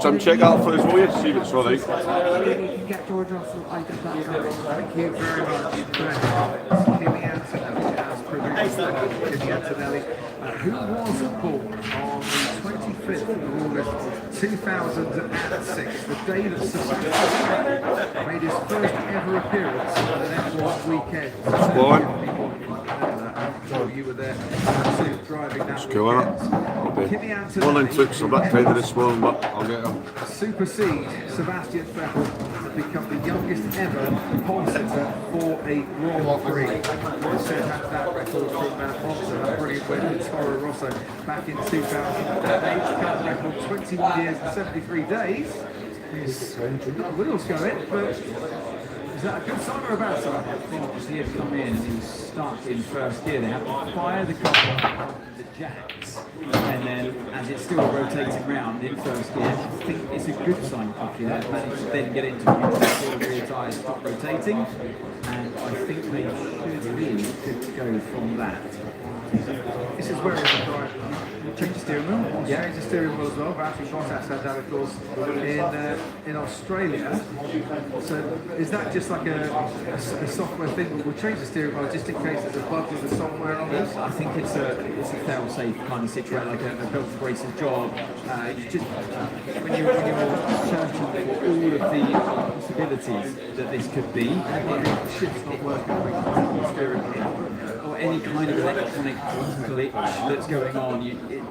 Some check out for us, will you? See if it's running. You can get George Russell out of that garage. Thank you very much. Kimmy Antonelli, as produced Kimmy Antonelli, who was born on the 25th of August 2006, the day that Sebastian made his first ever appearance at an F1 weekend. You were there driving that weekend. Kimmy Antonelli. One and took some back end of this one, but I'll get him. Supersede Sebastian Vettel to become the youngest ever pole sitter for a Grand Prix. Also had that record from Monza, that brilliant win with Toro Rosso back in 2008. Current record 21 years and 73 days. He's got the wheels going, but is that a good sign or a bad sign? I think he had come in and he was stuck in first gear. They have to fire the car on the jacks, and then as it's still rotating round in first gear, I think it's a good sign for Kia. Managed to then get into the rear tyres, stop rotating, and I think they should be good to go from that. This is where it's right. Change the steering wheel. Yeah, change the steering wheel as well. Battery contacts had that, of course, in Australia. So is that just like a software thing? But we'll change the steering wheel just in case there's a bug with the software on this. I think it's a fail-safe kind of situation, like a belt to braces job. It's just when you're searching for all of the possibilities that this could be, it should not work on the steering wheel. Or any kind of electronic glitch that's going on,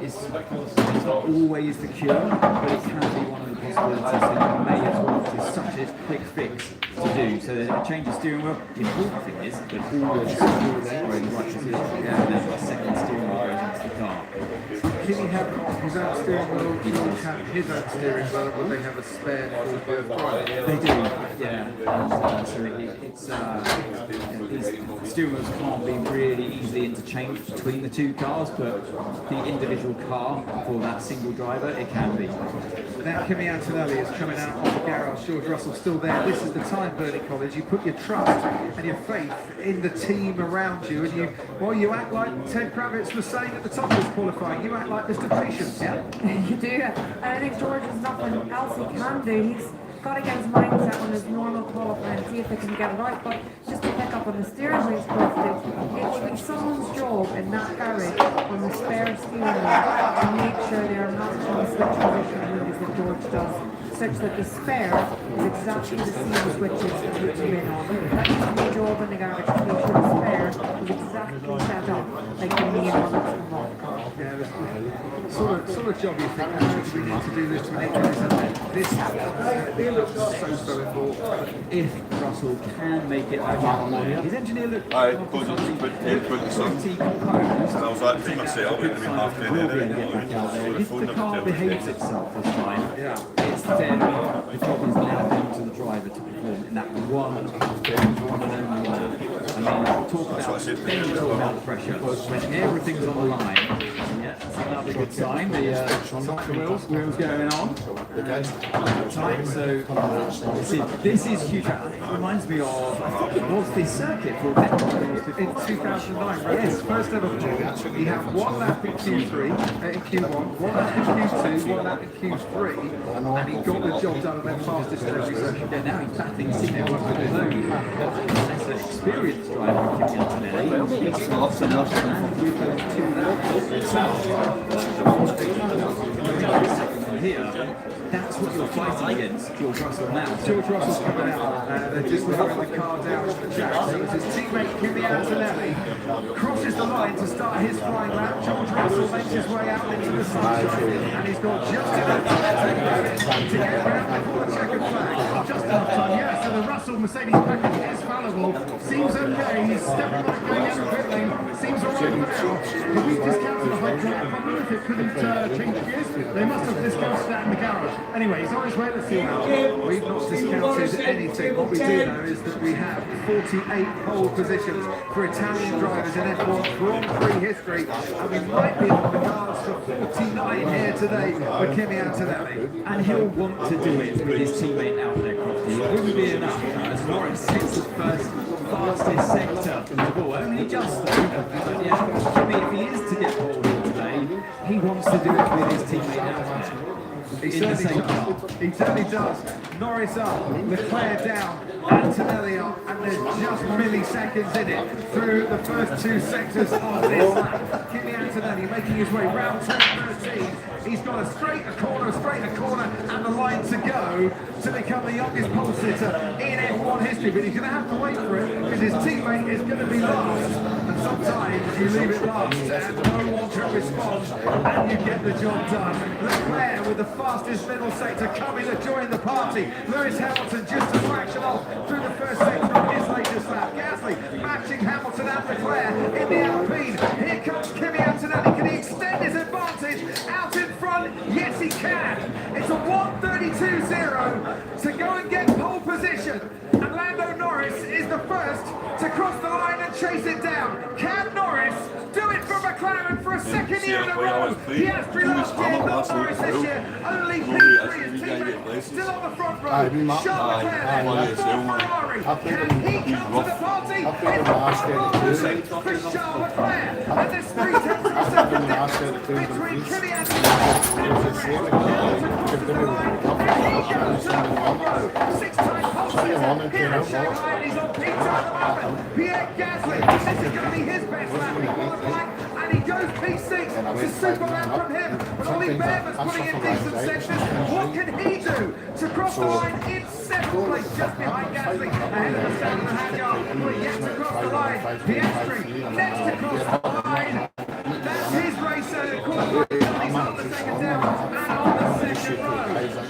it's not always the cure, but it can be one of the possibilities that you may as well. It's such a quick fix to do. So a change of steering wheel. The important thing is that all the steering wheels are in the right position, and then the second steering wheel goes into the car. Kimmy have his own steering wheel, George have his own steering wheel, but they have a spare for both drivers. They do, yeah. So these steering wheels can't be really easily interchanged between the two cars, but the individual car for that single driver, it can be. Now Kimmy Antonelli is coming out of the garage. George Russell's still there. This is the time, Burnie College. You put your trust and your faith in the team around you, and you act like Ted Kravitz was saying at the top of this qualifying. You act like Mr. Patience, yeah? You do, and I think George has nothing else he can do. He's got to get his mindset on his normal qualifying, see if they can get it right. But just to pick up on the steering wheel stuff, it will be someone's job in that garage on the spare steering wheel to make sure they're matching the switch position moves that George does, such that the spare is exactly the same switches that you come in on. That's my job in the garage, to make sure the spare is exactly set up like the main one that's come on. Yeah, sort of job you think, how much we need to do this to make this happen. It looks so important. If Russell can make it over, his engineer looked Aye, because it's pretty composed. I was like, myself, If the car behaves itself this time, it's then the job is now down to the driver to perform in that one and only lap. I mean, talk about the pressure when everything's on the line. Yeah, that's another good sign. The wheels going on. Tight, so this is huge. It reminds me of, what's this circuit for in 2009, right? Yes, first ever poll. You have one lap in Q3, in Q1, one lap in Q2, one lap in Q3, and he got the job done and then fastest in every session. Yeah, now he's battling Sino on his own. That's an experienced driver, Kimmy Antonelli. He's fast enough, and we've got here. That's what you're fighting against, George Russell now. George Russell's coming out. They're just lowering the car down to the jack. So it's his teammate Kimmy Antonelli crosses the line to start his flying lap. George Russell makes his way out into the sunshine, and he's got just enough time to get around before the checkered flag. Just enough time, yeah. So the Russell Mercedes package is fallible. Seems okay. He's stepping back going down the pit lane. Seems alright for now. But we've discounted the hydraulic problem. If it couldn't change gears, they must have discounted that in the garage. Anyway, he's on his way to see now. We've not discounted anything. What we do know is that we have 48 pole positions for Italian drivers in F1 Grand Prix history, and we might be on the cards for 49 here today with Kimmy Antonelli. And he'll want to do it with his teammate out there, Crofty. It wouldn't be enough as Lawrence sits the first fastest sector of the ball. Only just though. But yeah, Kimmy, if he is to get pole here today, he wants to do it with his teammate now. He certainly does. Norris up, Leclerc down, Antonelli up, and there's just milliseconds in it through the first two sectors of this lap. Kimi Antonelli making his way round turn 13. He's got a straight, a corner, and the line to go to become the youngest pole sitter in F1 history. But he's going to have to wait for it because his teammate is going to be last. And sometimes you leave it last and no one can respond, and you get the job done. Leclerc with the fastest middle sector coming to join the party. Lewis Hamilton just a fraction off through the first sector of his latest lap. Gasly matching Hamilton and Leclerc in the Alpine. Here comes Kimi Antonelli. Can he extend his advantage out in front? Yes, he can. It's a 1:32.0 to go and get pole position. And Lando Norris is the first to cross the line and chase it down. Can Norris do it for McLaren for a second year in a row? He has three last year, not Norris this year. Only P3 is teammate still on the front row. Charles Leclerc for Ferrari. Can he come to the party? It's for Charles Leclerc. And there's 3/10 of a second difference between Kimi Antonelli and Perez. Crosses the line and he goes to the front row. 6-time pole sitter here in Shanghai, and he's on P2 at the moment. Pierre Gasly, this is going to be his best lap in qualifying, and he goes P6. It's a Superman from him, but Ollie Behrman's putting in decent sections. What can he do to cross the line in 7th place, just behind Gasly, ahead of the Stanley Hanyard, but yet to cross the line. Piastri next to cross the line. That's his race, qualifying. He's on the second down and on the second row.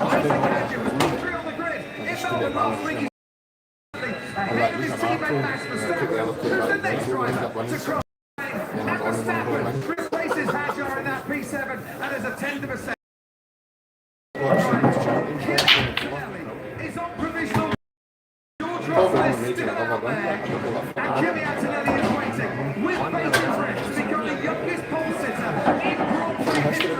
Isaac Hadjar was number 3 on the grid in Melbourne last week. Ahead of his teammate Max Verstappen, who's the next driver to cross the line. And Verstappen replaces Hadjar in that P7, and there's a 10th of a second. Kimi Antonelli is on provisional. George Russell is still out there, and Kimi Antonelli is waiting with bated breath to become the youngest pole sitter in Grand Prix history.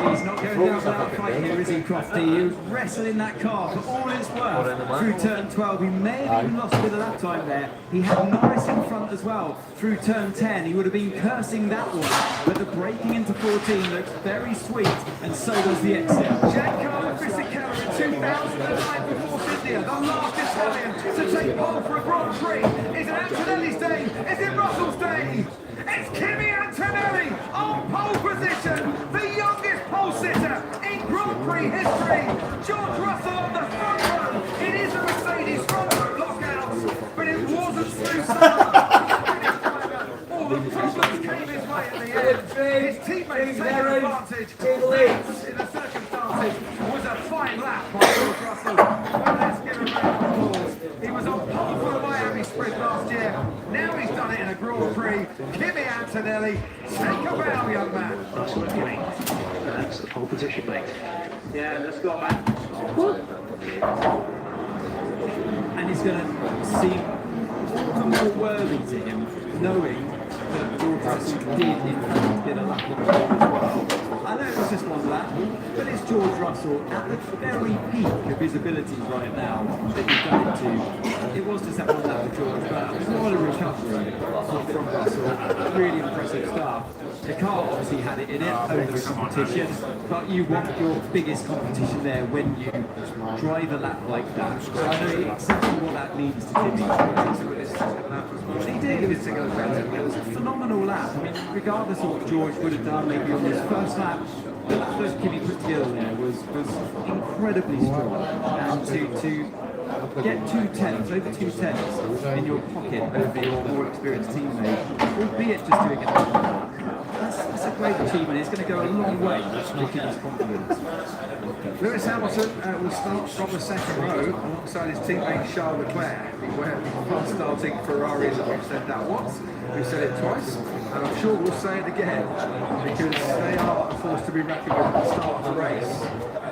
He's not going down for that fight here, is he, Crofty? He was wrestling that car for all it's worth through turn 12. He may have even lost a bit of that time there. He had Norris in front as well through turn 10. He would have been cursing that one, but the braking into 14 looks very sweet, and so does the exit. Giancarlo Fisichella in 2009 before India, the last Italian to take pole for a Grand Prix. Is it Antonelli's day? Is it Russell's day? It's Kimi Antonelli on pole position, the youngest pole sitter in Grand Prix history. George Russell on the front row. It is a Mercedes front row lockouts, but it wasn't smooth sailing. All the problems came his way at the end. His teammates taking advantage. In the circumstances was a fine lap by George Russell. Well, let's give a round of applause. He was on pole for the Miami Sprint last year. Now he's done it in a Grand Prix. Kimi Antonelli, take a bow, young man. Absolutely, mate. That's the pole position, mate. Yeah, let's go, man. And he's going to seem more worthy to him, knowing that George Russell did in fact get a lap on the pole as well. I know it was just one lap, but it's George Russell at the very peak of his abilities right now that he's done it to. It was just that one lap for George, but what a recovery from Russell. Really impressive stuff. The car obviously had it in it over the competition, but you want your biggest competition there when you drive a lap like that. So I know exactly what that means to Kimi. He did. It was a phenomenal lap. I mean, regardless of what George would have done maybe on his first lap, the lap that Kimi put together there was incredibly strong. And to get 2/10s, over 2/10s in your pocket over your more experienced teammate, albeit just doing it. That's a great achievement. It's going to go a long way to Kimi's confidence. Lewis Hamilton will start from the second row alongside his teammate Charles Leclerc. Beware starting Ferraris, we've said that once, we've said it twice, and I'm sure we'll say it again because they are a force to be reckoned with at the start of the race.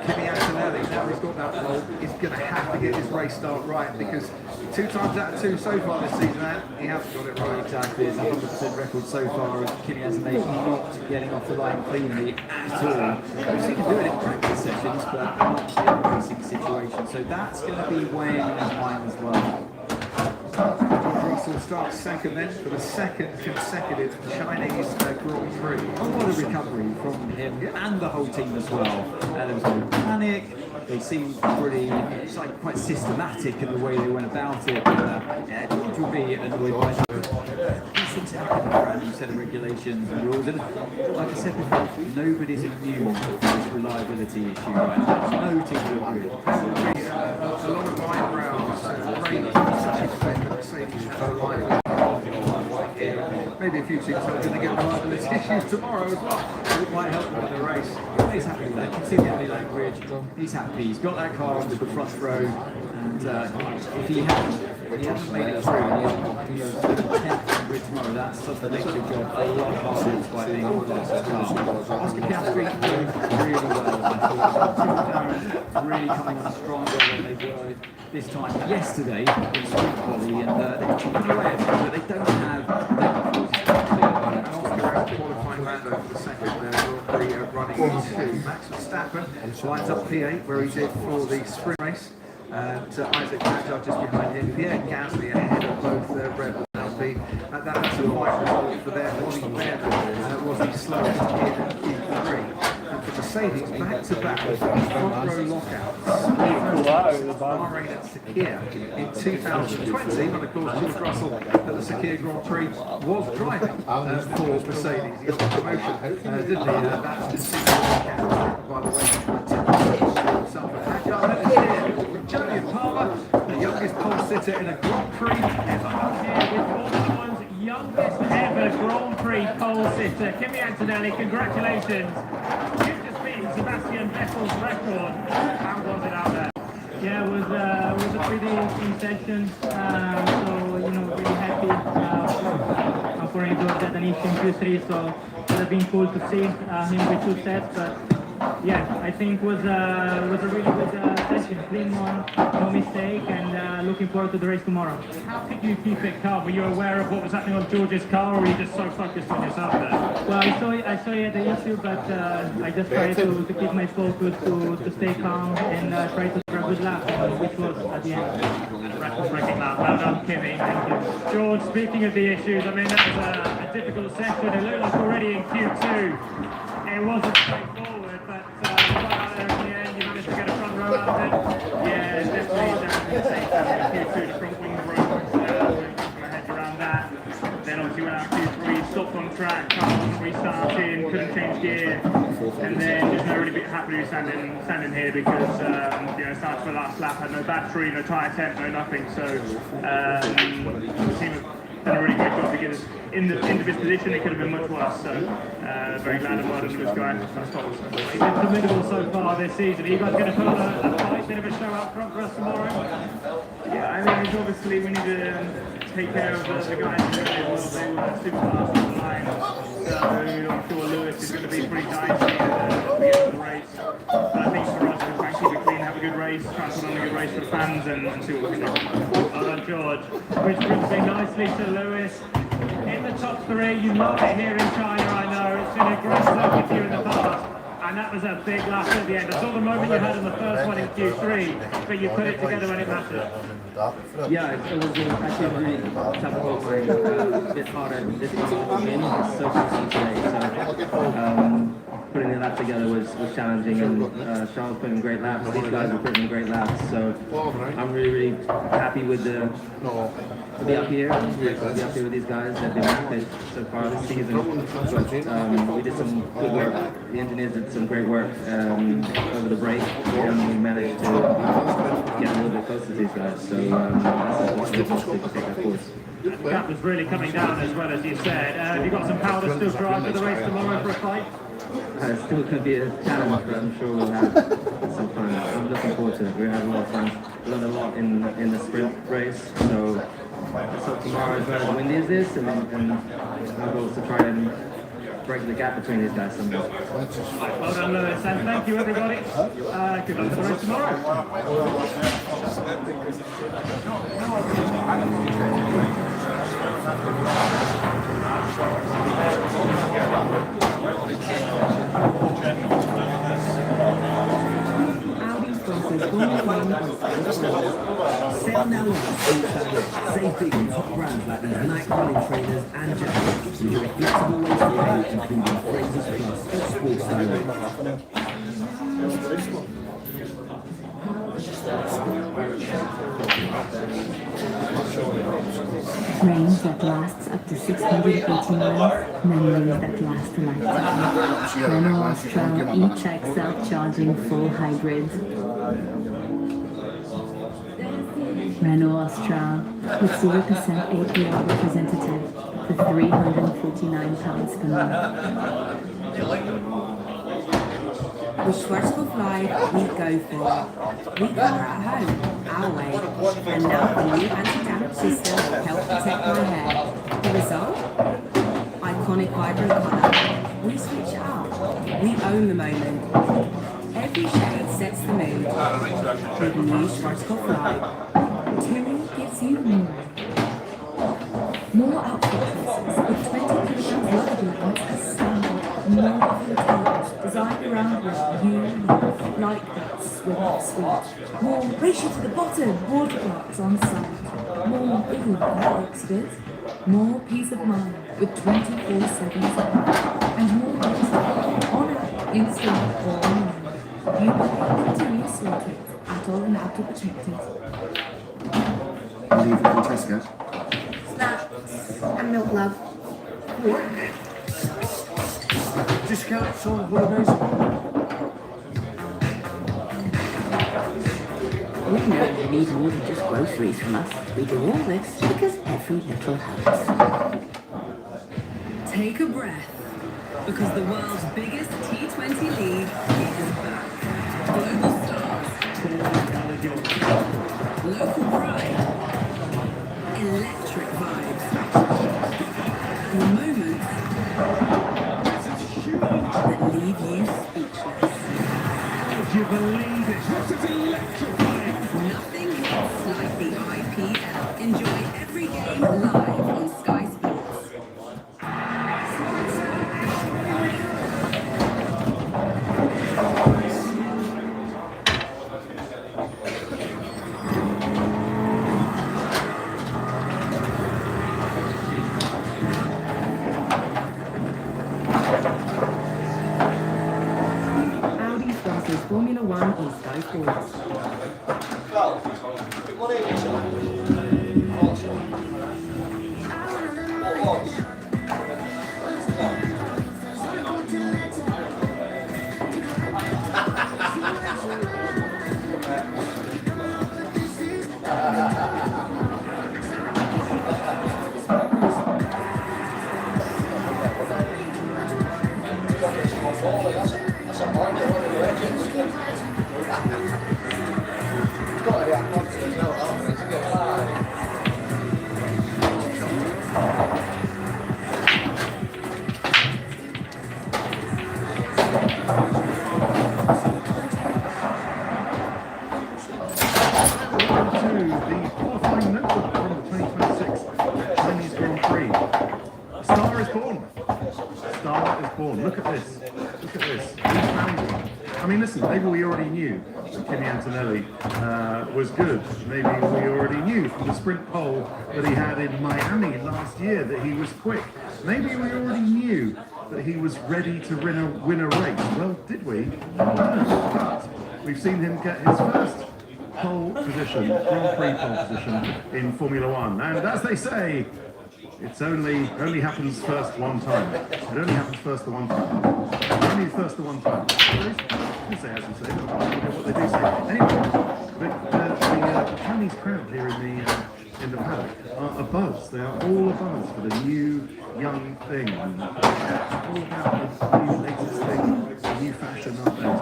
Kimi Antonelli, now he's got that pole, he's going to have to get his race start right because 2 times out of 2 so far this season, he hasn't got it right. Exactly, it's a 100% record so far of Kimi Antonelli not getting off the line cleanly at all. We've seen him do it in practice sessions, but not in a racing situation. So that's going to be weighing on his mind as well. Russell starts second then for the second consecutive Chinese Grand Prix. Oh, what a recovery from him and the whole team as well. There was no panic. They seemed pretty, quite systematic in the way they went about it. Yeah, George will be annoyed by that. These things happen in a brand new set of regulations and rules. And like I said before, nobody's immune from this reliability issue right now. No team will agree. A lot of eyebrows raised such extent that Mercedes have a liability. Maybe a few teams are going to get reliability issues tomorrow as well. It might help them in the race. He's happy with that. You can see the body language. He's happy. He's got that car onto the front row. And if he hadn't made it through and he had 10th grid tomorrow, that's sort of makes your job a lot harder by being on the car. Oscar Piastri doing really well. I thought really coming on stronger than they were this time yesterday in sprint quality, and they're chipping away at it, but they don't have qualifying Lando for the second Grand Prix running into Max Verstappen lines up P8 where he did for the sprint race. Isaac Hadjar just behind him. Pierre Gasly ahead of both Red Bull and Alpine. That's a right result for them. Was the slowest in Q3. And for Mercedes, back-to-back front row lockouts. Bahrain and Sakir in 2020, and of course George Russell at the Sakir Grand Prix was driving for Mercedes. He got the promotion, didn't he? That's considered by the way. Julian Palmer, the youngest pole sitter in a Grand Prix ever. Here with Formula One's youngest ever Grand Prix pole sitter, Kimi Antonelli. Congratulations. You've just beaten Sebastian Vettel's record. How was it out there? Yeah, it was a pretty key session. So really happy for him to have an issue in Q3. So it would have been cool to see him with 2 sets, but. Yeah, I think was a really good session, clean one, no mistake, and looking forward to the race tomorrow. How could you keep it calm? Were you aware of what was happening on George's car, or were you just so focused on yourself there? Well, I saw he had the issue, but I just tried to keep my focus, to stay calm, and try to grab a good lap, which was at the end. Record-breaking lap. Well done, Kimi. Thank you. George, speaking of the issues, I mean, that was a difficult session. It looked like already in Q2. It wasn't straightforward, but right out there in the end, you managed to get a front row out of it. Yeah, definitely Q2, the front wing broke. Trying to head around that. Then obviously went out Q3, stopped on track, car wasn't restarting, couldn't change gear, and then just not really happy to be standing here because started for the last lap, had no battery, no tyre temp, no nothing. So the team have done a really good job to get us into this position. It could have been much worse. So very glad and well done to this guy. It's been formidable so far this season. Are you guys going to put on a fight, bit of a show out front for us tomorrow? Yeah, I mean, obviously we need to take care of the guys who are really well. They were super fast on the line. So I'm sure Lewis is going to be pretty dicey at the end of the race. But I think for us, we're trying to keep it clean, have a good race, try and put on a good race for the fans and see what we can do. Well done, George. Which brings me nicely to Lewis. In the top 3, you love it here in China, I know. It's been a great circuit with you in the past. And that was a big lap at the end. I saw the moment you had in the first one in Q3, but you put it together when it mattered. Yeah, it was actually a really tough qualifying, a bit harder this one to win. It's so easy today, so putting the lap together was challenging, and Charles put in great laps, these guys were putting in great laps, so I'm really happy with to be up here with these guys. They've been rapid so far this season, but we did some good work. The engineers did some great work over the break, and we managed to get a little bit closer to these guys, so that's really positive to take that forward. The gap was really coming down as well, as you said. Have you got some power to still drive for the race tomorrow for a fight? It's still going to be a challenge, but I'm sure we'll have some fun. I'm looking forward to it. We're having a lot of fun. We learned a lot in the sprint race, so let's hope tomorrow is not as windy as this, and our goal is to try and break the gap between these guys somehow. Well done, Lewis, and thank you, everybody. Good luck for the race tomorrow. Audi sponsors Formula One Sell now on save big on top brands like these Nike running trainers and jackets. Enjoy flexible ways to pay, including Phrases Plus and Sports Direct. Range that lasts up to 680 miles, memories that last a lifetime. Renault Austral E-Check self-charging full hybrid. Renault Austral with 0% APR representative for £349 per month. With Schwarzkopf Live, we go for it. We colour at home, our way. And now the new anti-damage system helps protect my hair. The result? Iconic vibrant colour. We switch it up. We own the moment. Every shade sets the mood. With the new Schwarzkopf Live. Tuning gives you more. More outfit choices with 20 kilograms luggage allowance as standard. More hotels designed around what you love, like that suite. More ratio to the bottom, water blocks on site. More, ooh, that looks good. More peace of mind with 24/7 support. And more on app, in-store, or online. You will be continuous sorted at all and out to protect it. Leave from Tesco. Snacks and milk, love. Discounts on holidays. We know you need more than just groceries from us. We do all this because every little helps. Take a breath, because the world's biggest T20 league is back. Global stars, local pride, electric vibes, moments that leave you speechless. Would you believe it? This is electrifying. Nothing hits like the IPL. Enjoy every game live on Sky Sports. Audi sponsors Formula One on Sky Sports. Look at this. Look at this. We found one. I mean, listen, maybe we already knew that Kimi Antonelli was good. Maybe we already knew from the sprint pole that he had in Miami last year that he was quick. Maybe we already knew that he was ready to win a race. Well, did we? No. But we've seen him get his first pole position, Grand Prix pole position in Formula One. And as they say, it's only happens first one time. It only happens first the one time. Only first the one time. They say as you say, but I don't know what they do say. Anyway, the Chinese crowd here in the paddock are abuzz. They are all abuzz for the new young thing. And all about the new latest thing, the new fashion out there.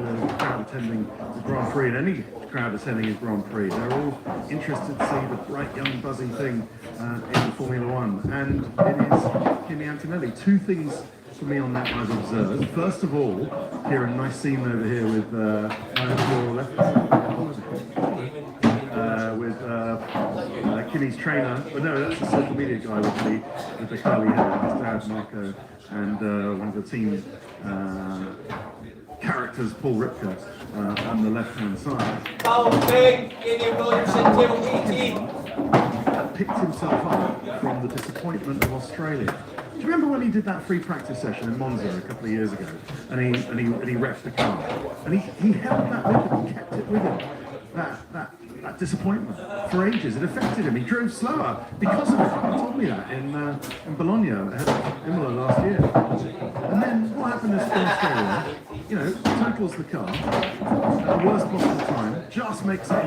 The crowd attending the Grand Prix, and any crowd attending a Grand Prix, they're all interested to see the bright young buzzy thing in Formula One, and it is Kimi Antonelli. Two things for me on that I've observed. First of all, here a nice scene over here with your left with Kimi's trainer, but no, that's the social media guy with the curly hair, his dad Marco, and one of the team characters because Paul Ripker on the left-hand side picked himself up from the disappointment of Australia. Do you remember when he did that free practice session in Monza a couple of years ago, and he wrecked the car, and he held that with him, he kept it with him, that disappointment for ages. It affected him. He drove slower because of it. He told me that in Bologna ahead of Imola last year. And then what happened is in Australia, you know, totals the car at the worst possible time, just makes it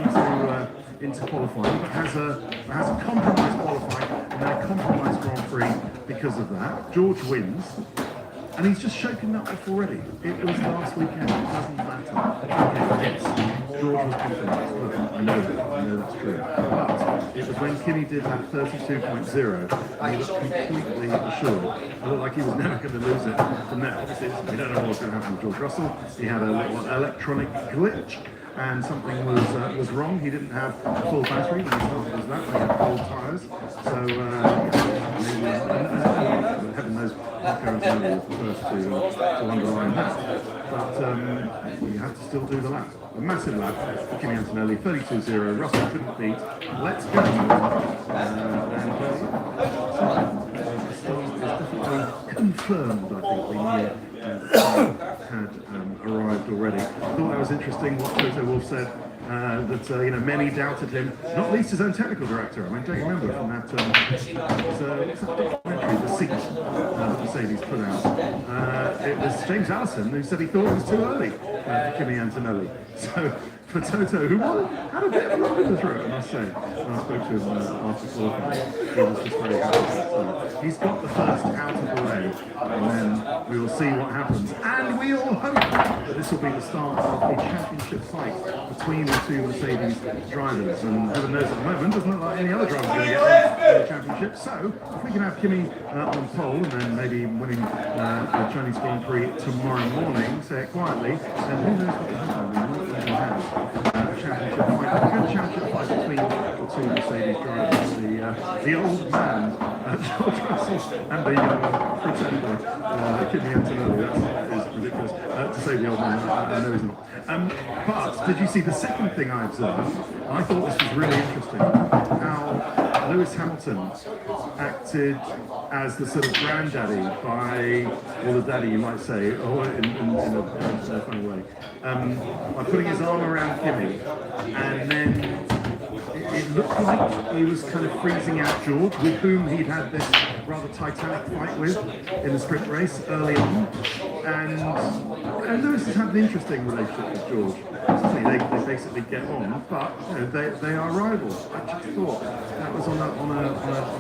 into qualifying, but has a compromised qualifying and then a compromised Grand Prix because of that. George wins, and he's just shaken that off already. It was last weekend, it doesn't matter. Yes, George was confident. I know that's true. But it was when Kimmie did that 32.0, and he looked completely assured. It looked like he was never going to lose it from there. Obviously, we don't know what's going to happen with George Russell. He had a little electronic glitch, and something was wrong. He didn't have a full battery when he started his lap. He had cold tyres. So heaven knows Clarence was the first to underline that. But you have to still do the lap. A massive lap for Kimmie Antonelli, 32.0. Russell couldn't beat. Let's go. The start is definitely confirmed, I think. We knew had arrived already. I thought that was interesting what Toto Wolff said, that many doubted him, not least his own technical director. I mean, don't you remember from that documentary, The Seat, that Mercedes put out? It was James Allison who said he thought it was too early for Kimmie Antonelli. So for Toto, who had a bit of a run in the throat, I must say, when I spoke to him after qualifying, he was just very happy. So he's got the first out of the way, and then we will see what happens. And we all hope that this will be the start of a championship fight between the two Mercedes drivers. And heaven knows at the moment, doesn't look like any other driver's going to get the championship. So if we can have Kimmie on pole and then maybe winning the Chinese Grand Prix tomorrow morning, say it quietly, then who knows what will happen. We might even have a championship fight, a good championship fight between the two Mercedes drivers, the old man, George Russell, and the young pretender, Kimmie Antonelli. That is ridiculous. To say the old man, I know he's not. But did you see the second thing I observed? I thought this was really interesting. How Lewis Hamilton acted as the sort of granddaddy or the daddy, you might say, or in a funny way, by putting his arm around Kimmie, and then it looked like he was kind of freezing out George, with whom he'd had this rather titanic fight with in the sprint race early on. And Lewis has had an interesting relationship with George. They basically get on, but they are rivals. I just thought that was on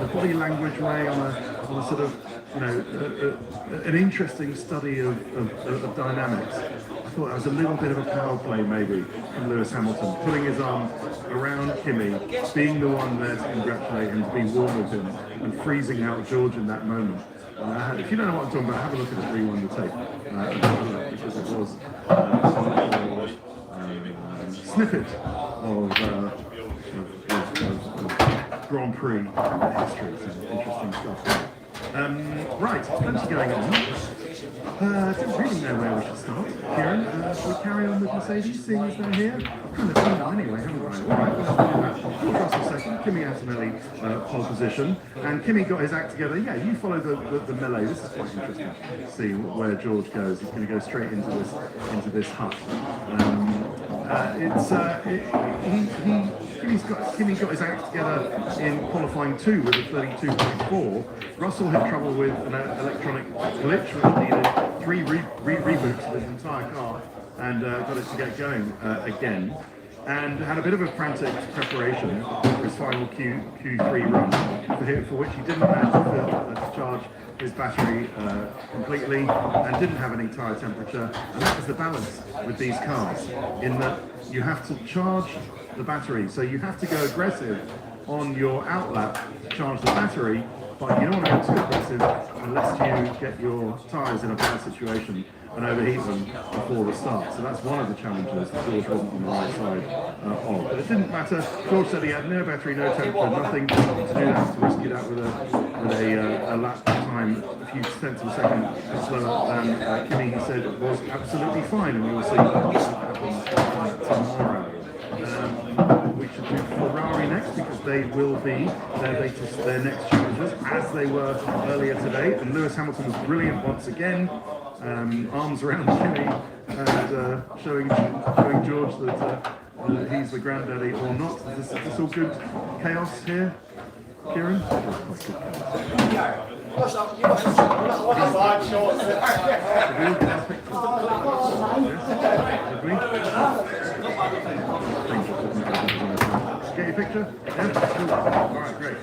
a body language way, on a sort of an interesting study of dynamics. I thought that was a little bit of a power play maybe from Lewis Hamilton, putting his arm around Kimmie, being the one there to congratulate him, to be warm with him, and freezing out George in that moment. If you don't know what I'm talking about, have a look at it, rewind the tape, because it was a snippet of Grand Prix history. Some interesting stuff there. Right, plenty going on. I don't really know where we should start. Kieran, shall we carry on with Mercedes, seeing as they're here? I've kind of done them anyway, haven't I? All right, well, do that. George Russell second, Kimmie Antonelli pole position, and Kimmie got his act together. Yeah, you follow the melee. This is quite interesting to see where George goes. He's going to go straight into this hut. Kimmie got his act together in qualifying 2 with a 32.4. Russell had trouble with an electronic glitch, which needed 3 reboots of his entire car, and got it to get going again. And had a bit of a frantic preparation for his final Q3 run, for which he didn't manage to charge his battery completely and didn't have any tyre temperature. And that was the balance with these cars, in that you have to charge the battery, so you have to go aggressive on your outlap to charge the battery, but you don't want to go too aggressive unless you get your tyres in a bad situation. and overheat them before the start. So that's one of the challenges that George wasn't on the right side of. But it didn't matter. George said he had no battery, no temperature, nothing to do that, to risk it out with a lap time a few tenths of a second slower than Kimmy, he said, was absolutely fine, and we will see what happens tomorrow. We should do Ferrari next because they will be their next challengers, as they were earlier today. And Lewis Hamilton was brilliant once again, arms around Kimmy and showing George that he's the granddaddy or not. Is this all good chaos here, Kieran? Get your picture? Yeah? Alright, great.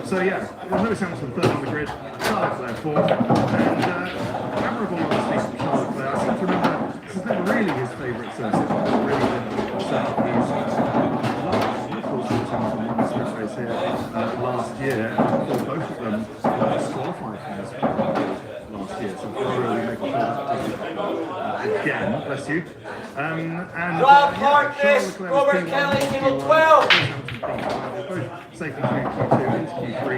So yeah, Lewis Hamilton third on the grid, Charles Leclerc fourth, and admirable obviously from Charles Leclerc. I seem to remember this is never really his favourite circuit, but really race here last year. Both of them qualified for this last year, so really making sure that again, bless you. Robert Kelly, Table 12. Safely through Q2 into Q3.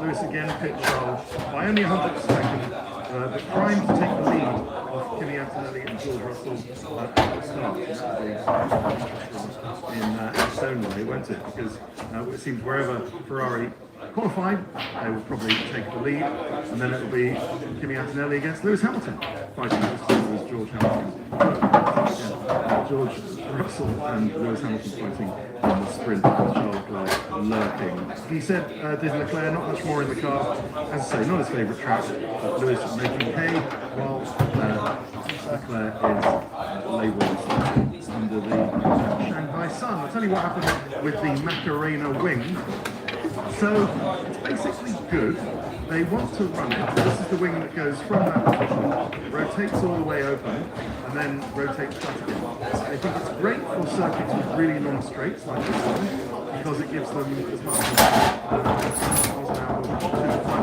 Lewis again pit Charles by only 100 seconds, but primed to take the lead of Kimi Antonelli and George Russell at the start. In Stoneway, won't it? Because it seems wherever Ferrari qualified, they will probably take the lead, and then it will be Kimi Antonelli against Lewis Hamilton, fighting as George Hamilton. George Russell and Lewis Hamilton fighting in the sprint, with Charles Leclerc lurking. He said, did Leclerc not much more in the car, as I say, not his favourite track, but Lewis is making hay, while Leclerc is labouring under the Shanghai sun. I'll tell you what happened with the Macarena wing. So it's basically good. They want to run it. This is the wing that goes from that position, rotates all the way open, and then rotates flat again. I think it's great for circuits with really long straights like this one, because it gives them as much as 5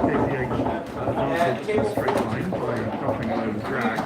kph advantage in a straight line by dropping over drag.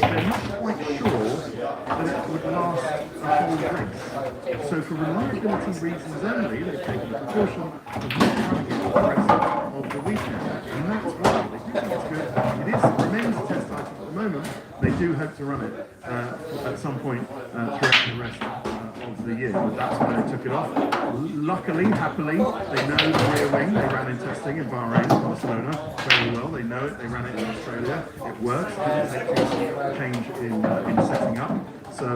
They're not quite sure that it would last a whole race. So for reliability reasons only, they've taken the precaution of not running it for the rest of the weekend. And that's why they do think it's good. It remains a test item at the moment. They do hope to run it at some point throughout the rest of the year, but that's why they took it off. Luckily, happily, they know the rear wing. They ran in testing in Bahrain, Barcelona, very well. They know it. They ran it in Australia. It works. It didn't take a change in setting up. So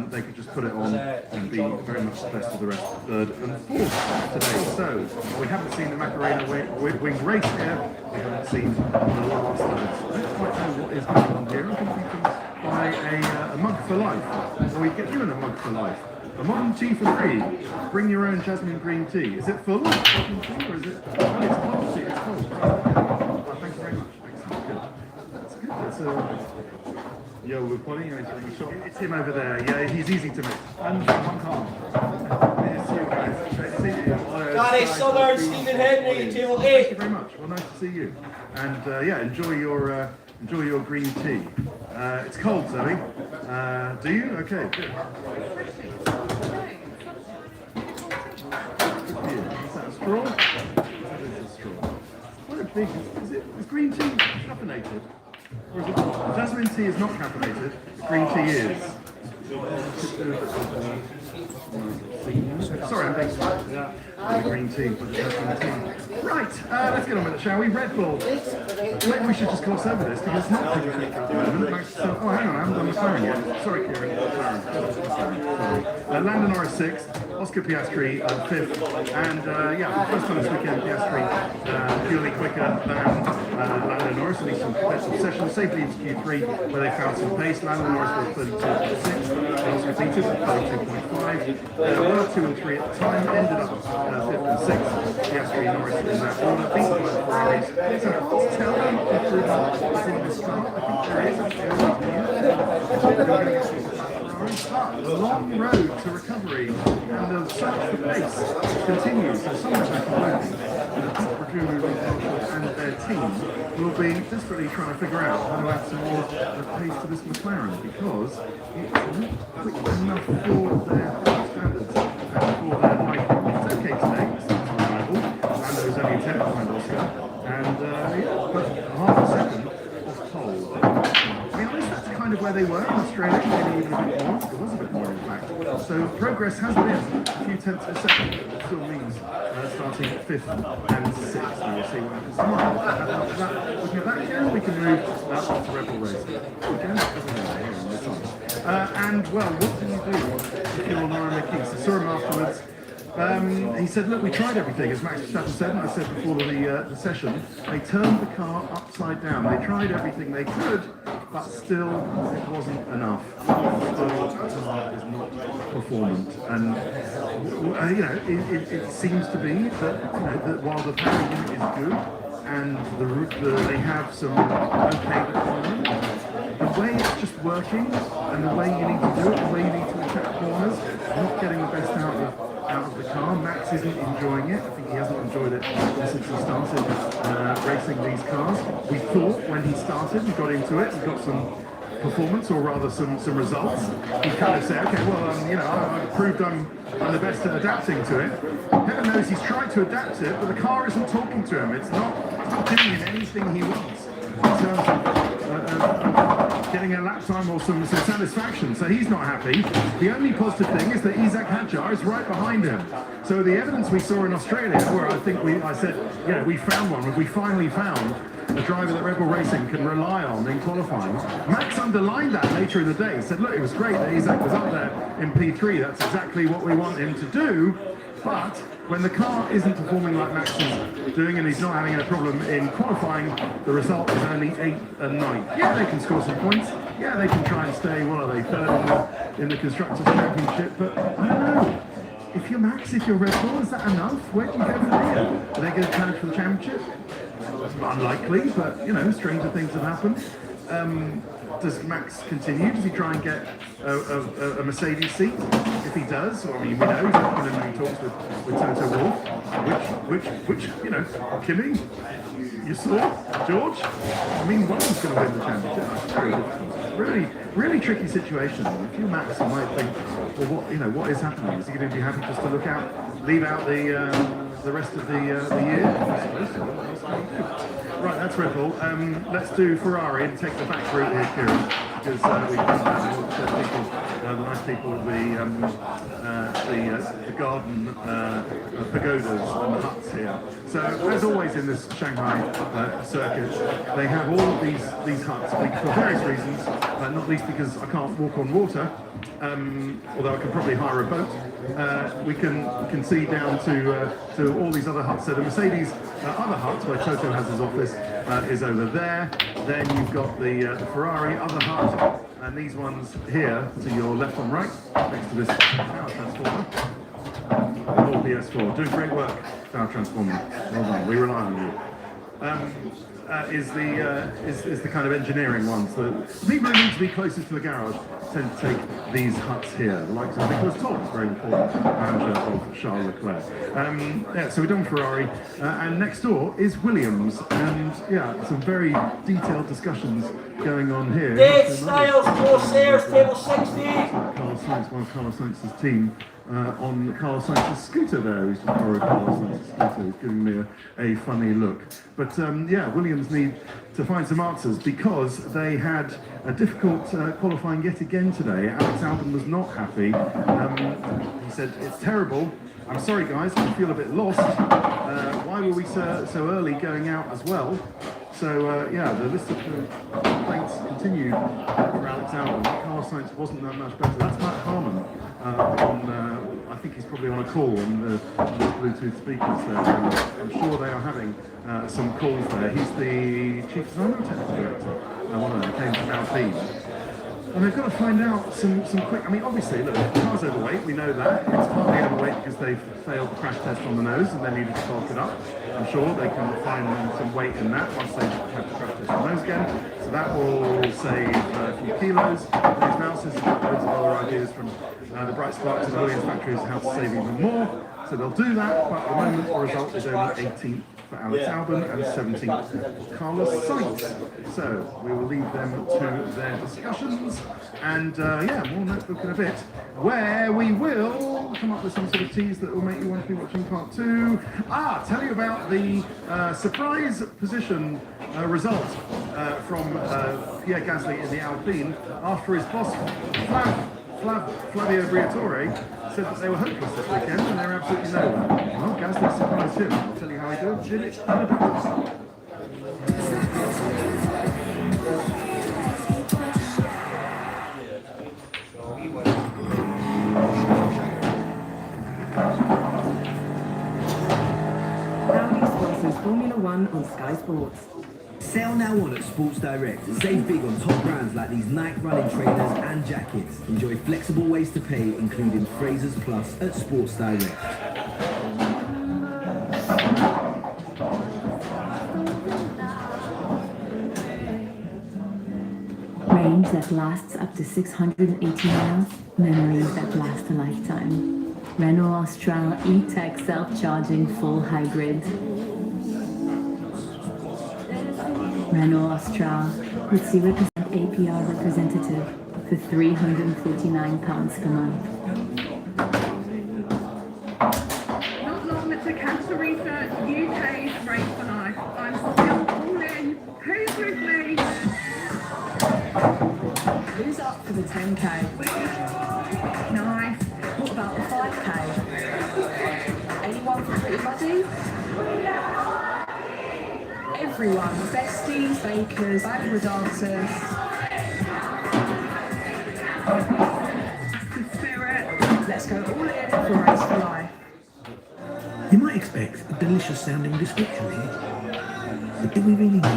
they could just put it on and be very much the best of the rest, third and fourth today. So we haven't seen the Macarena wing race here. We haven't seen the last of it. I don't quite know what is going on here. I think we can buy a mug for life, or we get given a mug for life. A modern tea for free. Bring your own jasmine green tea. Is it full of jasmine tea, or is it? Oh, it's cold tea. It's cold. Oh, thank you very much. Excellent. Good. That's good. That's Yo, we're putting you into the shop. It's him over there. Yeah, he's easy to miss. And Hong Kong. It's you guys. Great to see you. Danny Southern, Stephen Henry, Table 8. Thank you very much. Well, nice to see you. And yeah, enjoy your green tea. It's cold, Zoe. Do you? Okay, good. Is that a straw? That is a straw. What a big... Is green tea caffeinated? Or is it not? Jasmine tea is not caffeinated. Green tea is. Sorry, I'm being slow. Yeah. Green tea, but the jasmine tea. Right, let's get on with it, shall we? Red Bull. Maybe we should just gloss over this because it's not pretty at the moment. Oh, hang on, I haven't done McLaren yet. Sorry, Kieran. McLaren. Lando Norris 6th, Oscar Piastri 5th, and yeah, first time this weekend, Piastri purely quicker than Lando Norris, at least in competitive sessions, safely into Q3 where they found some pace. Lando Norris was 32.6, they also beaten at 32.5. Were 2 and 3 at the time, ended up 5th and 6th. Piastri and Norris in that order, beaten by the Ferraris. So let's tell them if there's in this car. I think there is. Long road to recovery, and the search for pace continues. So someone's making and their team will be desperately trying to figure out how to add some more pace to this McLaren, because it's not quick enough for their standards and for their liking. It's okay today, it's reliable. Lando's only a 10th behind Oscar, and but half a second off pole. I mean, at least that's kind of where they were in Australia, maybe even a bit more. It was a bit more, in fact. So progress has been a few tenths of a second. It still means starting at 5th and 6th. And we'll see what happens tomorrow. Looking at that here, we can move on to Rebel Racing. And, well, what do you do if you're Lauren McKees? I saw him afterwards. He said, look, we tried everything, as Max Verstappen said, and I said before the session, they turned the car upside down. They tried everything they could, but still it wasn't enough. Still, the car is not performant. And, it seems to be that, that while the power unit is good, and they have some okay performance, the way it's just working, and the way you need to do it, the way you need to attack corners, not getting the best out of the car. Max isn't enjoying it. I think he hasn't enjoyed it since he started racing these cars. We thought when he started, he got into it, he got some performance, or rather some results. He kind of said, okay, well, I've proved I'm the best at adapting to it. Heaven knows he's tried to adapt it, but the car isn't talking to him. It's not giving him anything he wants in terms of getting a lap time or some satisfaction, so he's not happy. The only positive thing is that Isaac Hadjar is right behind him. So the evidence we saw in Australia, where I said, we found one, we finally found a driver that Rebel Racing can rely on in qualifying. Max underlined that later in the day. He said, look, it was great that Isaac was up there in P3. That's exactly what we want him to do. But when the car isn't performing like Max is doing, and he's not having a problem in qualifying, the result is only 8th and 9th. Yeah, they can score some points. Yeah, they can try and stay, what are they, 3rd in the Constructors' Championship. But I don't know. If you're Max, if you're Red Bull, is that enough? Where do you go from here? Are they going to challenge for the championship? Unlikely, but stranger things have happened. Does Max continue? Does he try and get a Mercedes seat? If he does, well, I mean, we know he's not going to talks with Toto Wolff, which Kimmy, you saw, George. I mean, one of them's going to win the championship. That's very difficult. Really tricky situation. If you're Max, you might think, well, what is happening? Is he going to be happy just to leave out the rest of the year? I suppose so. Right, that's Red Bull. Let's do Ferrari and take the back route here, Kieran, because we the nice people of the garden pagodas and the huts here. So, as always in this Shanghai circuit, they have all of these huts for various reasons, not least because I can't walk on water, although I can probably hire a boat. We can see down to all these other huts. So the Mercedes other hut, where Toto has his office, is over there. Then you've got the Ferrari other hut, and these ones here to your left and right, next to this power transformer. All PS4, doing great work, power transformer. Well done, we rely on you. Is the kind of engineering ones. The people who need to be closest to the garage tend to take these huts here. Like Nicholas Todd is very important, manager of Charles Leclerc. So we're done Ferrari, and next door is Williams, and some very detailed discussions going on here. Dead Styles, Corsairs, table 60. Carlos Sainz, one of Carlos Sainz's team. On Carlos Sainz's scooter there, who's borrowed Carlos Sainz's scooter, who's giving me a funny look. But Williams need to find some answers, because they had a difficult qualifying yet again today. Alex Albon was not happy. He said, it's terrible. I'm sorry guys, I feel a bit lost. Why were we so early going out as well? So the list of complaints continued for Alex Albon. Carlos Sainz wasn't that much better. That's Matt Harmon I think he's probably on a call on the Bluetooth speakers there. I'm sure they are having some calls there. He's the chief designer and technical director. One of them came from Alpine. And they've got to find out some quick. I mean, obviously, look, the car's overweight. We know that. It's partly overweight because they've failed the crash test on the nose and they needed to bulk it up. I'm sure they can find some weight in that once they have the crash test on the nose again. So that will save a few kilos. These Mouses have got loads of other ideas from the Bright Sparks and the Williams factories how to save even more. So they'll do that, but at the moment the result is only 18th for Alex Albon and 17th for Carlos Sainz. So we will leave them to their discussions, and yeah, more notebook in a bit, where we will come up with some sort of tease that will make you want to be watching part 2. Tell you about the surprise position result from Pierre Gasly in the Alpine after his boss Flavio Briatore said that they were hopeless this weekend and they're absolutely nowhere. Well, Gasly surprised him. I'll tell you how he did it in a bit. Formula One on Sky Sports. Sale now on at Sports Direct. Save big on top brands like these Nike running trainers and jackets. Enjoy flexible ways to pay, including Frasers Plus at Sports Direct. Range that lasts up to 680 miles, memories that last a lifetime. Renault Austral E-Tech self-charging full hybrid. Renault Austral with 0% APR representative for £349 per month. Not long to Cancer Research UK's race for life. I'm still all in. Who's with me? Who's up for the 10k? Nice. What about the 5k? Anyone for Pretty Buddy? Everyone, besties, bakers, bachelor dancers. Spirit. Let's go all in for Race for Life. You might expect a delicious sounding description here, but do we really need it?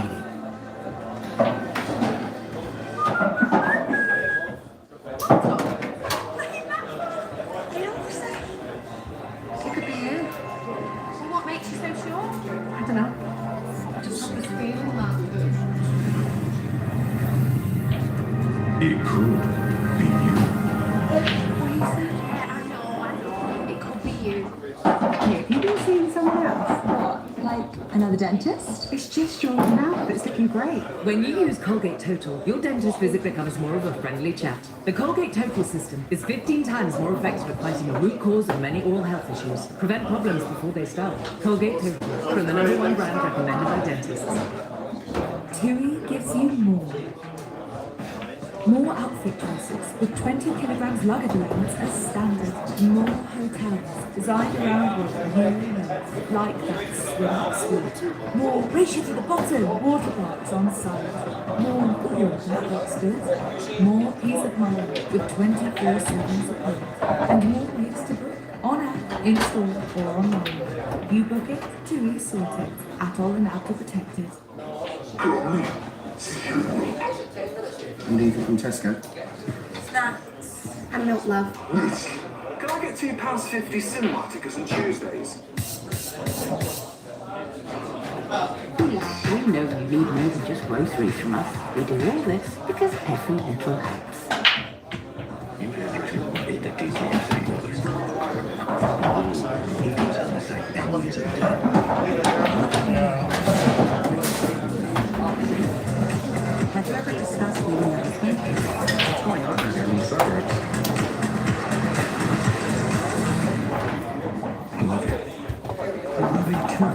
It could be you. Well, what makes you so sure? I don't know. I just have this feeling that. It could be you. What you said? Yeah, I know. It could be you. Have you been seeing someone else? What? Like another dentist? It's just your mouth that's looking great. When you use Colgate Total, your dentist visit becomes more of a friendly chat. The Colgate Total system is 15 times more effective at fighting the root cause of many oral health issues. Prevent problems before they start. Colgate Total, from the #1 brand recommended by dentists. TUI gives you more. More outfit choices with 20 kilograms luggage allowance as standard. More hotels designed around what you know, like that Swordfish Street. More race you to the bottom, water parks on site. More that looks good. More peace of mind with 24/7 support. And more ways to book on app, in store or online. You book it, TUI sort it. Atoll and Apple protected. You leave it from Tesco? Snacks and milk, love. Can I get £2.50 cinema tickets on Tuesdays? We know you need more than just groceries from us. We do all this because every little helps. Have you ever discussed leaving your husband? Why not? I love it. I love it too.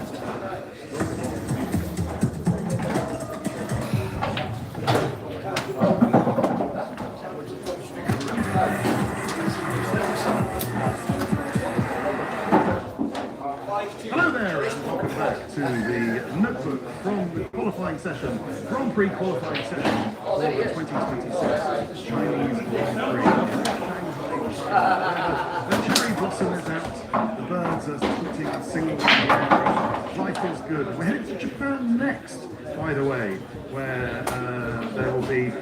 Hello there and welcome back to the notebook from the qualifying session, Grand Prix qualifying session for the 2026 Chinese Grand Prix. The cherry blossom is out, the birds are tweeting and singing in the air, life is good. We're heading to Japan next, by the way, where there will be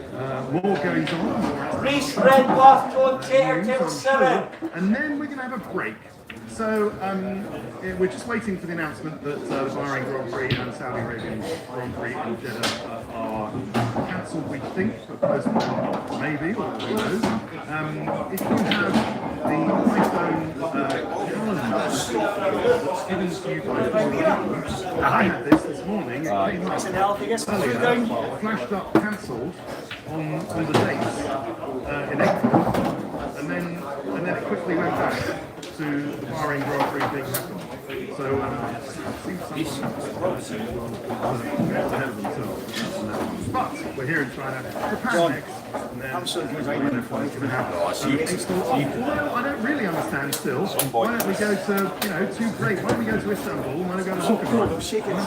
more goings on. Reese Redcliffe, John Tater, table 7. And then we're going to have a break. So we're just waiting for the announcement that the Bahrain Grand Prix and Saudi Arabian Grand Prix in Jeddah are cancelled, we think, but postponed maybe, or who knows. If you have calendar that's given to you by I had this morning. It came up earlier, flashed up cancelled on the dates in April, and then it quickly went back to the Bahrain Grand Prix being happened. So it seems ahead of themselves. But we're here in China, Japan next, and then what's going to happen. Well, I don't really understand still. Why don't we go to, to great? Why don't we go to Istanbul? Why don't we go to Hong Kong? Why don't we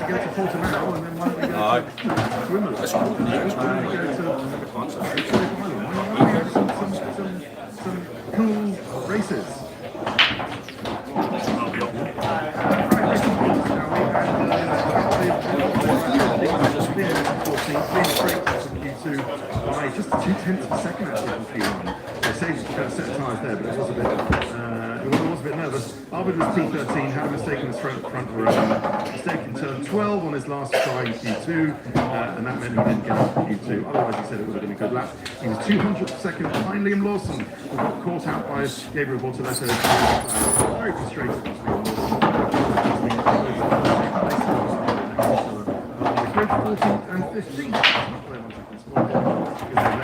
go to Portimao? And then why don't we go to Wimbledon? Why don't we go to some cool races? By just 2/10 of a second actually from P1. They saved a set of tyres there, but it was a bit nervous. Arvid was P13, had a mistake in his front row, mistake in turn 12 on his last try in Q2, and that meant he didn't get up to Q2. Otherwise, he said it would have been a good lap. He was 200th second behind Liam Lawson, who got caught out by Gabriel Bortoletto. Very frustrated. The grid 14th and 15th.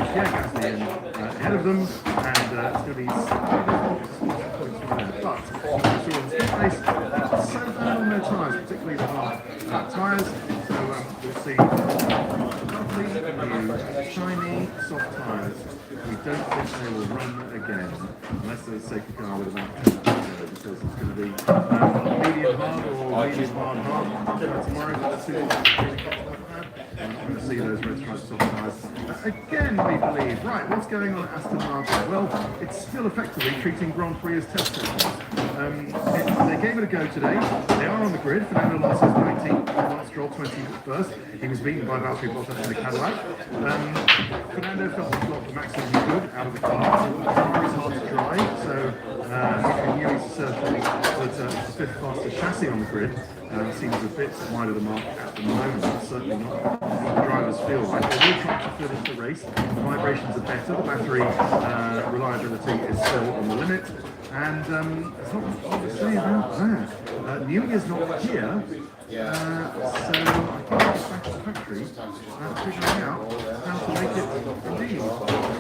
Gasly ahead of them, and it's going to be points from there. But you saw in the speed race, so bad on their tyres, particularly the hard tyres. So we'll see lovely, new, shiny, soft tyres. We don't think they will run again, unless there's a safety car with about 10 because it's going to be medium hard or medium hard tomorrow. Let's see what we're going to see those red stripes soft tyres. Again, we believe. Right, what's going on at Aston Martin? Well, it's still effectively treating Grand Prix as test sessions. They gave it a go today. They are on the grid. Fernando Alonso is 19th, Lance Stroll 21st. He was beaten by Valtteri Bottas in the Cadillac. Fernando felt the block the maximum he could out of the car. The car is hard to drive, so he knew he's certain that the fifth fastest chassis on the grid seems a bit wide of the mark at the moment. Certainly not what the drivers feel like. They will try to fit into the race. The vibrations are better. The battery reliability is still on the limit. And there's not much to say about that. Newey is not here. So I think it's back to the factory figuring out how to make it indeed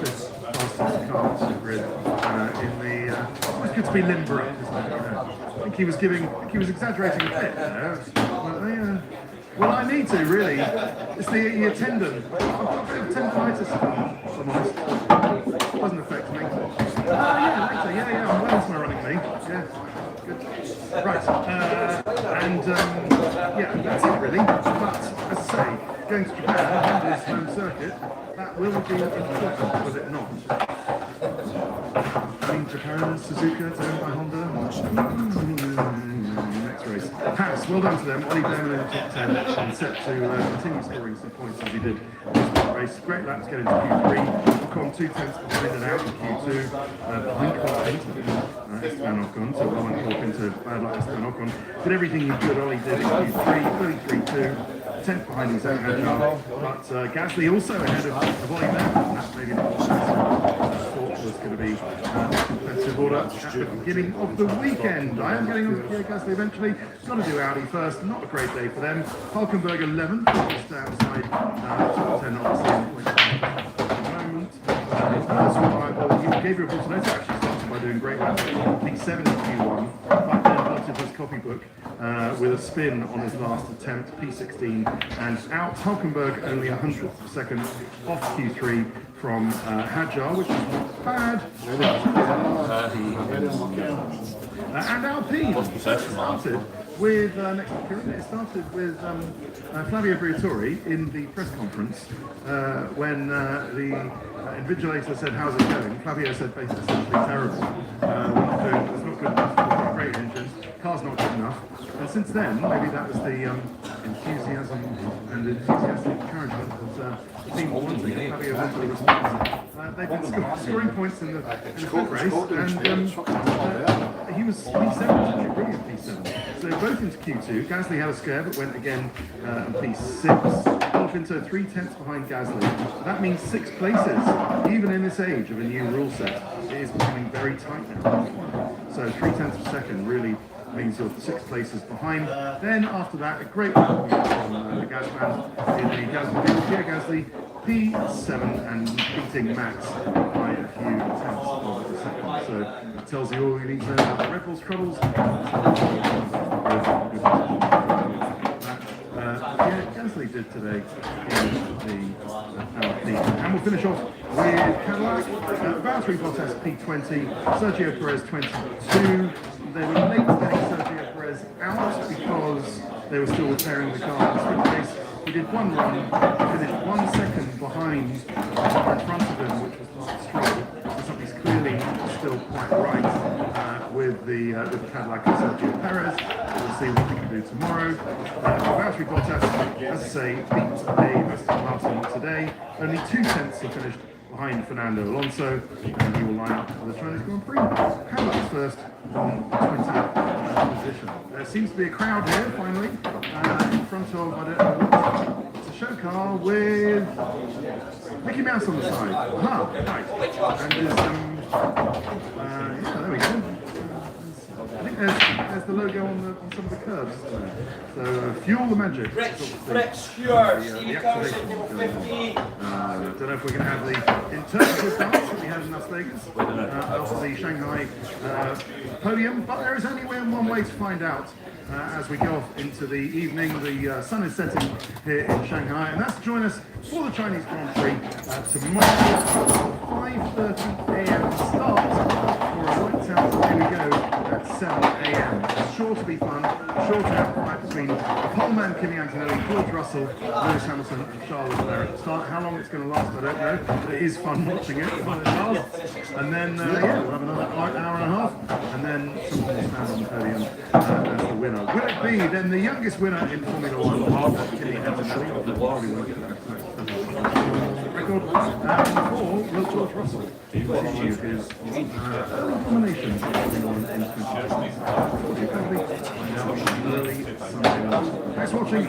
this fastest car on the grid in the always good to be limber up, isn't it? I think he was exaggerating a bit there. Well, I need to really. It's the attendant. I've got a bit of tendinitis, if I'm honest. It doesn't affect me. Later. Yeah, I'm well into my running knee. Yeah, good. Right, that's it really. But as I say, going to Japan, Honda's home circuit, that will be important, will it not? I mean, Japan, Suzuka, owned by Honda. Next race. Haas, well done to them. Ollie Behrman in the top 10 and set to continue scoring some points as he did this race. Great lap to get into Q3. Ocon 2/10 behind and out in Q2. Behind Esteban Ocon, so well went off into bad luck Esteban Ocon. Did everything he could, Ollie did in Q3, 33-2. 10th behind his own Hadjar. But Gasly also ahead of Ollie Behrman. That's maybe not what I thought was going to be competitive order at the beginning of the weekend. I am getting on to Pierre Gasly eventually. Got to do Audi first. Not a great day for them. Hulkenberg 11th, just outside top 10 obviously at the moment. Gabriel Bortoletto actually started by doing great laps. P7 in Q1. But then blotted his copybook with a spin on his last attempt, P16, and out. Hulkenberg only 100th second off Q3 from Hadjar, which is not bad. And Alpine started with next to Pyramid. It started with Flavio Briatore in the press conference when the invigilator said, "How's it going?" Flavio said basically terrible. We're not doing. It's not good enough. We've got great engines. Car's not good enough. And since then, maybe that was the enthusiasm and enthusiastic encouragement that the team wanted. Flavio wanted a response. They've been scoring points in the foot race, and he was P7, actually, brilliant P7. So both into Q2. Gasly had a scare, but went again on P6. Pinto 3/10 behind Gasly. That means 6 places, even in this age of a new rule set. it is becoming very tight now. So 0.3 of a second really means you're 6 places behind. Then after that, a great from the Gazman in the Pierre Gasly P7 and beating Max by a few tenths of a second. So it tells you all you need to know about the Red Bull's troubles. Yeah, Gasly did today in the LT. And we'll finish off with Cadillac, Valtteri Bottas P20, Sergio Perez 22. They were late getting Sergio Perez out because they were still repairing the car in the sprint race. He did one run, finished 1 second behind the car in front of him, which was Mark Stroll. So something's clearly still quite right with the Cadillac and Sergio Perez. We'll see what we can do tomorrow. Valtteri Bottas, as I say, beat Aston Martin today. Only 2 tenths have finished behind Fernando Alonso, and he will line up for the Chinese Grand Prix. Cadillac's first on 20th position. There seems to be a crowd here, finally, in front of, I don't know what, it's a show car with Mickey Mouse on the side. Aha, right. And there's yeah, there we go. I think there's the logo on some of the curves. So fuel the magic. Brett Stewart, Stevie Carson, number 15. I don't know if we're going to have the interpretive dance that we had in Las Vegas after the Shanghai podium, but there is only one way to find out as we go off into the evening. The sun is setting here in Shanghai, and that's to join us for the Chinese Grand Prix tomorrow, 5:30 a.m. start for a lights out. Here we go at 7 a.m. It's sure to be fun, sure to have a fight between the poleman Kimi Antonelli, George Russell, Lewis Hamilton, and Charles Leclerc at the start. How long it's going to last, I don't know, but it is fun watching it when it lasts. And then, yeah, we'll have another hour and a half, and then someone will stand on the podium as the winner. Will it be then the youngest winner in Formula 1? Kimi Antonelli, probably won't get that record, or will George Russell continue his early domination in 2020? Early Sunday night. Thanks for watching.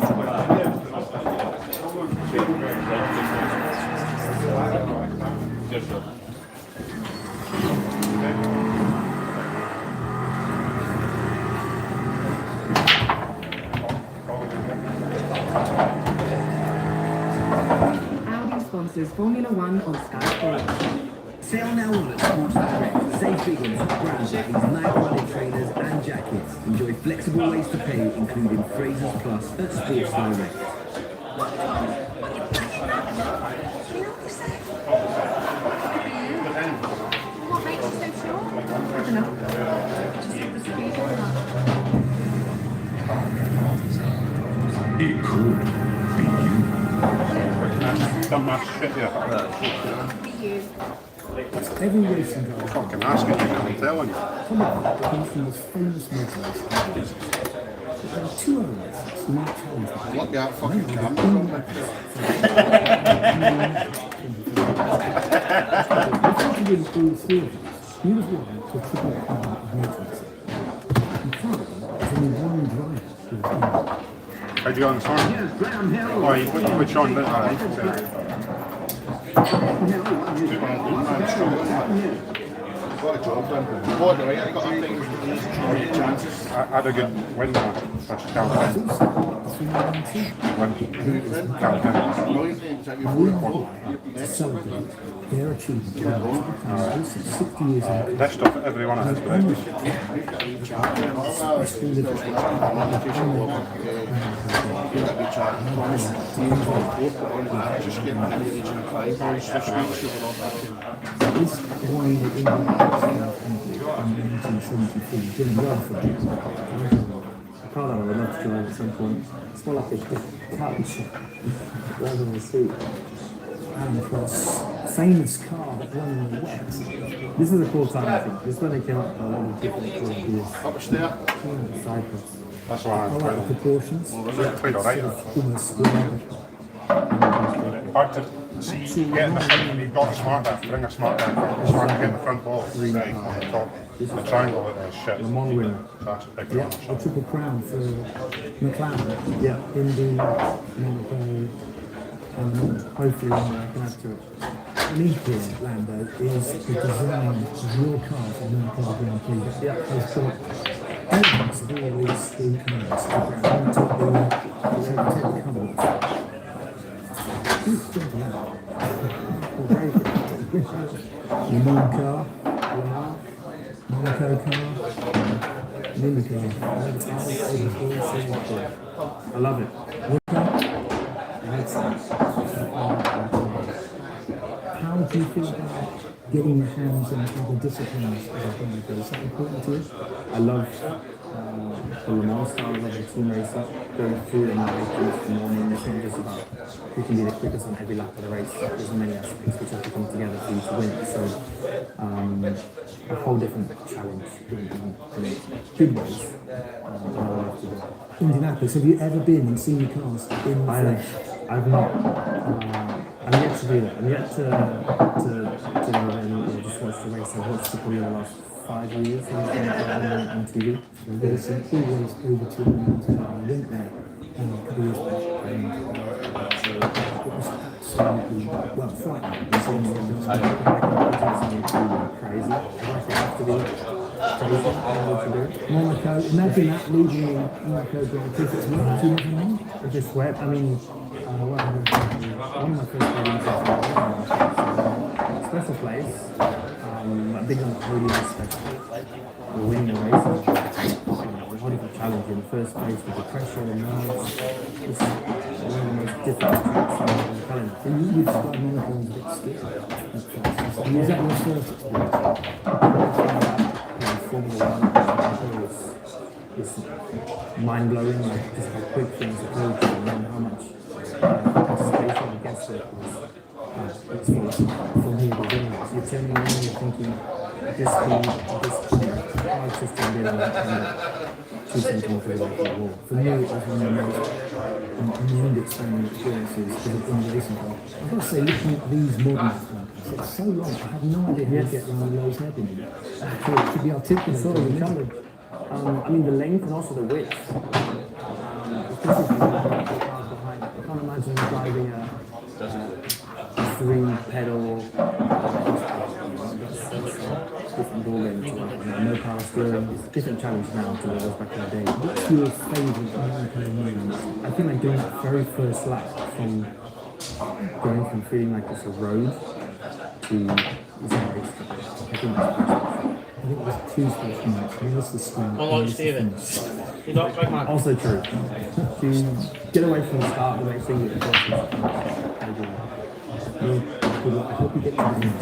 Audi sponsors Formula 1 on Sky Sports. Sale now on at Sports Direct. Save big on top brands like these night running trainers and jackets. Enjoy flexible ways to pay, including Phrases Plus at Sports Direct. What makes you so sure? I don't know. Just the speed or not. It could be you. Done my shit here. Be you. Every racing driver Fucking asking you, I'm telling you. comes from this famous motorist. There are 2 other races who might challenge them. Look at fucking camera on me. Before you win all 3 of these, you have won to a triple crown of motorist. And currently, there's only 1 driver who has won. How'd you go on this morning? Why, you put Sean Bennett on it. Got a job done. What, right? I got a chances. I had a good win there. That's Calvin. To celebrate their achievement in 60 years old. That stuff everyone has to do. This wine that England in 1973 didn't well for it. A car that I would love to drive at some point. It's more like a couch rather than a seat. And of course, famous car that won in the West. This is a cool time, I think. This is when they came up with a lot of different qualities. Upstairs. Cycles. That's why I like the proportions. Played alright. Almost square. Hard to see getting the front, you've got a smart back, bring a smart back, it's hard to get the front ball right on the top. The triangle is shit. Le Mans winner. That's a big Yeah, one. a triple crown for McLaren. Yeah. In the hopefully I can add to it. unique here, Lando, is the design of your car for the Monaco Grand Prix. Yeah. Has got elements of all these three cars to take the covers. Good job, Lando. Very good. Le Mans car, Monaco car, Mini car. I love it. How do you feel about getting your hands on other disciplines as a driver? Is that important to you? I love the Le Mans style, I love the team racer, going through and making it the morning. It's not just about who can be the quickest on every lap of the race. There's many aspects which have to come together for you to win. So a whole different challenge in good ways. Indianapolis, have you ever been and seen the cars in the flesh? I've not. I'm yet to do that. I'm yet to go and just watch the race. I've watched it probably the last 5 years on TV. There's always over 2 million. I went there a couple of years back and it was absolutely, well, frightening. Crazy. I have to be crazy. Monaco, imagine that leading in Monaco Grand Prix. It's not too much money. It's just web. I mean, one of my first weddings special place. Big on the podium aspect. We're winning the race. It's a whole different challenge in the first place with the pressure and nerves. It's one of the most difficult tracks in the calendar. And you would describe Monaco as a bit scary. Was that your first experience? Formula One is mind-blowing, like just how quick things approach and then how much anticipation against it was. It's for me the winners. You're turning around and you're thinking this speed, this hard system getting 2 centimeters away from the wall. For me, it was one of the most mind-expanding experiences in the racing car. I've got to say, looking at these modern athletes, it's so long. I have no idea how to get around the nose head in it. So it should be articulate. It's sort of a challenge. I mean, the length and also the width. This is the cars behind. I can't imagine driving a 3-pedal. Different ballgame to no power steering. It's a different challenge now to what it was back in the day. What's your favourite Monaco moment? I think like doing that very first lap from going from feeling like it's a road to it's a racetrack. I think that's pretty special. I think there's 2 special moments. One was the start. Well, like Stephen, you don't like my... Also true. To get away from the start of the racing with the horses. I hope you get to the end.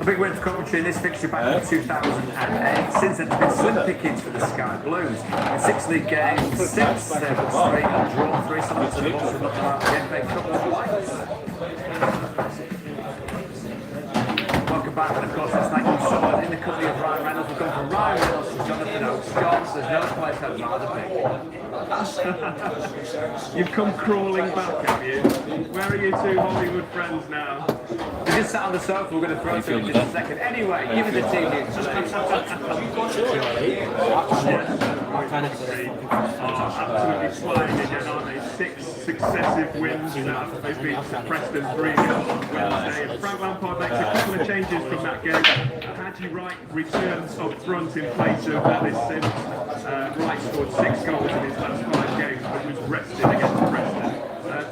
A big win for Coventry in this fixture back in 2008. Since then, it's been slim pickings for the Sky Blues. In 6 league games, 6 straight and drawn 3, some to the bottom of the FA Cup twice. Welcome back, and of course, let's thank you so much. In the company of Ryan Reynolds, we've gone from Ryan Reynolds to Jonathan Oates. Scott, there's no place I'd rather be. You've come crawling back, have you? Where are you two Hollywood friends now? We just sat on the sofa, we're going to throw to in just a second. Anyway, give us the team news absolutely flying again, aren't they? 6 successive wins now. They beat Preston 3-0 on Wednesday. And Frank Lampard makes a couple of changes from that game. Hadji Wright returns up front in place of Ellis Sims. Wright scored 6 goals in his last 5 games, but was rested against Preston.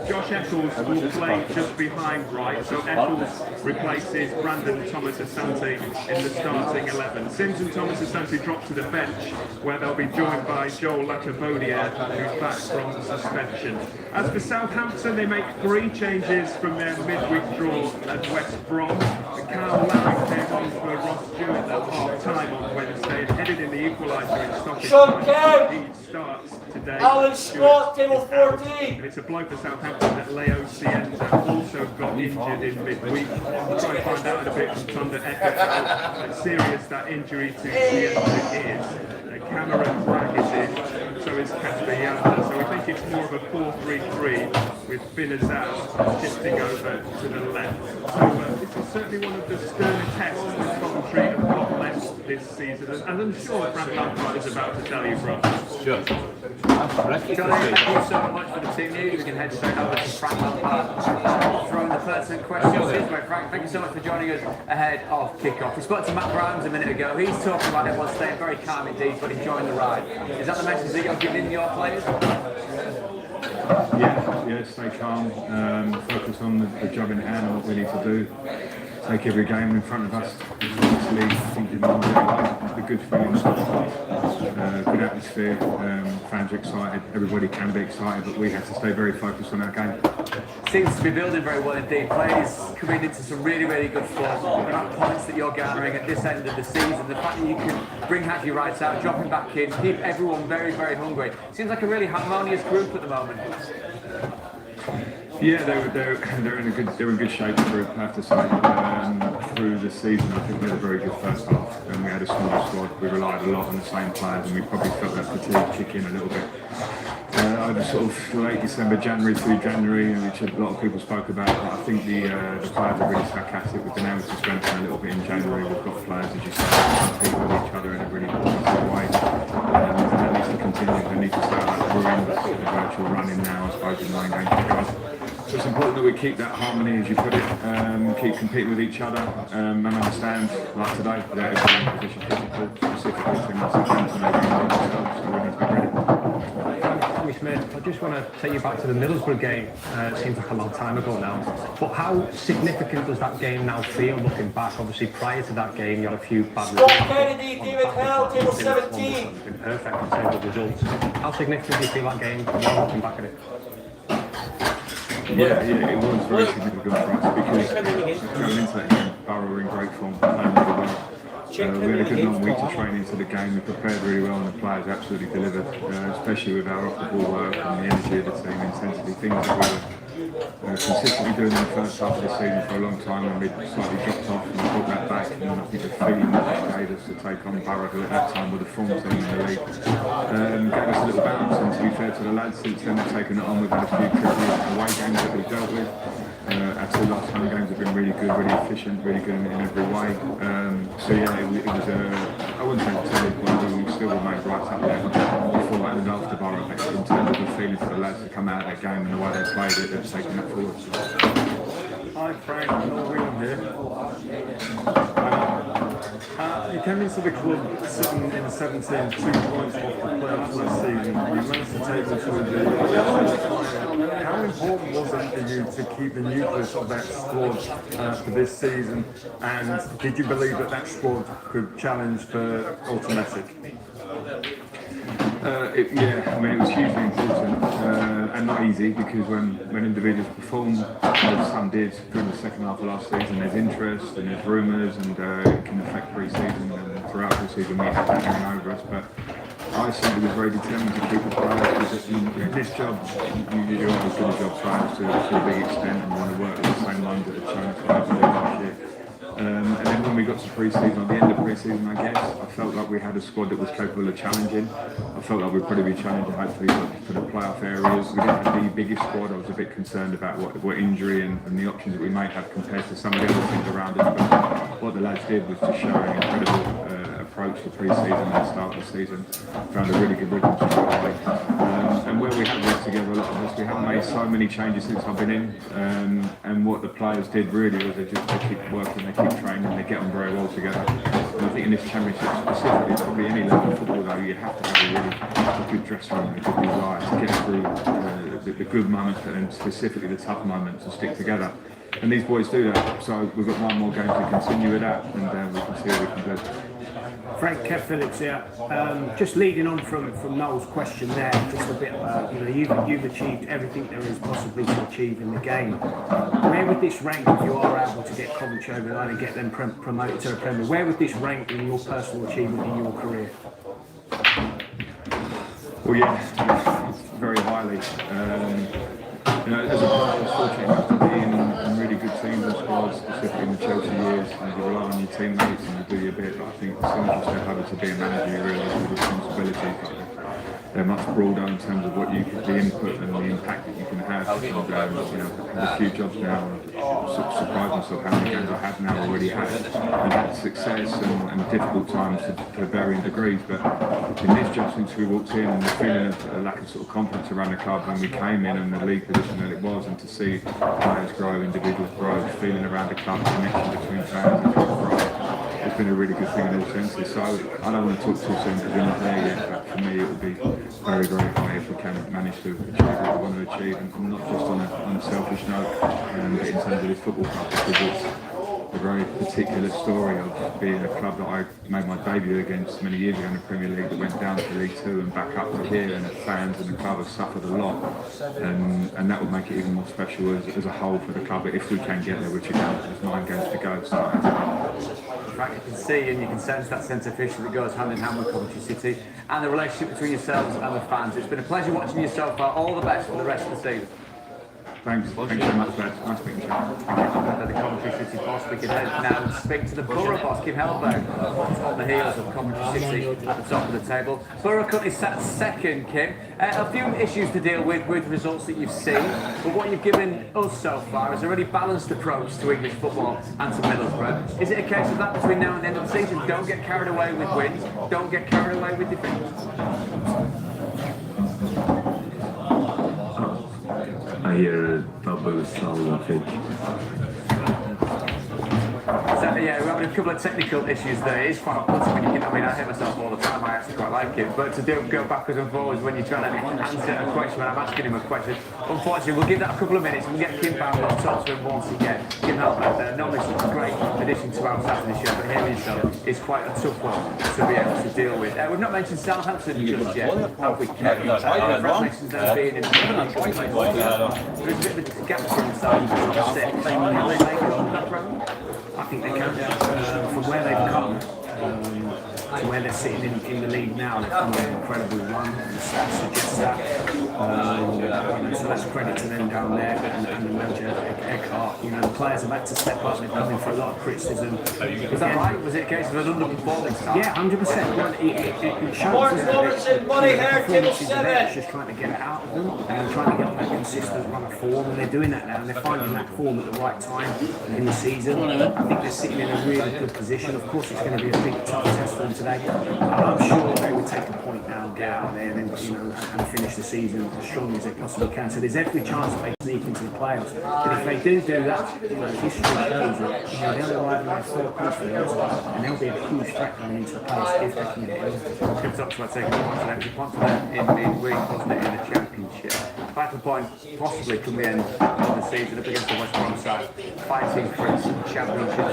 Josh Eccles will play just behind Wright, so Eccles replaces Brandon Thomas Asante in the starting 11. Sims and Thomas Asante drop to the bench, where they'll be joined by Joel Lacabodier, who's back from suspension. As for Southampton, they make 3 changes from their midweek draw at West Brom. Carl Larry came on for Ross Stewart at half-time on Wednesday and headed in the equaliser in stoppage. He starts today. Alan Scott, table 14. And it's a blow for Southampton that Leo Cienza also got injured in midweek. We'll try and find out a bit from Thunder Eckert how serious that injury to Cienza is. Cameron Bragg is in, so is Casper Yanda. So we think it's more of a 4-3-3 with Finn Azaz shifting over to the left. So this is certainly one of the sterner tests that Coventry have got left this season. And I'm sure Frank Lampard is about to tell you, bro. Sure. Johnny, thank you so much for the team news. We can head straight over to Frank Lampard. Throwing the pertinent questions his way. Frank, thank you so much for joining us ahead of kickoff. We spoke to Matt Grimes a minute ago. He's talking about everyone staying very calm indeed, but enjoying the ride. Is that the message that you're giving your players? Yeah, stay calm, focus on the job in hand and what we need to do. Take every game in front of us. Obviously, I think the good feelings, good atmosphere, fans are excited, everybody can be excited, but we have to stay very focused on our game. Seems to be building very well indeed. Players coming into some really, really good form. The amount of points that you're garnering at this end of the season, the fact that you can bring Hadji Wright out, drop him back in, keep everyone very, very hungry. Seems like a really harmonious group at the moment. Yeah, they're in good shape, group, I have to say. Through the season, I think we had a very good first half, and we had a small squad. We relied a lot on the same players, and we probably felt that fatigue kick in a little bit. Over sort of late December, January through January, which a lot of people spoke about. But I think the players are really sarcastic. We've been able to strengthen a little bit in January. We've got players, as you say, compete with each other in a really positive way. And that needs to continue. They need to start that brewing, the virtual running now, I suppose, in 9 games to go. So it's important that we keep that harmony, as you put it, keep competing with each other, and understand, like today, that it's a position physical, specifically to Southampton, they're going to themselves, so we need to be ready. Smith, I just want to take you back to the Middlesbrough game. It seems like a long time ago now. But how significant does that game now feel looking back? Obviously, prior to that game, you had a few bad results. Kennedy, David Hell, table 17. It's been perfect in terms of results. How significant do you feel that game now looking back at it? Yeah, it was very significant for us because going into that game, Barrow were in great form, playing really well. We had a good long week to train into the game. We prepared really well, and the players absolutely delivered, especially with our off-the-ball work and the energy of the team, intensity, things that we were consistently doing in the first half of the season for a long time, and we slightly dropped off and we brought that back. And I think the feeling that gave us to take on Barrow, who at that time were the form team in the league, gave us a little bounce. And to be fair to the lads, since then they've taken it on. We've had a few tricky away games that we've dealt with. Our 2 last home games have been really good, really efficient, really good in every way. So yeah, it was I wouldn't say a turning point, we still remained right up there before and after Barrow, but in terms of the feeling for the lads to come out of that game and the way they played it, they've taken that forward. Hi Frank, William here. You came into the club sitting in 17th, 2 points off the playoffs last season. You managed to take them to the final. How important was it for you to keep the nucleus of that squad for this season? And did you believe that that squad could challenge for automatic? Yeah, I mean, it was hugely important and not easy, because when individuals perform, as some did through the second half of last season, there's interest and there's rumours, and it can affect pre-season, and throughout pre-season we had that hanging over us. But I simply was very determined to keep the players, because in this job, you always do the job trials to a big extent, and you want to work with the same ones that have shown us what last year. And then when we got to pre-season, at the end of pre-season, I guess, I felt like we had a squad that was capable of challenging. I felt like we'd probably be challenging hopefully for the playoff areas. We didn't have the biggest squad. I was a bit concerned about what injury and the options that we might have compared to some of the other teams around us. But what the lads did was to show an incredible approach to pre-season and the start of the season. Found a really good rhythm straight away. And where we have worked together a lot of us, we haven't made so many changes since I've been in. And what the players did really was they keep working, they keep training, they get on very well together. And I think in this championship specifically, probably any level of football though, you have to have a good dressing room, a good desire to get through the good moments, but then specifically the tough moments, to stick together. And these boys do that. So we've got one more game to continue with that, and we can see what we can do. Frank, Kev Phillips here. Just leading on from Noel's question there, just a bit about, you've achieved everything there is possibly to achieve in the game. Where would this rank, if you are able to get Coventry over the line and get them promoted to the Premier, where would this rank in your personal achievement in your career? Well, yeah, very highly. As a player, I was fortunate enough to be in really good teams and squads, specifically in the Chelsea years, and you rely on your teammates and you do your bit. But I think as soon as you step over to be a manager, you realise the responsibilities. They're much broader in terms of what the input and the impact that you can have. And, I've had a few jobs now, and surprised myself how many games I have now already had. And had success and difficult times to varying degrees. But in this job, since we walked in, and the feeling of a lack of sort of confidence around the club when we came in, and the league position that it was, and to see players grow, individuals grow, feeling around the club, connection between fans and people grow. It's been a really good thing in all senses. So I don't want to talk too soon because we're not there yet, but for me it would be very, very high if we can manage to achieve what we want to achieve, and not just on a selfish note, but in terms of this football club, because it's a very particular story of being a club that I made my debut against many years ago in the Premier League, that went down to League Two and back up to here, and the fans and the club have suffered a lot, and that would make it even more special as a whole for the club, if we can get there, which is now there's 9 games to go. So You can see and you can sense that sense of history that goes hand in hand with Coventry City and the relationship between yourselves and the fans. It's been a pleasure watching you so far. All the best for the rest of the season. Thanks very much, Brad. Nice speaking to you. The Coventry City boss. We can head now and speak to the Borough boss, Kim Hellberg, on the heels of Coventry City at the top of the table. Borough currently sat second, Kim. A few issues to deal with results that you've seen, but what you've given us so far is a really balanced approach to English football and to Middlesbrough. Is it a case of that between now and the end of the season? Don't get carried away with wins, don't get carried away with defeats. I hear a double sound, I think. So, yeah, we're having a couple of technical issues there. It is quite upsetting. I hit myself all the time. I actually quite like it. But to go backwards and forwards when you're trying to answer a question, when I'm asking him a question, unfortunately, we'll give that a couple of minutes and we'll get Kim back and we'll talk to him once again. Kim Hellberg there. Normally such a great addition to our Saturday show, but hearing yourself is quite a tough one to be able to deal with. We've not mentioned Southampton just yet, have we, Kevin? Congratulations on being in the place. There's a bit of a gap between Southampton and 6. Can they make it on that road? I think they can. From where they've come to where they're sitting in the league now, they've come on an incredible run. The stats suggest that. So that's credit to them down there and the manager Eckhart. The players have had to step up. They've come in for a lot of criticism. Was that right? Was it a case of an underperforming start? Yeah, 100%. Well, it shows that they're just trying to get it out of them and trying to get that consistent run of form, and they're doing that now, and they're finding that form at the right time in the season. I think they're sitting in a really good position. Of course, it's going to be a big tough test for them today. I'm sure they would take a point now, get out there, and and finish the season as strong as they possibly can. So there's every chance that they sneak into the playoffs. But if they do that, history shows that they'll arrive in their third conference, and they'll be a huge threat coming into the playoffs if they can get in. Kim talks about taking a point to them in midweek, wasn't it, in the Championship? Vital point possibly come the end of the season up against the West Brom side, fighting for its Championship.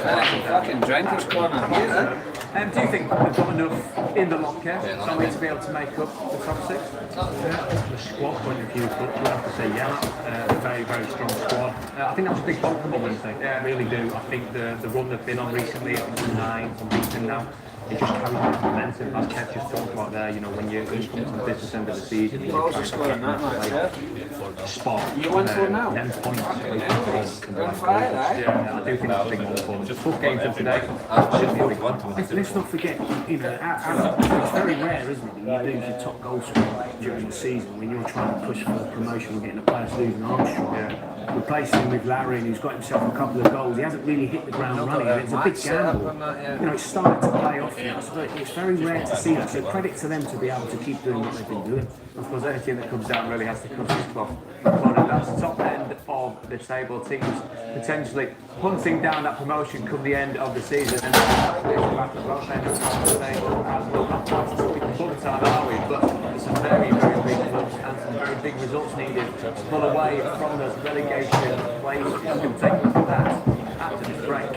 Fucking drank his corner. Do you think they've got enough in the locker somewhere to be able to make up the top 6? From a squad point of view, we'll have to say yeah, very, very strong squad. I think that's a big problem on Wednesday. Yeah, I really do. I think the run they've been on recently, up to 9, unbeaten now, it just carries that momentum, as Kev just talked about there. You know, when you come to the business end of the season, you try to get that spot, You went for now? 10 points. Yeah, I do think that's a big one for them. Just tough game for today. Should be a big one. Let's not forget, you know, it's very rare, isn't it, that you lose your top goal scorer during the season when you're trying to push for promotion or getting a player to lose an Armstrong. Replacing him with Larry, who's got himself a couple of goals. He hasn't really hit the ground running. It's a big gamble. You know, it's starting to pay off now. So it's very rare to see that. So credit to them to be able to keep doing what they've been doing. I suppose anything that comes down really has to come to this cloth. That's the top end of the table. Teams potentially hunting down that promotion come the end of the season. And that's back as well. Then we'll not quite to speak the club time, are we? But there's some very, very big clubs and some very big results needed to pull away from those relegation places. We'll take a look at that after this break.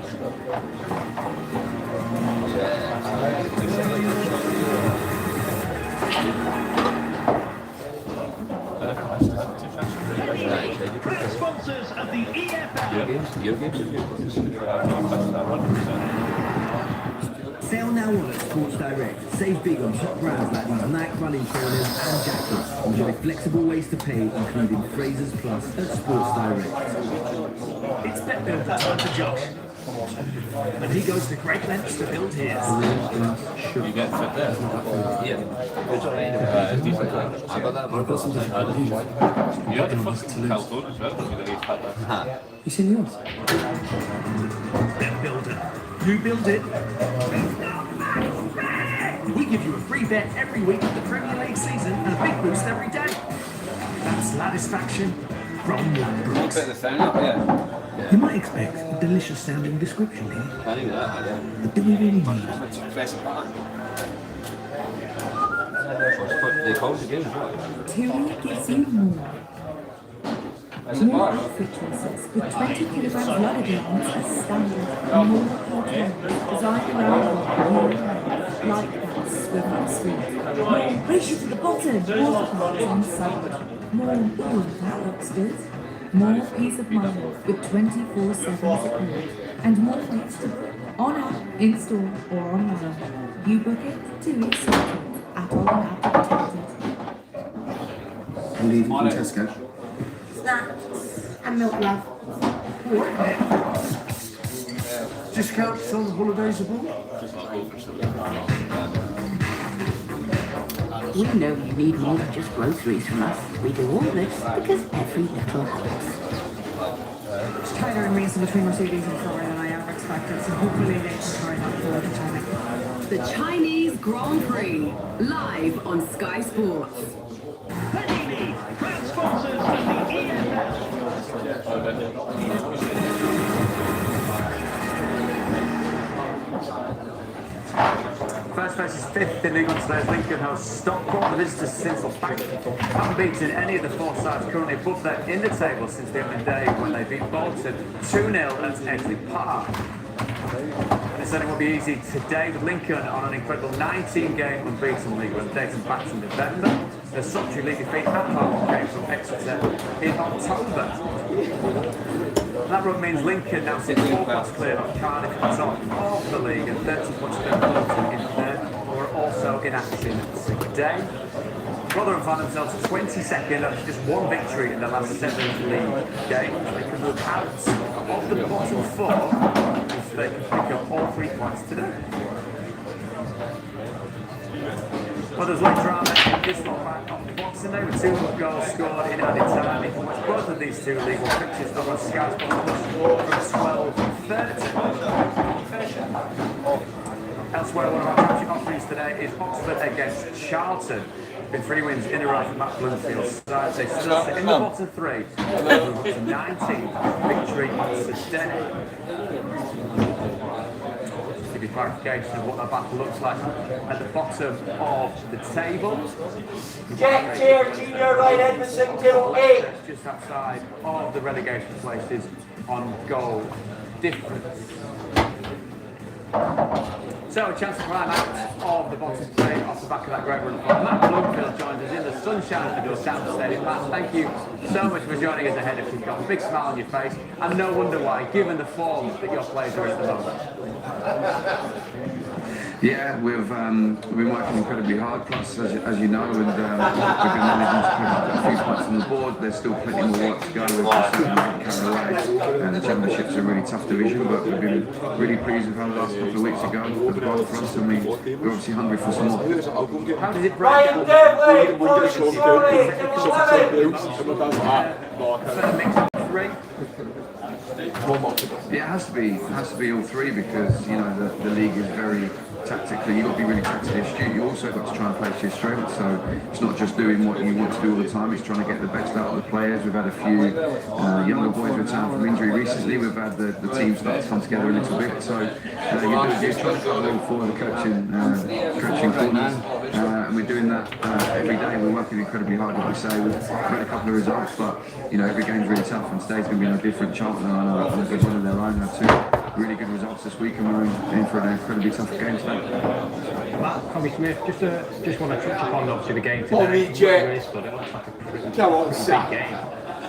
Sponsors of the EFL. Sale now on at Sports Direct. Save big on top brands like these Nike running trainers and jackets. Enjoy flexible ways to pay, including Fraser's Plus at Sports Direct. It's Bet Builder time for Josh. And he goes to great lengths to build his. You get fit there? Yeah. I got that. I've got some different You had the first household as well. You seen yours? Bet Builder. You build it. We give you a free bet every week of the Premier League season and a big boost every day. That's satisfaction from Ladbrokes. Bit of the sound up, yeah. You might expect a delicious sounding description here. I think that, yeah. But do we really need it? They close again as well. TUI gives you more. More outfit choices with 20 kilograms luggage allowance as standard. More hotels designed around you like that Swordfish Street. More race you to the bottom. Waterparks on site. More, ooh, that looks good. More peace of mind with 24/7 support. And more flights to book on app, in store or online. You book it, TUI sorted. At all app protected. I'm leaving from Tesco. Snacks and milk, love. Discounts on holidays abroad? We know you need more than just groceries from us. We do all this because every little helps. It's tighter in race between Mercedes and Ferrari than I ever expected, so hopefully they can carry that forward to China. The Chinese Grand Prix, live on Sky Sports. Panini, proud sponsors of the EFL. First place is 5th in League One today as Lincoln hosts Stockport. The visitors since haven't beaten any of the 4 sides currently above them in the table since the opening day when they beat Bolton 2-0 at Edgley Park. And it certainly won't be easy today with Lincoln on an incredible 19-game unbeaten League One dating back to November. The Subtree League defeat at home came from Exeter in October. That run means Lincoln now sits 4 points clear of Cardiff at the top of the league and 30 points clear of Bolton in third, who are also in action today. Rotherham find themselves 22nd after just 1 victory in the last 7 league games. They can move out of the bottom 4 if they can pick up all 3 points today. Well, there's late drama in this one back on Boxing Day with 2 goals scored in added time. You can watch both of these 2 league one fixtures over Sky Sports from 12:30. Elsewhere, one of our championship offerings today is Oxford against Charlton. Been 3 wins in a row for Matt Bloomfield's side. They still sit in the bottom 3. They'll move up to 19th victory today. Clarification of what that battle looks like at the bottom of the table. Jack Chair, Junior, right, Edmondson, table 8. Just outside of the relegation places on goal difference. So a chance to climb out of the bottom three off the back of that great run from Matt Bloomfield joins us in the sunshine of the Doorsound Stadium. Matt, thank you so much for joining us ahead of kickoff. Big smile on your face, and no wonder why, given the form that your players are in at the moment. Yeah, we've been working incredibly hard, plus, as you know, and we've been managing to put a few points on the board. There's still plenty more work to go. We've just carried away, and the Championship's a really tough division, but we've been really pleased with how the last couple of weeks ago for the ball front, and we're obviously hungry for some more. How does it break? Yeah, it has to be all three, because you know the league is very tactically. You've got to be really tactically astute. You also got to try and play to your strengths. So it's not just doing what you want to do all the time. It's trying to get the best out of the players. We've had a few younger boys return from injury recently. We've had the team start to come together a little bit. So you're trying to cover all four of the coaching corners, and we're doing that every day. We're working incredibly hard, like we say. We've had a couple of results, but you know every game's really tough, and today's going to be no different. Charlton are on a good run of their own. Have two really good results this week, and we're in for an incredibly tough game today. Matt, Tommy Smith, just want to touch upon obviously the game today. But it looks like a pretty big game.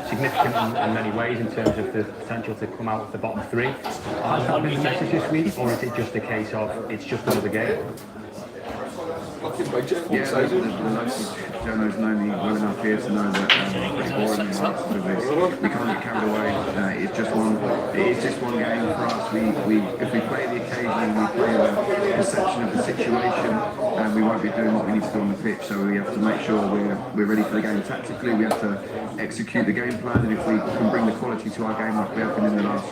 Significant in many ways in terms of the potential to come out with the bottom three. Has that been the message this week, or is it just a case of it's just another game? Yeah, Jono's known me well enough here to know that I'm pretty boring with this. We can't get carried away. It is just one game for us. If we play the occasion, we play the perception of the situation, and we won't be doing what we need to do on the pitch. So we have to make sure we're ready for the game tactically. We have to execute the game plan, and if we can bring the quality to our game like we have been in the last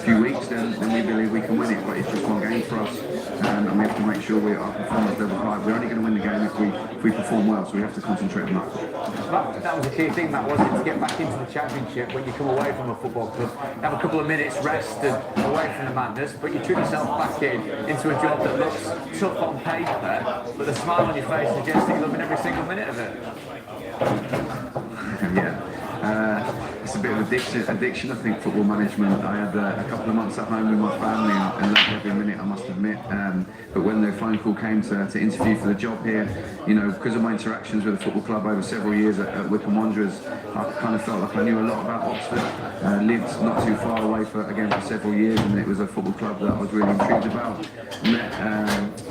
few weeks, then we believe we can win it. But it's just one game for us, and we have to make sure our performance level high. We're only going to win the game if we perform well, so we have to concentrate on that. That was the key thing, Matt, wasn't it? To get back into the Championship when you come away from a football club, have a couple of minutes rest and away from the madness, but you turn yourself back into a job that looks tough on paper, but the smile on your face suggests that you're loving every single minute of it. It's a bit of addiction, I think, football management. I had a couple of months at home with my family and loved every minute, I must admit. But when the phone call came to interview for the job here, you know, because of my interactions with the football club over several years at Wycombe Wanderers, I kind of felt like I knew a lot about Oxford. Lived not too far away for several years, and it was a football club that I was really intrigued about. Met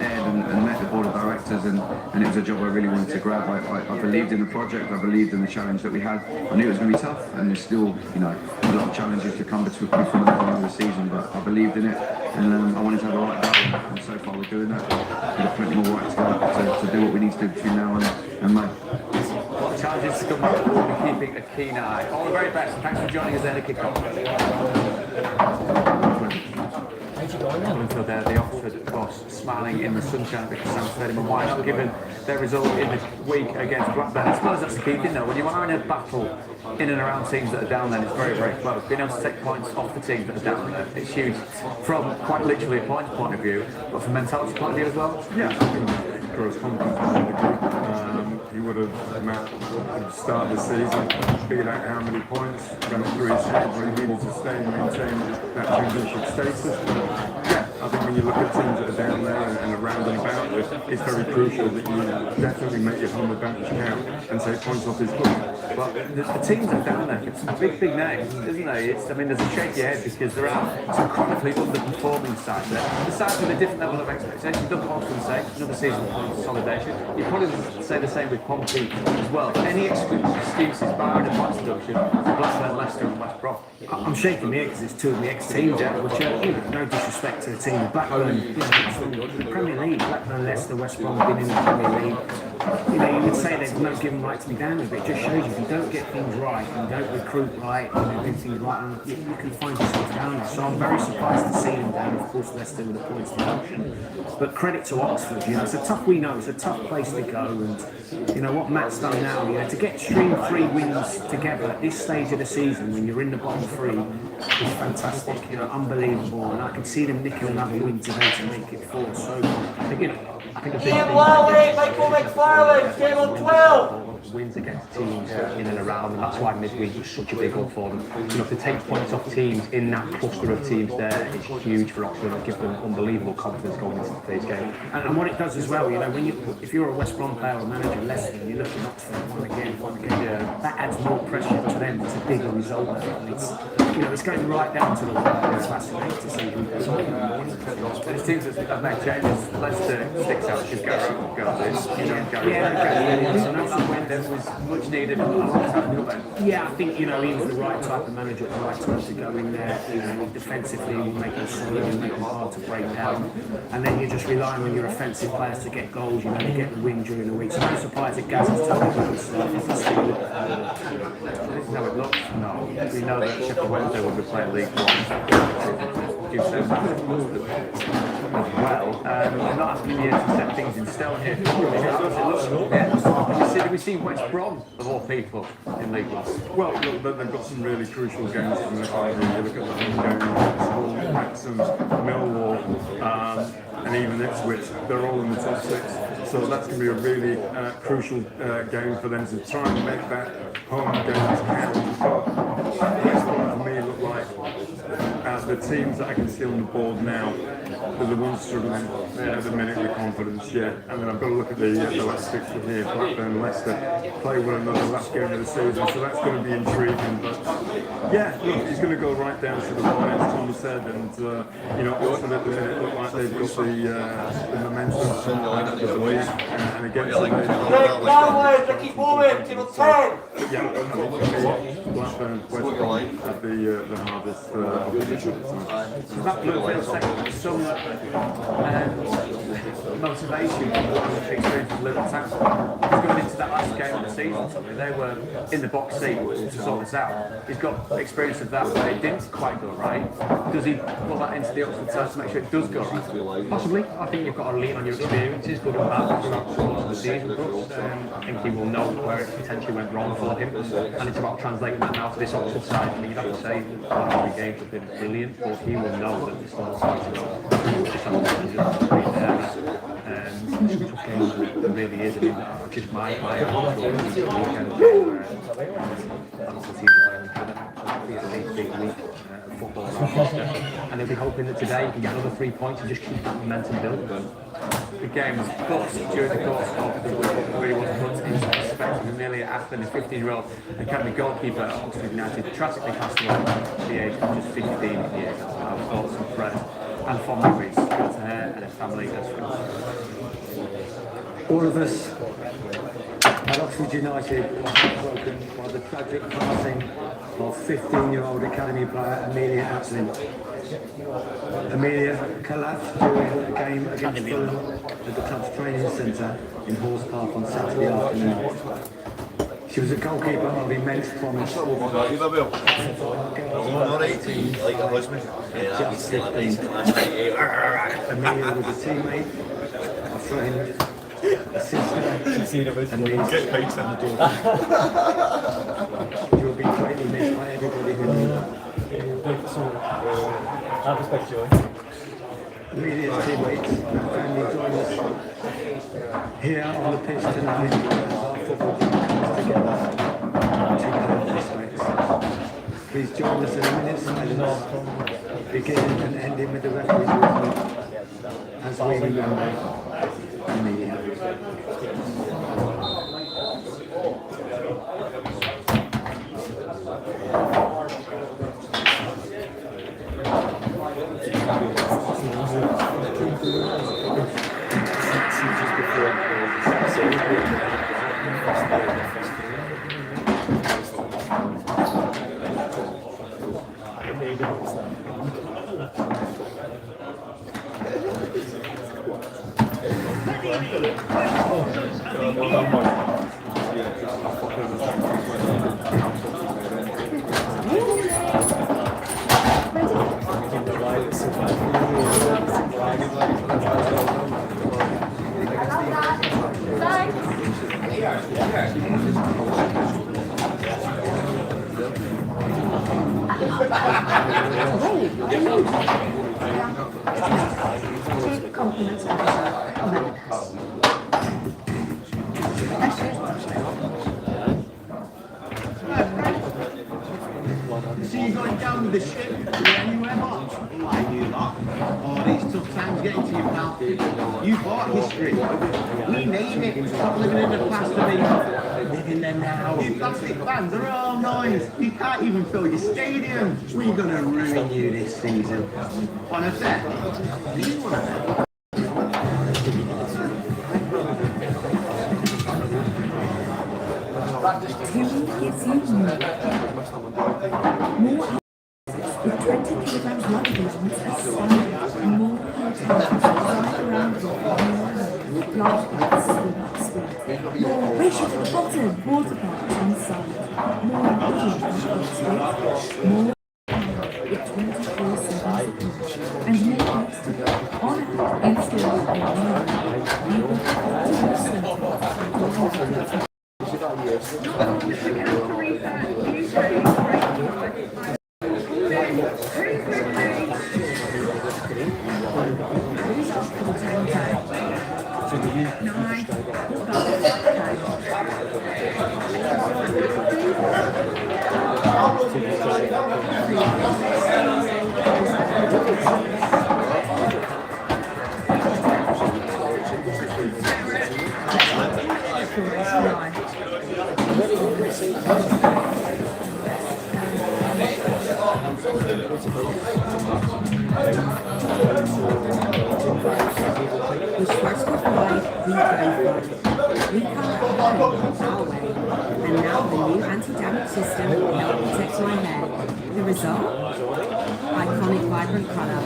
Ed and met the board of directors, and it was a job I really wanted to grab. I believed in the project, I believed in the challenge that we had. I knew it was going to be tough, and there's still, you know, a lot of challenges to come from the season, but I believed in it, and I wanted to have a right go, and so far we're doing that. We've got plenty more work to go to do what we need to do between now and May. What challenges to come back, we'll be keeping a keen eye. All the very best, and thanks for joining us there at kickoff. Until there, the Oxford boss smiling in the sunshine at the Doorsound Stadium, and why, given their result in the week against Blackburn. I suppose that's the key thing though, when you are in a battle in and around teams that are down there, it's very, very close. Being able to take points off the teams that are down there, it's huge from quite literally a points point of view, but from mentality point of view as well. Yeah, I think it grows confidence in the group. He would have met at the start of the season, figured out how many points, ran it through his head where he needed to stay and maintain that championship status. Yeah, I think when you look at teams that are down there and around and about, it's very crucial that you definitely make your home advantage count and take points off his book. But the teams that are down there, it's some big names, isn't there? I mean, there's a shake your head because there are some chronically underperforming sides there. The sides with a different level of expectation. You don't often say another season of consolidation. You probably say the same with Pompey as well. Any excuses barring a points deduction for Blackburn, Leicester and West Brom? I'm shaking my head because it's two of the ex-teams there, which are, you know, no disrespect to the team. Blackburn, you know, the Premier League, Blackburn, Leicester, West Brom have been in the Premier League. You know, you would say there's no given right to be down with it. It just shows you if you don't get things right, and you don't recruit right, and do things right, and you can find yourself down there. So I'm very surprised to see them down. Of course, Leicester with a points deduction. But credit to Oxford, you know, it's a tough place to go, and you know what Matt's done now, you know, to get string 3 wins together at this stage of the season when you're in the bottom 3 is fantastic, you know, unbelievable, and I can see them nicking another win today to make it 4. So, you know, I think a big Ian Lally, Michael McFarlane, table 12. wins against teams in and around, and that's why midweek was such a big one for them. You know, to take points off teams in that cluster of teams there is huge for Oxford and give them unbelievable confidence going into today's game. And what it does as well, you know, if you're a West Brom player or manager, Leicester, you're looking up for one again, yeah, that adds more pressure to them. It's a bigger result. And it's going right down to the wire. It's fascinating to see who goes on. There's teams that have made changes. Leicester sticks out, should go out and go this. And also when there was much needed a long time ago. Yeah, I think, he was the right type of manager at the right time to go in there, defensively, make it solid and make it hard to break down. And then you're just relying on your offensive players to get goals, to get the win during the week. So I'm surprised that Gaz has taken good stuff. This is how it looks. No, we know that Sheffield Wednesday will be playing League One. Give them that as well. I'm not asking you to set things in stone here. We see West Brom, of all people, in League One. Well, look, they've got some really crucial games in the final. You look at the home game, Wrexham, Millwall, and even Ipswich. They're all in the top 6. So that's going to be a really crucial game for them to try and make that home game count. West Brom, for me, look like the teams that I can see on the board now, they're the ones struggling at the minute with confidence, yeah. And then I've got to look at the last fixture here. Blackburn and Leicester play one another last game of the season, so that's going to be intriguing. But yeah, look, he's going to go right down to the wire, as Tom said, and Oxford at the minute look like they've got the momentum of the league, and against Ricky Bowman, table 10. Yeah, Blackburn, West Brom at the hardest opposition. So that Bluefield second some motivation from what the experience of Liverpool Taxon. Going into that last game of the season, they were in the box seat to sort this out. He's got experience of that, but it didn't quite go right. Does he put that into the Oxford side to make sure it does go right? Possibly. I think you've got to lean on your experiences, good and bad, throughout the course of the season. I think he will know where it potentially went wrong for him, and it's about translating that now to this Oxford side. I mean, you'd have to say the last 3 games have been brilliant, but he will know that this one is going to go. Tough games, it really is. I mean, just my weekend game where the teams are playing together. It's a big week of football in Manchester, and they'll be hoping that today you can get another 3 points and just keep that momentum building. The game was boxed during the course of the week. It really was put into perspective. Amelia Aspen, a 15-year-old academy goalkeeper at Oxford United, tragically passed away at the age of just 15 years. Our thoughts and prayers and fond memories to her and her family as well. All of us at Oxford United are heartbroken by the tragic passing of 15-year-old academy player Amelia Aspen. Amelia collapsed during a game against Fulham at the club's training centre in Halls Park on Saturday afternoon. She was a goalkeeper of immense promise. Just 15. Amelia was a teammate, a friend, a sister, and niece. She will be greatly missed by everybody who knew her. Amelia's teammates and family join us here on the pitch tonight as our football team comes together to pay respects. Please join us in a minute's silence, beginning and ending with the referee's movement as we remember Amelia. Compliments of listen anywhere but. Why you lot? Oh, these tough times getting to you, pal. You bought history. We name it. Stop living in the past and live in there now. You plastic fans are all noise. You can't even fill your stadium. We're gonna ruin you this season. On a bet. You want to bet? Timmy gives you more. More with 20 kilograms luggage as standard. More hotels right around the like sweet. More ratio to the bottom. Water parks on site. More Street. More with 24/7 support. And more extra on app, in-store and online. With Schwarzkopf Live, we go for it. We come our way. And now the new anti-damage system now protects my hair. The result? Iconic vibrant colour.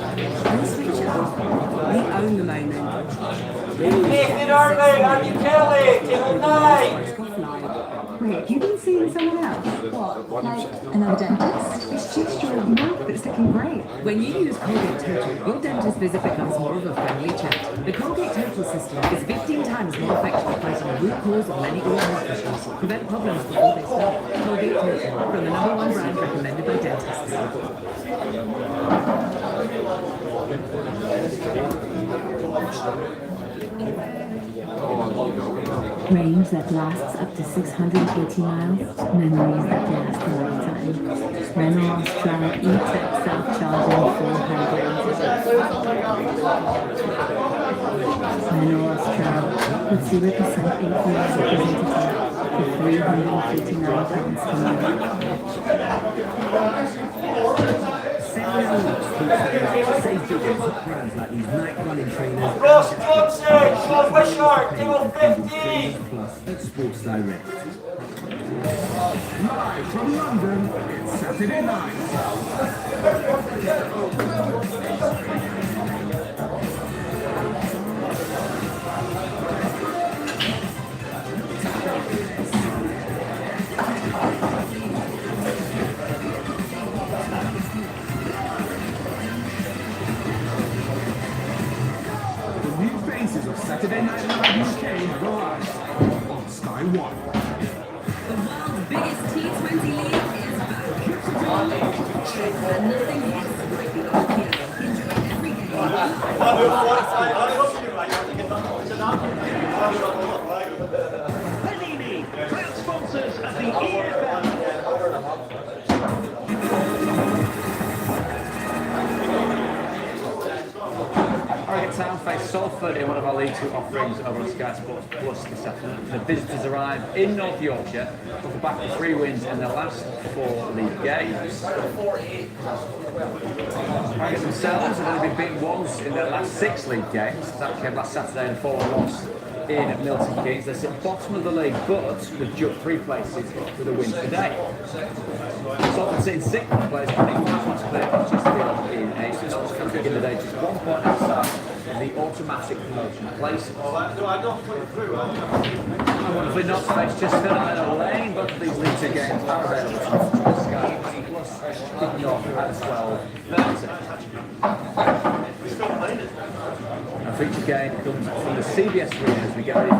We switch it up. We own the moment. Wait, you've been seeing someone else? What? Like another dentist? It's just your mouth that's looking great. When you use Colgate Total, your dentist visit becomes more of a friendly chat. The Colgate Total system is 15 times more effective at fighting the root cause of many oral health issues. Prevent problems before they start. Colgate Total, from the #1 brand recommended by dentists. Range that lasts up to 680 miles, memories that last a lifetime. Renault Strada E-Tech self-charging 400. Renault Strada with 0% APR representative for £359 per Roxbrugh Street, Swordfish Signs LTD. Plus Sports Direct. Live from London, it's Saturday night. The new faces of Saturday Night Live UK live on Sky One. The world's biggest T20 league is back. And nothing hits like the IPL. Enjoy every game. Panini, proud sponsors of the EFL. Harrogate Town face Salford in one of our League 2 offerings over on Sky Sports Plus this afternoon. The visitors arrive in North Yorkshire off the back of 3 wins in their last 4 league games. Harrogate themselves have only been beaten once in their last 6 league games. That came last Saturday in a 4-1 loss in Milton Keynes. They sit bottom of the league, but they've jumped 3 places with a win today. Salford sit in 6th place, I think that's clear Chesterfield in 8th. It's going to begin the day just 1 point outside of the automatic promotion places. And wonderfully not face Chesterfield and Lane. Both of these League 2 games are available on Sky Plus, kicking off at 12:30. Our feature game comes from the CBS Arena as we get ready for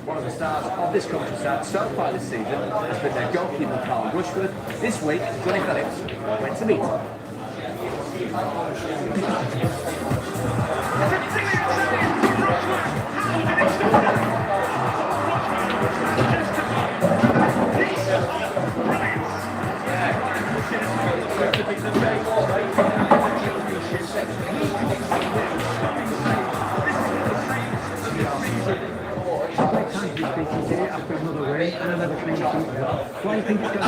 one of the stars of this countryside so far this season has been their goalkeeper Carl Rushford. This week, Johnny Phillips went to meet him. and another clean sheet as well. Why do you think it's going to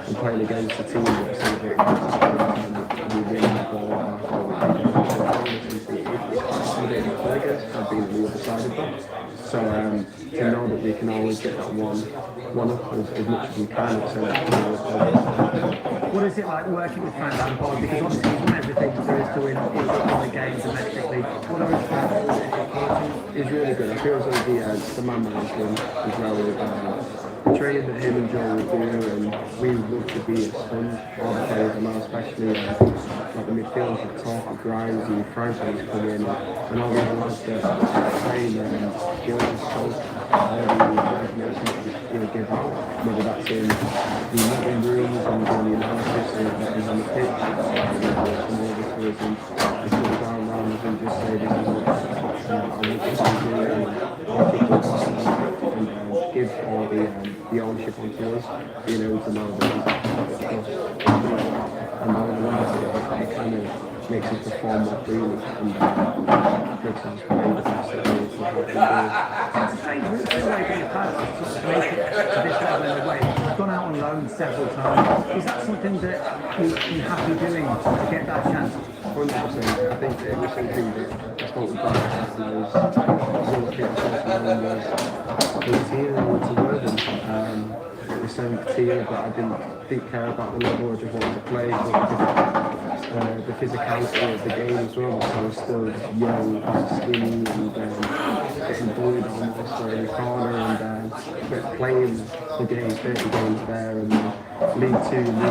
and playing against a team that's a bit I've been on the other side of that. So to know that we can always get that one up as much as we can. What is it like working with Frank Lampard? Because obviously he's won everything there is to win in the games domestically. What are his plans? He's really good. I feel as though the man management as well with the training that him and Joe would do, and we would love to be a sponge, all the players, and especially like the midfielders like Talk, Grimes, and Frank has come in, and all the other lads that train and skills, coach, give out, whether that's in the meeting rooms and doing the analysis and on the pitch, come over to us and sit down around us and just say this is what I want to do and give all the ownership onto us, being able to know that and all the lads it kind of makes us perform more freely and makes us play the best that we You've gone out on loan several times. Is that something that you're happy doing to get that chance? 100%. I think it was something that I spoke with Brian was here and to Worthing. It was same tier, but I didn't care about the level. I just wanted to play. The physicality of the game as well. So I was still young, skinny, and getting bullied almost in the corner, and but playing the game, 30 games there, and League 2, taking the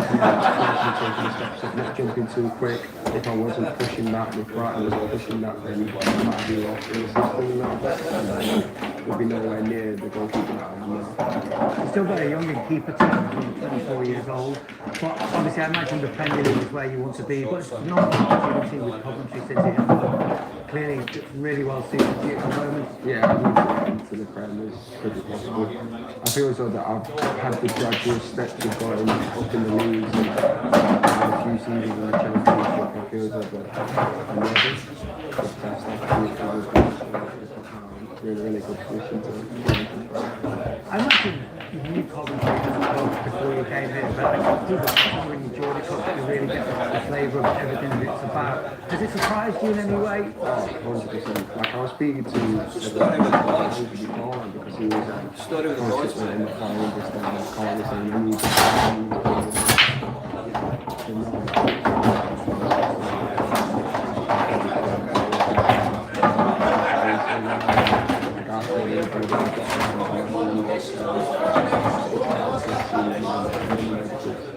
steps up, not jumping too quick. If I wasn't pushing that, if Brighton wasn't pushing that, then I might be off in the system a little bit, and would be nowhere near the goalkeeper that I am now. Still very young in keeper terms, 24 years old, but obviously I imagine the Premier League is where you want to be, but it's not an opportunity with Coventry City. Clearly really well suited to you at the moment. Yeah, I need to get into the Premier as quick as possible. I feel as though that I've had the gradual steps of going up in the leagues and had a few seasons in the Championship. I feel as though that I'm ready. We're in a really good position to I imagine you knew Coventry before you came here, but when you joined the club, you really get the flavour of everything that it's about. Has it surprised you in any way? Oh, 100%. Like I was speaking to before because he was constantly in the fire industry and calling us and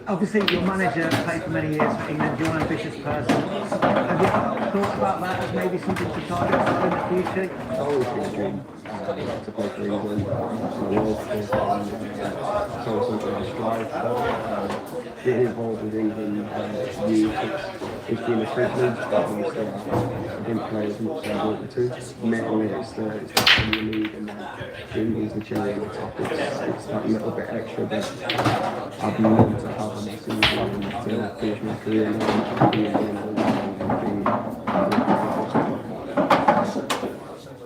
Obviously, your manager played for many years for England. You're an ambitious person. Have you thought about that as maybe something to target in the future? It's always been a dream to play for England, the World Cup, and so something I strive for. Getting involved with England youth, it's been a privilege, but obviously I didn't play as much as I wanted to. Mainly it's the Premier League and England's the cherry on the top. It's that little bit extra that I'd love to have on my season to finish my career and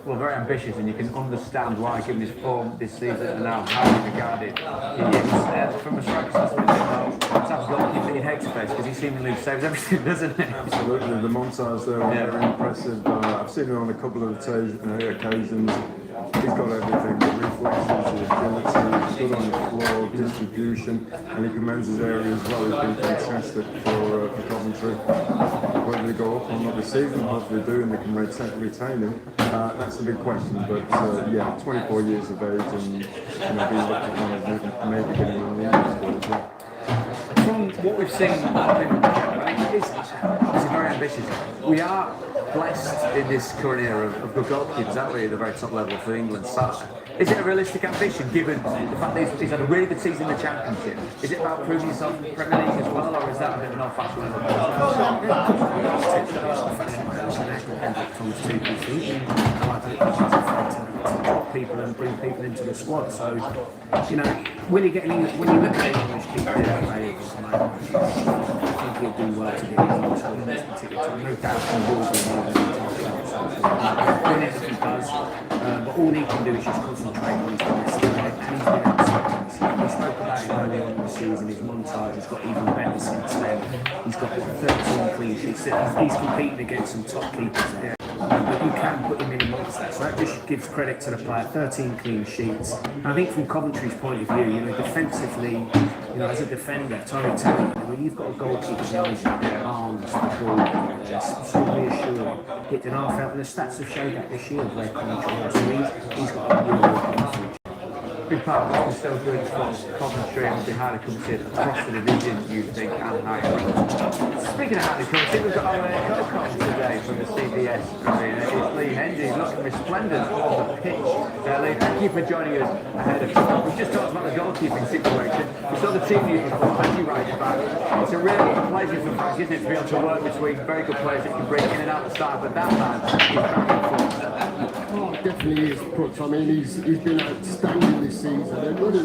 Well, very ambitious, and you can understand why, given his form this season and how highly regarded he is. From a striker's perspective, Sam's got anything that he'd hate to face because he seemingly saves everything, doesn't he? Absolutely, the montage there are very impressive. I've seen it on a couple of occasions. He's got everything, the reflexes, the agility, good on the floor, distribution, and he commands his area as well. He's been fantastic for Coventry. Whether they go up or not this season, hopefully do, and they can retain him. That's a big question, but yeah, 24 years of age and being looked at one as maybe getting on the English squad as well. From what we've seen, it's obviously very ambitious. We are blessed in this current era of good goalkeepers, aren't we, at the very top level for England's side. Is it a realistic ambition, given the fact that he's had a really good season in the Championship? Is it about proving yourself in the Premier League as well, or is that a bit of an old-fashioned level? People and bring people into the squad. So, you know, when you look at English people, he'll do well to get his last win this particular time. No doubt he will be win it if he does. But all he can do is just concentrate on his domestic leg, and he's been outstanding. We spoke about it earlier on in the season. His montage has got even better since then. He's got 13 clean sheets. He's competing against some top keepers there. But you can put him in amongst that, so that just gives credit to the player. 13 clean sheets. And I think from Coventry's point of view, you know, defensively, you know, as a defender, Tony Taylor, when you've got a goalkeeper's nose in their arms, the ball, it's so reassuring. Hit an half out, and the stats have showed that this year where Coventry has. So he's got a real future. Big part of what we're still doing for Coventry and be highly coveted across the division, you think, and higher. Speaking of highly coveted, we've got our co-coach today from the CBS Arena. It's Lee Hendy, looking resplendent on the pitch. Lee, thank you for joining us ahead of time. We've just talked about the goalkeeping situation. We saw the team news report, as you write back. It's a real pleasure for Frank, isn't it, to be able to work between very good players that can bring in and out the start, but that man is back in form. Oh, it definitely is, Brooks. I mean, he's been outstanding this season, and not only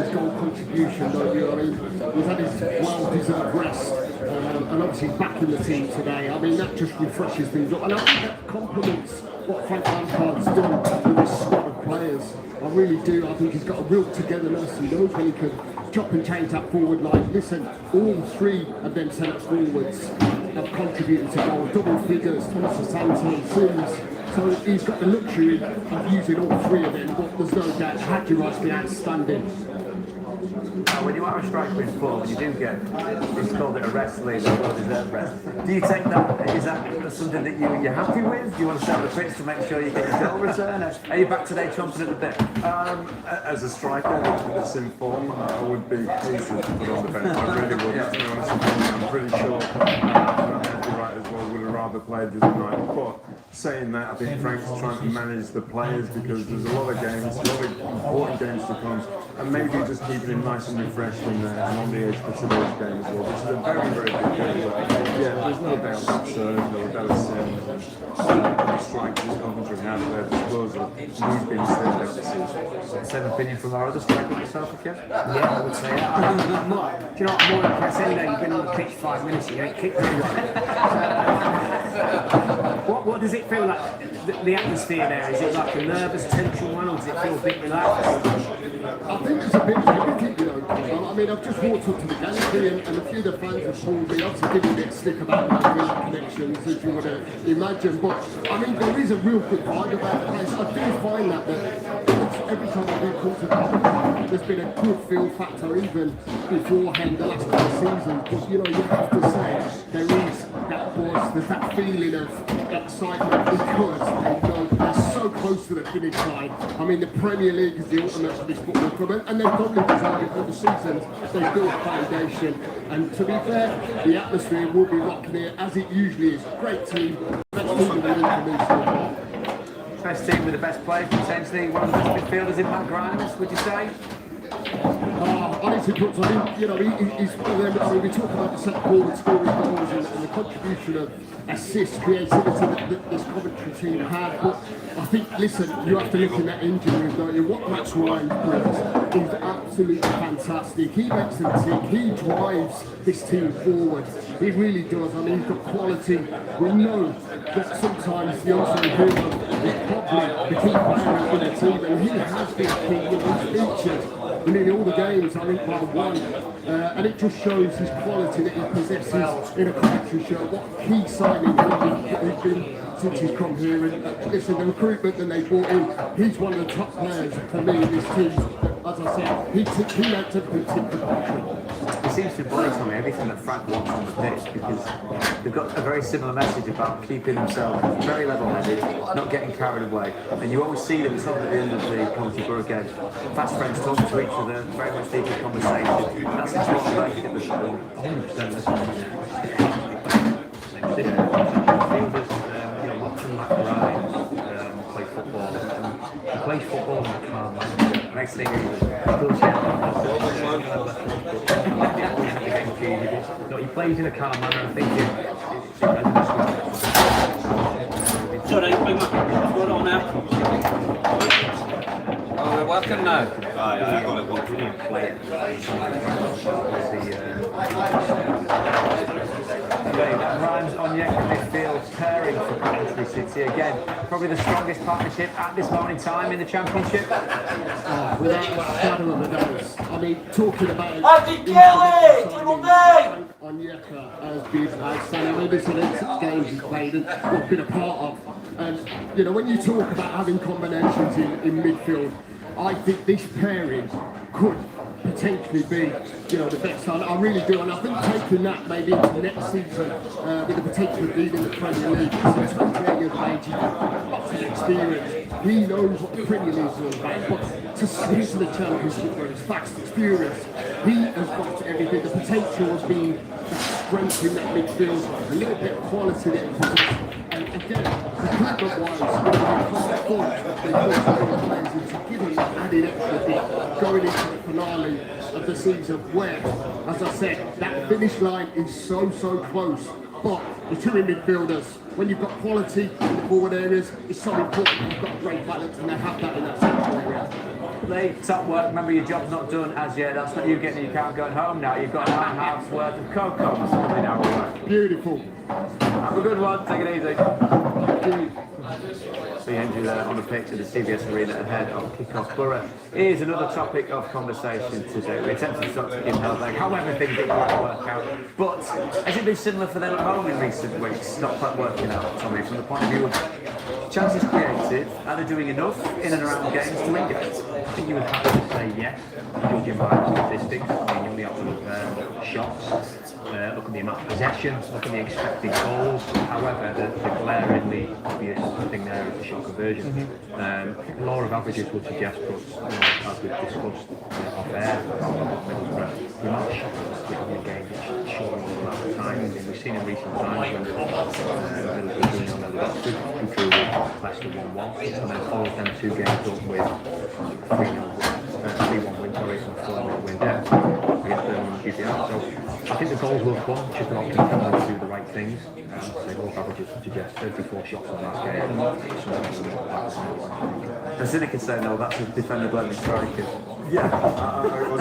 his goal contribution, don't you? I mean, he's had his well-deserved rest, and obviously back in the team today. I mean, that just refreshes things up, and I think that complements what Frank Lampard's done with his squad of players. I really do. I think he's got a real togetherness. He knows when he can chop and change that forward line. Listen, all three of them centre forwards have contributed to goal, double figures. Thomas Asante, Sims. So he's got the luxury of using all three of them, but there's no doubt Hadjirat's been outstanding. When you are a striker in form, and you do get, it's called it a rest league, or well-deserved rest. Do you take that? Is that something that you're happy with? Do you want to start the pitch to make sure you get your goal return? Are you back today chomping at the bit? As a striker that's in form, I would be pleased to put on the bench. I really would. To be honest with you, I'm pretty sure right as well would have rather played the night. But saying that, I think Frank's trying to manage the players because there's a lot of games, a lot of important games to come, and maybe just keeping him nice and refreshed and on the edge for today's game as well, which is a very, very good game. Yeah, there's no doubt that strikers Coventry have at their disposal. He's been stepped out this season. Same opinion from our other striker yourself, again? Yeah, I would say that. I'm not, do you know what, I'm more impressed any day you've been on the pitch 5 minutes and you ain't kicked What does it feel like, the atmosphere there? Is it like a nervous, tension one, or does it feel a bit relaxed? I think it's a bit of everything, you know. I mean, I've just walked up to the gantry and a few of the fans have called me, obviously giving a bit stick about my Villa connections, as you would imagine. But, I mean, there is a real good vibe about the place. I do find that every time I do come to Coventry, there's been a good feel factor, even beforehand, the last couple of seasons. But, you know, you have to say, there is that buzz, there's that feeling of excitement because they know they're so close to the finish line. I mean, the Premier League is the ultimate for this football club, and they've probably designed for the seasons. They've built a foundation, and to be fair, the atmosphere will be rocking here as it usually is. Great team. Best team with the best players, potentially one of the best midfielders in Matt Grimes, would you say? Honestly, Brooks, I mean, you know, he's one of them. I mean, we talk about the set forward scoring goals and the contribution of assists, creativity that this Coventry team had. But I think, listen, you have to look in that injury, don't you? What Max Ryan brings is absolutely fantastic. He makes them tick. He drives this team forward. He really does. I mean, he's got quality. We know that sometimes the unsung hero is probably the key player in the team, and he has been key. You know, he's featured in nearly all the games, I think, by one. And it just shows his quality that he possesses in a Coventry shirt. What key signing he's been since he's come here. And listen, the recruitment that they brought in, he's one of the top players for me in this team. As I said, he makes everything tick for Coventry. He seems to embody for me everything that Frank wants on the pitch, because they've got a very similar message about keeping themselves very level-headed, not getting carried away. And you always see them sort of at the end of the County Borough game, fast friends talking to each other, very much deep in conversation. That's important, I think, at the show. 100%. Watching Matt Ryan play football, he plays football in the car. Nice thing is, he plays in a calm manner. I think Sorry, bring my got on now. working now? Brilliant player. That rhymes on midfield pairing for Quarry City again. Probably the strongest partnership at this moment in time in the Championship. Without a shadow of a doubt. I mean, talking about Onyeka has been outstanding. I mean, this is 6 games he's played and been a part of. And, you know, when you talk about having combinations in midfield, I think this pairing could potentially be, you know, the best. I really do, and I think taking that maybe into next season with the potential of leading the Premier League. He's 28 years of age, he's got lots of experience. He knows what the Premier League is all about, but to see to the Championship where he's fast, experience, he has got everything. The potential of being that strength in that midfield, a little bit of quality there. And again, recruitment-wise, you can't afford they put players into giving that added extra bit going into the finale of the season where, as I said, that finish line is so close. But the two midfielders, when you've got quality in the forward areas, it's so important. You've got great balance, and they have that in that central area. Lee, top work. Remember, your job's not done as yet. That's not you getting your account going home now. You've got an hour and a half's worth of cocoa coming out. Beautiful. Have a good one. Take it easy. See Andrew there on the pitch at the CBS Arena ahead of kick-off. Borough is another topic of conversation today. We attempted to talk to Kim Helbeck, however things didn't quite work out. But has it been similar for them at home in recent weeks? Not quite working out, Tommy, from the point of view of chances created. Are they doing enough in and around games to win games? I think you would have to say yes, judging by the statistics. I mean, you only have to look at shots. Look at the amount of possession, look at the expected goals. However, the glaringly obvious thing there is the shot conversion. Law of averages would suggest, but as we've discussed off air, the amount of shots in the game is showing all the time. And we've seen in recent times when Middlesbrough doing on the Roxbrugh who drew with less than 1-1, and then followed them 2 games up with 3-1 win, sorry, and 4-1 win there against Birmingham QPR. So I think the goals will come, just about continuing to do the right things. They will averages suggest 34 shots on that game. The cynic could say, no, that's a defender blaming striker. Yeah, I was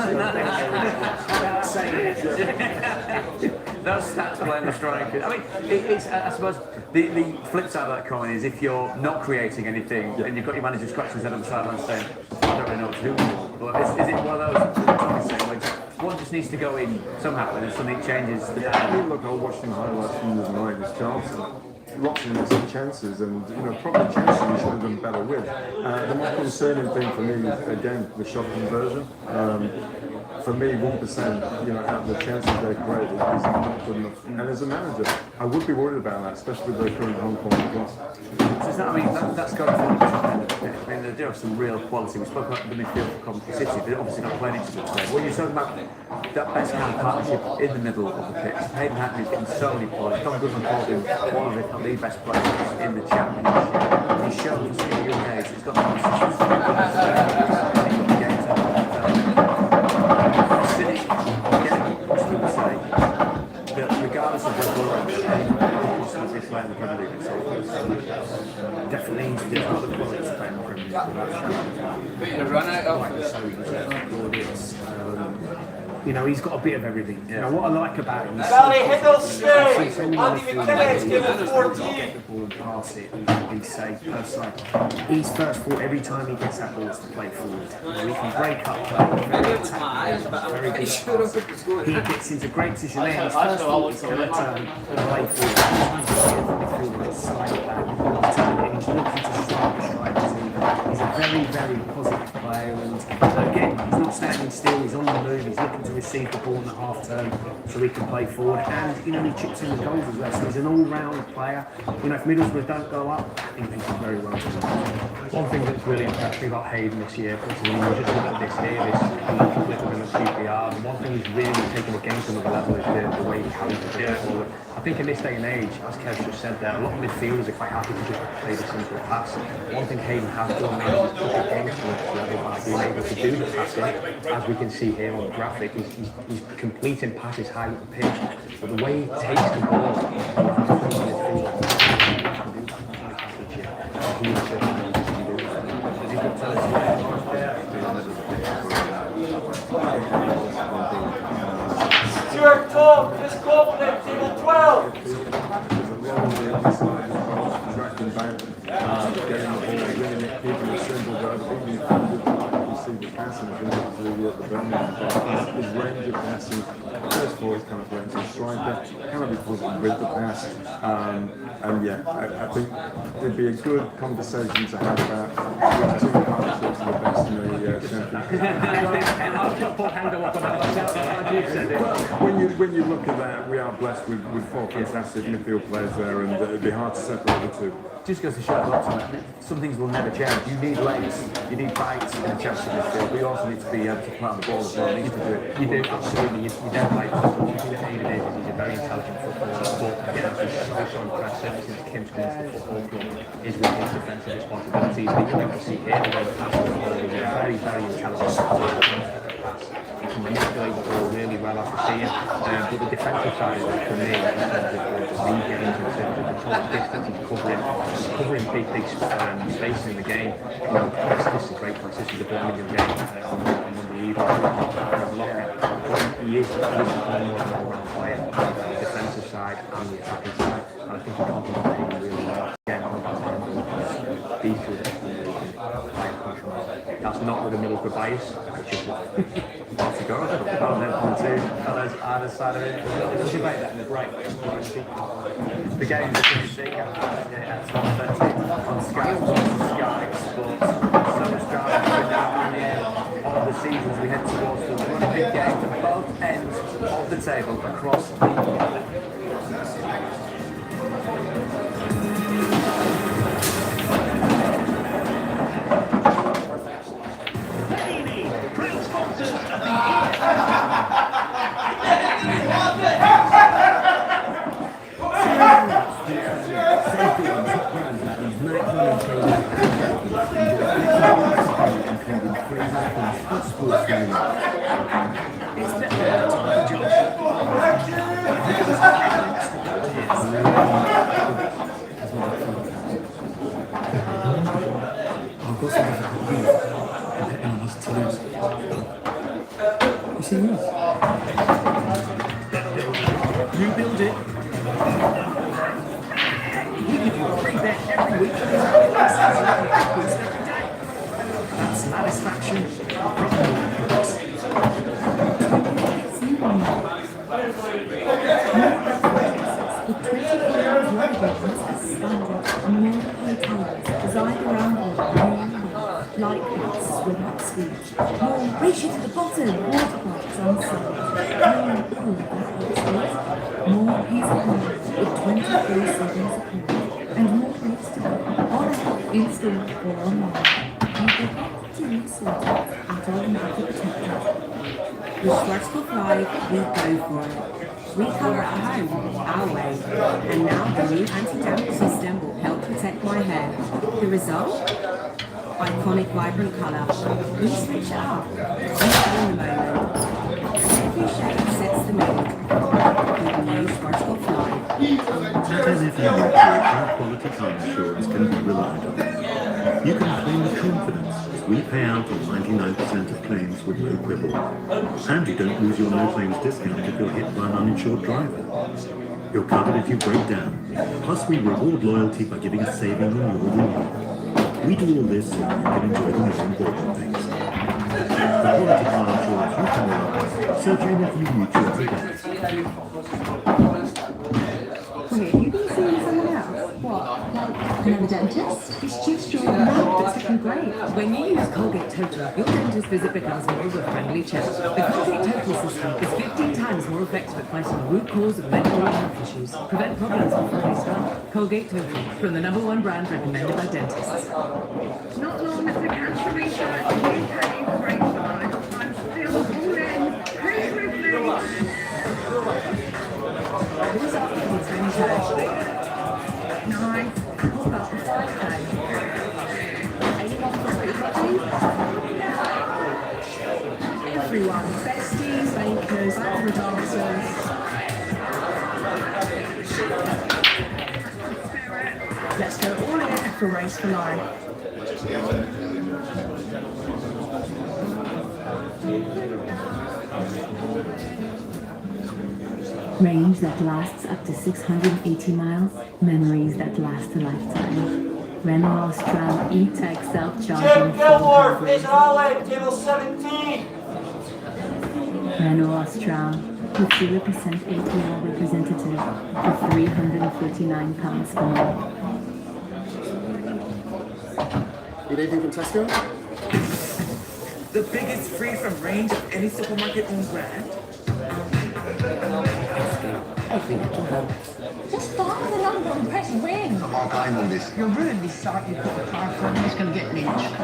No stats blame the striker. I mean, it's I suppose the flip side of that coin is if you're not creating anything and you've got your manager scratching his head on the sideline saying, I don't really know what to do anymore. But is it one of those one just needs to go in somehow and then something changes? I mean, look, I watched the highlights from the night with Johnstone. Lots of missing chances, and you know, probably chances we should have done better with. The more concerning thing for me, again, the shot conversion. For me, 1%, you know, out of the chances they created is not good enough. And as a manager, I would be worried about that, especially with their current home form as well. That's got to be I mean, they do have some real quality. We spoke about the midfield for Coventry City. They're obviously not playing into the play. When you're talking about that best kind of partnership in the middle of the pitch, Hayden Hackney's getting so many points. Tom Goodman called him one of, if not the best players in the Championship. He's shown us at a young age. He's got the regardless of whether we're possibly playing the Premier League itself, definitely he's got the quality to play in the Premier League. But you're run out of you know, he's got a bit of everything. You know, what I like about him is Hiddleston, Andy McKinnock's given 14. Pass it, he's safe, he's first thought every time he gets that ball to play forward. You know, he can break up play, very attack, very good pass. He gets into great position there, his first thought is going to turn and play forward. He's slide back, turn it, he's looking to strike the strikers. He's a very positive player, and again, he's not standing still, he's on the move, he's looking to receive the ball in the half turn so he can play forward, and you know, he chips in the goals as well, so he's an all-round player. You know, if Middlesbrough don't go up, I think they can very well do that. One thing that's really impressed me about Hayden this year, is when you just look at this here, this flip of him at QPR, the one thing he's really taken the game to another level is the way he carries the ball forward. I think in this day and age, as Kev just said there, a lot of midfielders are quite happy to just play the simple pass. One thing Hayden has done is push the game to the next level by being able to do the passing. As we can see here on the graphic, he's completing passes high up the pitch, but the way he takes the ball, Stuart Tom, Miss Copeland, table 12. Getting the ball, winning it, keeping it simple, but even if you see the passing ability at the Birmingham, his range of passing, first of all, his kind of range of striker, kind of be positive with the pass, and yeah, I think there'd be a good conversation to have about which two partnerships are the best in the championship. When you look at that, we are blessed with four fantastic midfield players there, and it'd be hard to separate the two. Just goes to show some things will never change. You need legs, you need bites and a chance to midfield, but you also need to be able to plant the ball as well. You need to do it. You do, absolutely. You don't like David Davis, he's a very intelligent footballer, but again, he's so impressive since Kim's come into the football club is with his defensive responsibilities. But you can see here, the pass the ball, he's a very, very intelligent footballer. He can manipulate the ball really well after seeing, but the defensive side of it for me, in terms of the lead games, in terms of the total distance he's covering big spaces in the game. You know, this is a great place. This is the Birmingham game on Monday evening. He is becoming more of an all-round player on the defensive side and the attacking side, and I think he complements him really well. Again, that's not with a Middlesbrough bias, which is lots to go. And then on two fellas either side of it. We'll debate that in the break. The game is going to see at 12:30 on Sky Sports. So much drama all the seasons. We head towards the Rugby game to both ends of the table across the You build it. We give you a free bet every week. That's satisfaction designed around like this with hot speech. More race you to the bottom, water parks on side. More peace of mind with 24 seconds of play. And more rates to go on app, in-store or online. You can opt to use sorted at automatically protected. With Schwarzkopf Live, we go for it. We cover at home, our way. And now the new anti-damage system will help protect my hair. The result? Iconic vibrant colour. We switch it up. In the moment. Every shade sets the mood. With the new Schwarzkopf Live. As if you know, high-quality car insurance can be relied on. You can claim with confidence as we pay out on 99% of claims with no quibble. And you don't lose your no claims discount if you're hit by an uninsured driver. You're covered if you break down. Plus we reward loyalty by giving a saving on your renewal. We do all this so you can enjoy the most important things. The quality car insurance you can rely on. Search any mutual today. Wait, have you been seeing someone else? What? Like another dentist? It's just your mouth that's looking great. When you use Colgate Total, your dentist visit becomes more of a friendly chat. The Colgate Total system is 15 times more effective at fighting the root cause of many oral health issues. Prevent problems before they start. Colgate Total, from the #1 brand recommended by dentists. Not long after cancer research, UK great life. I'm still holding. Please reflect. Who's up with his own Nice. Hold up. Everyone, besties, bakers, opera dancers. Let's go all in for Race for Life. Range that lasts up to 680 miles, memories that last a lifetime. Renault Austral E-Tech self-charging Jim Gilmore is Holland, table 17. Renault Austral with 0% APR representative for £349 per month. Need anything from Tesco? The biggest free from range of any supermarket owned brand. I think it will help. Just follow the number and press ring. I'm all game on this. You're really sorry you put the car for me. It's going to get lynched.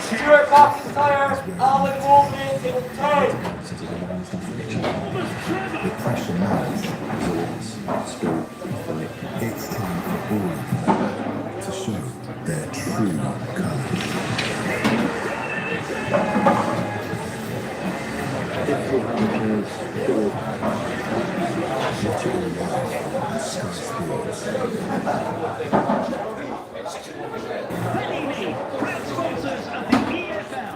Stuart McIntyre, Alan Wolman, table 10. The pressure mounts, absorbs, still fight. It's time for all of them to show their true colours. Sponsors of the EFL.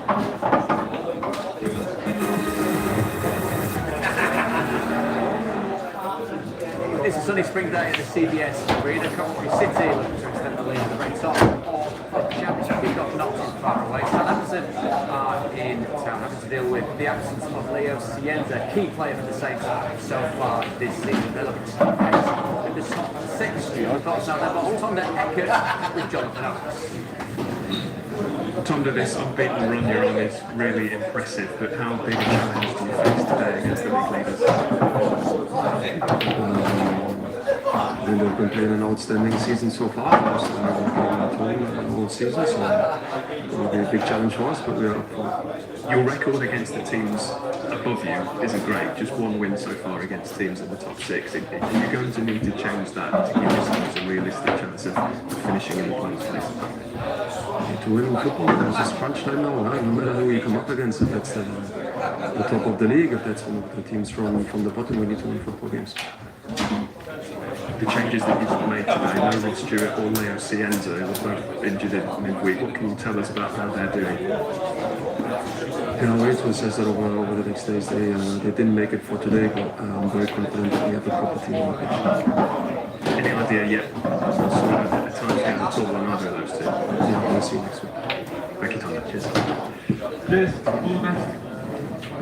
It's a sunny spring day at the CBS Arena. Coventry City looking to extend the lead at the very top of the Championship. Kilmacolm not too far away. Southampton are in town having to deal with the absence of Leo Cienza, key player for the Saints so far this season. They're looking to stop pace with the top six. We've got now their boss Tonda Eckert with Jonathan Oates. Tonda, this unbeaten run you're on is really impressive, but how big a challenge do you face today against the league leaders? They've been playing an outstanding season so far. Most of them have been playing all season, so it will be a big challenge for us, but we are up for it. Your record against the teams above you isn't great, just one win so far against teams in the top six. Are you going to need to change that to give yourselves a realistic chance of finishing in the playoff place? To win in football, there's just crunch time now. No matter who you come up against, if that's the top of the league, if that's one of the teams from the bottom, we need to win football games. The changes that you've made today, no Ross Stewart or Leo Cienza, who was both injured in midweek. What can you tell us about how they're doing? Rachel says that over the next days they didn't make it for today, but I'm very confident that we have the proper team on the pitch. Any idea yet? So at the time getting the tall on either of those two? Yeah, we'll see you next week. Thank you, Tom. Cheers.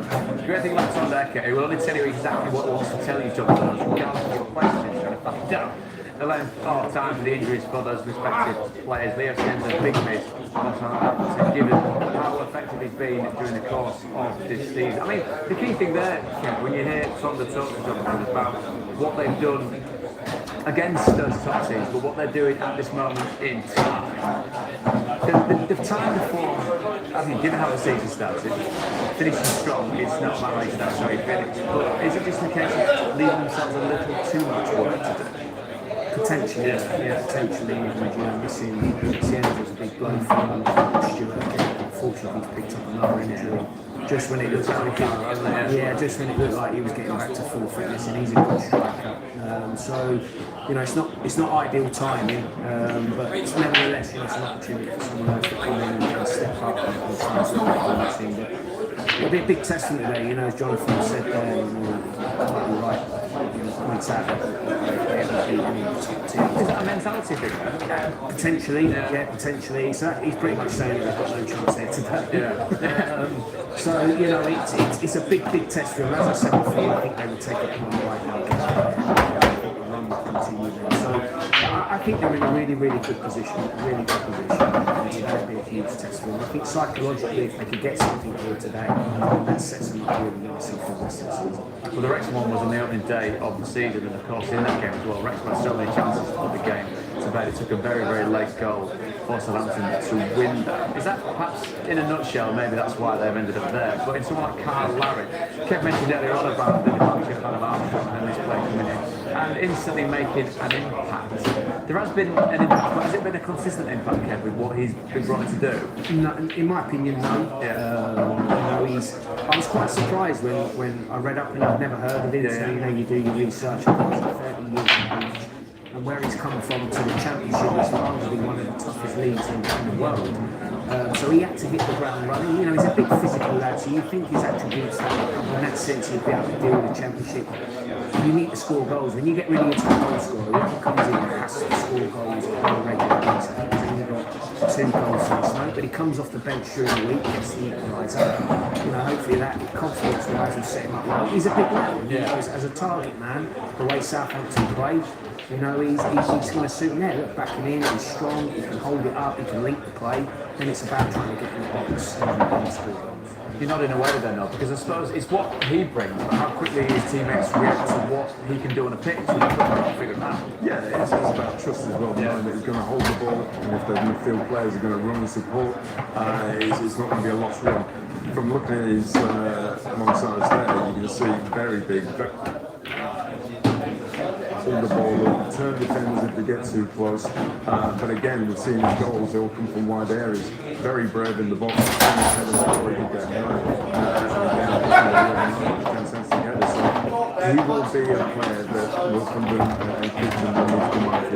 The great thing about Tonda Eckert, he will only tell you exactly what he wants to tell you, Jonathan, regardless of your questions, trying to find out. They'll then time for the injuries for those respective players. Leo Cienza, big miss, given how effective he's been during the course of this season. I mean, the key thing there, when you hear Tonda talk to Jonathan about what they've done against those top teams, but what they're doing at this moment in time. They've timed the form, I mean, given how the season started, finishing strong, it's not about race that's how you finish. But is it just a case of leaving themselves a little too much work to do? Potentially, yeah, potentially. And, missing Cienza's a big blow for Stuart. Unfortunately, he's picked up another injury. Just when it looked like just when it looked like he was getting back to full fitness, and he's a good striker. So, it's not ideal timing, but it's nevertheless, it's an opportunity for someone else to come in and step up and try and support the team. But it'll be a big testament today, as Jonathan said there. You're right. Points out that they haven't beat any of the top teams. Is that a mentality thing? Potentially, potentially. So he's pretty much saying they've got no chance there today. So it's a big test for them. As I said before, I think they will take it on right now. So I think they're in a really, really good position. Really good position. That'll be a huge test for them. I think psychologically, if they could get something here today, that sets them up really nicely for the rest of the season. Well, the Wrexham one was on the opening day of the season, and of course in that game as well, Wrexham had so many chances to put the game to bed. It took a very, very late goal for Southampton to win that. Is that perhaps, in a nutshell, maybe that's why they've ended up there? But in someone like Carl Larry, Kev mentioned earlier on about the departure of Armstrong and this play coming in, and instantly making an impact. There has been an impact, but has it been a consistent impact, Kev, with what he's been brought in to do? No, in my opinion, no. I was quite surprised when I read up, and I'd never heard of it. So you do your research. I think he's 30 years of age. and where he's come from to the Championship, it's arguably one of the toughest leagues in the world. So he had to hit the ground running. You know, he's a big physical lad, so you think his attributes in that sense he'd be able to deal with the Championship. You need to score goals. When you get really into the goal scorer, whoever comes in has to score goals on a regular basis. He's only got 2 goals since night, but he comes off the bench during the week, gets the equaliser. You know, hopefully that confidence will actually set him up well. He's a big lad. You know, as a target man, the way Southampton play, you know, he's going to suit him there. Look, backing in, he's strong, he can hold it up, he can link the play. Then it's about trying to get in the box and score goals. You're nodding away then, though, because I suppose it's what he brings, but how quickly his teammates react to what he can do on a pitch. We've got to figure it out. Yeah, it's about trust as well, knowing that he's going to hold the ball, and if the midfield players are going to run and support, it's not going to be a lost run. From looking at his alongside there, you can see very big. Hold the ball up, turn defenders if they get too close. But again, we've seen his goals, they all come from wide areas. Very brave in the box. He will be a player that will come in and keep them on his command.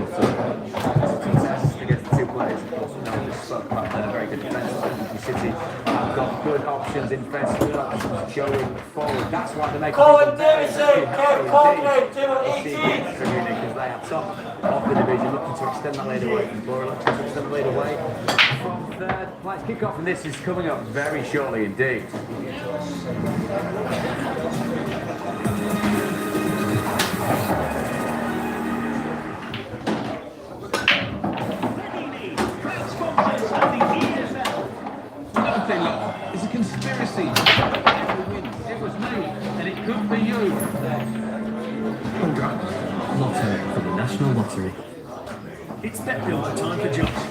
Fantastic against the 2 players, of course. No, just spoke about a very good defence. City have got good options in defence, good options showing forward. That's why they're making Colin Davidson, Colin Davidson, because they have top of the division, looking to extend that lead away from Borough, looking to extend the lead away from third place. Kick-off, and this is coming up very shortly indeed. It's a conspiracy. It was me, and it could be you. Hold up. Lotto for the National Lottery. It's bet builder time for Josh.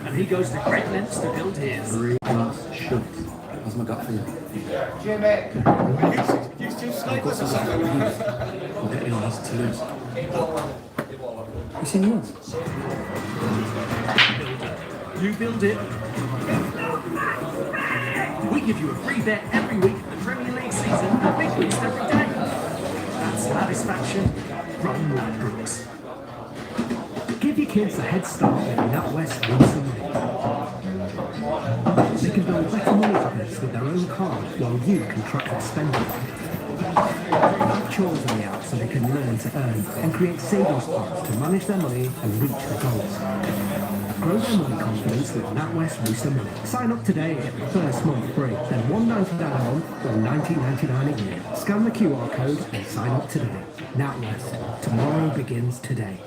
And he goes to great lengths to build his. 3 glass shut. How's my gut feel? Jimmy, you still sleep or something? I'll get you on his to lose. You seen yours? You build it. We give you a free bet every week of the Premier League season and big weeks every day. That's satisfaction from Ladbrokes. Give your kids a head start with NatWest Winsome League. They can build better money habits with their own card while you can track their spending. Have chores on the out so they can learn to earn and create savings plans to manage their money and reach their goals. Grow their money confidence with NatWest Booster Money. Sign up today and get the first month free. Then $1.99 a month or $19.99 a year. Scan the QR code and sign up today. NatWest. Tomorrow begins today.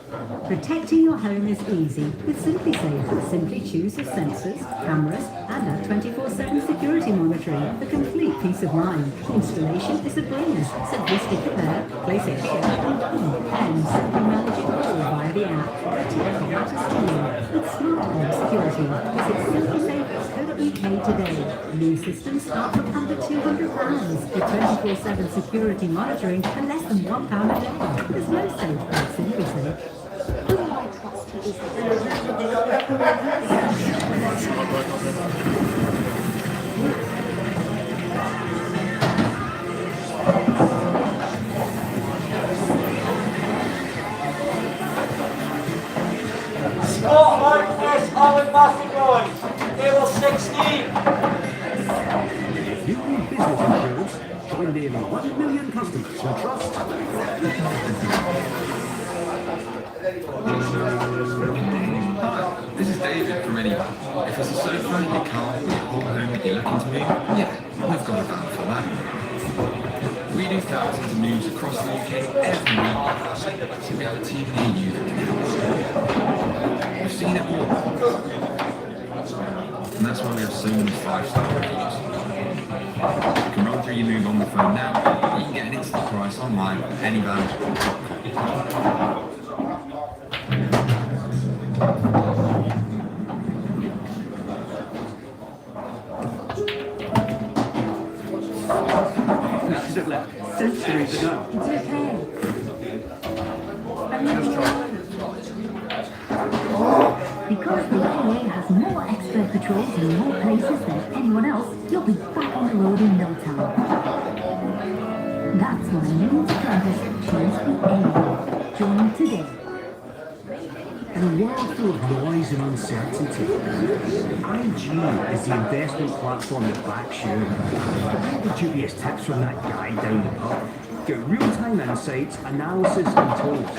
Protecting your home is easy with SimpliSafe. Simply choose your sensors, cameras, and our 24/7 security monitoring for complete peace of mind. Installation is a breeze. Simply stick it there, place it here, and done. And simply manage it all via the app. Protect what matters to you with smart home security. Visit simplisafe.co.uk today. New systems start from under £200 with 24/7 security monitoring for less than £1 a day. There's no safe like SimpliSafe. Who do I trust to is Scott Harkness, Alan Massey table 16. If you need business insurance, join nearly 1 million customers who trust. Hi, this is David from Anyone. If it's a sofa, your car, or your whole home that you're looking to move, yeah, we've got a van for that. We do thousands of moves across the UK every week, so we have a team near you that can help. We've seen it all. And that's why we have so many 5-star reviews. You can run through your move on the phone now, or you can get an instant price online at anyvan.com. Centuries ago. It's okay. Because the AA has more expert patrols in more places than anyone else, you'll be back on the road in no time. That's why millions of drivers choose the AA. Join today. In a world full of noise and uncertainty, IG is the investment platform that backs you. Get the dubious tips from that guy down the pub. Get real-time insights, analysis and tools.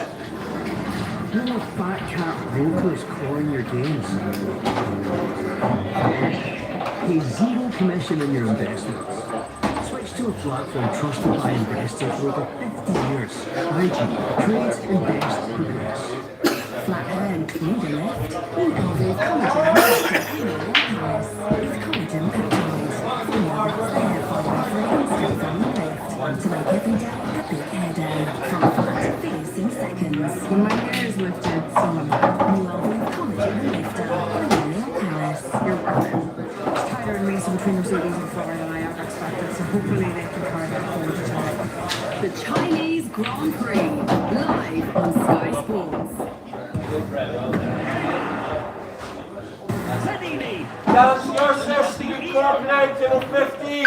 No more fat cat brokers calling your games. Pay zero commission on your investments. Switch to a platform trusted by investors for over 50 years. IG, trade, invest, progress. Flathead, need a lift? EFL Collagen Investor in Paris. It's collagen peptides. Formula that's there for you for an instant on the lift. To make every day a big hair day. From flat to fierce in seconds. When my hair is lifted, someone New Alvin Collagen Lifter in Paris. You're welcome. It's tighter in race between Mercedes and Ferrari than I ever expected, so hopefully they can carry that forward to time. The Chinese Grand Prix, live on Sky Sports. That's your 60, cork 9 till 50.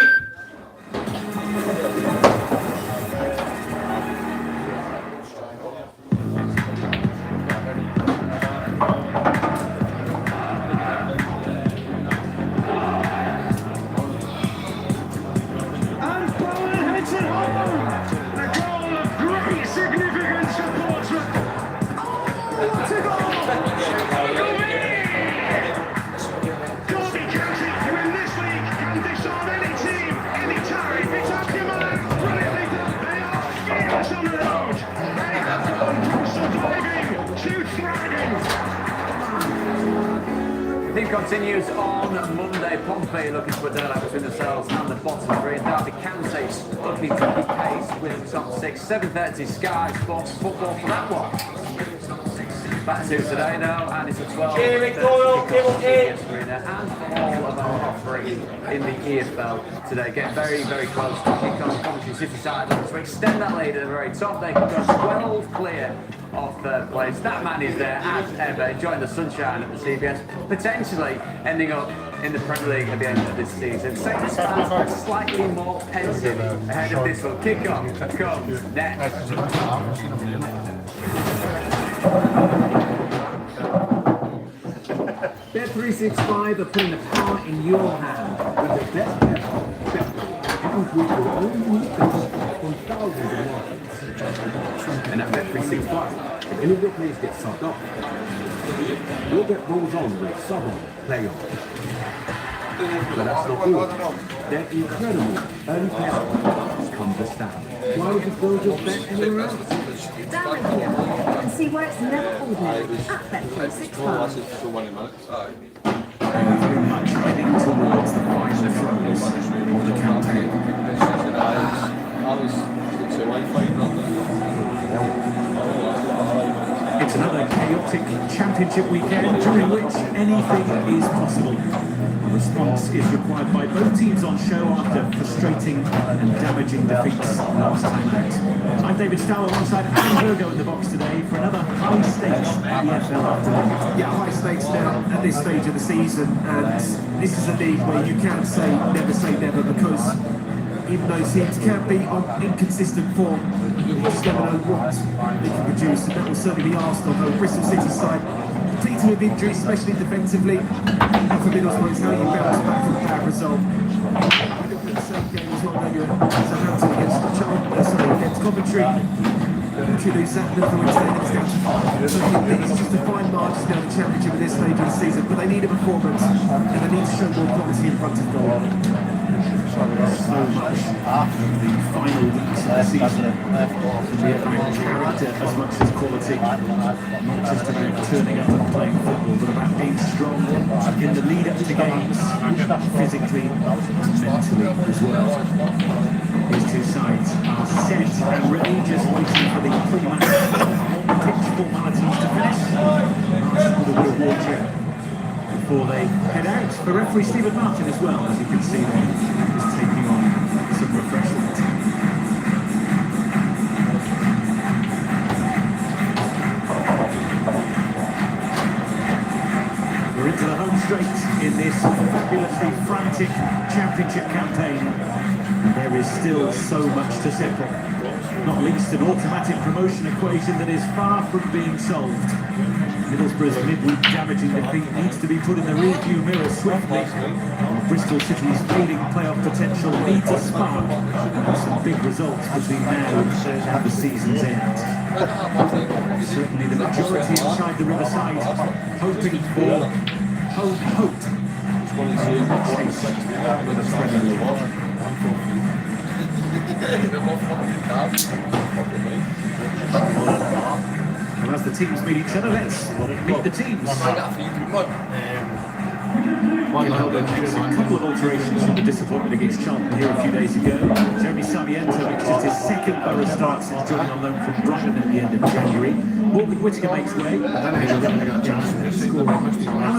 The team continues on Monday. Pompey looking to put daylight between themselves and the bottom three. And Derby County looking to keep pace with the top six. 7:30 Sky Sports football for that one. Back to today now, and it's a 12. Jamie Doyle, table 8. And for all of our offerings in the EFL today. Get very, very close to kick-off. Coventry City side looking to extend that lead at the very top. They can go 12 clear of third place. That man is there as ever, enjoying the sunshine at the CBS, potentially ending up in the Premier League at the end of this season. Second start, slightly more pensive ahead of this one. Kick-off comes next. Bet365 are putting the power in your hand with the best ever. With your own unique bets on thousands of markets. And at Bet365, if any of your players get subbed off, you'll get rolls on with sub on, play on. But that's not all. Their incredible early payout come to stand. Why would you build your bet anywhere else? Download the app and see where it's never ordinary at Bet365. Very much heading towards the final throws of the campaign. It's another chaotic championship weekend during which anything is possible. A response is required by both teams on show after frustrating and damaging defeats last time out. I'm David Stow alongside Alan Virgo in the box today for another high-stakes EFL afternoon. Yeah, high stakes now at this stage of the season, and this is a league where you can't say never, because even though teams can be on inconsistent form, you just never know what they can produce, and that will certainly be Arsenal, though Bristol City side depleted with injuries, especially defensively. And for Middlesbrough, it's how you bounce back from a bad result. The same game as well, maybe Southampton against Coventry. If you lose that, Middlesbrough extend it's down to 5. So I think it's just a fine margin down the championship at this stage of the season, but they need a performance, and they need to show more quality in front of goal. So much after the final weeks of the season. The character as much as quality. Not just about turning up and playing football, but about being strong in the lead up to games, physically and mentally as well. These two sides are set and ready, just waiting for the pre-match pitch formalities to finish. Arsenal with a reward check before they head out. For referee Stephen Martin as well, as you can see there, is taking on some refreshment. We're into the home straight in this fabulously frantic championship campaign. There is still so much to settle. Not least an automatic promotion equation that is far from being solved. Middlesbrough's midweek damaging defeat needs to be put in the rearview mirror swiftly. While Bristol City's fading playoff potential needs a spark and some big results between now and the season's end. Certainly the majority inside the Riverside hoping for hope. Chase with a Premier League. And as the teams meet each other, let's meet the teams. A couple of alterations from the disappointment against Charlton here a few days ago. Jeremy Sarmiento, which is his second Borough start since joining on loan from Brighton at the end of January. Morgan Whittaker makes way. Alan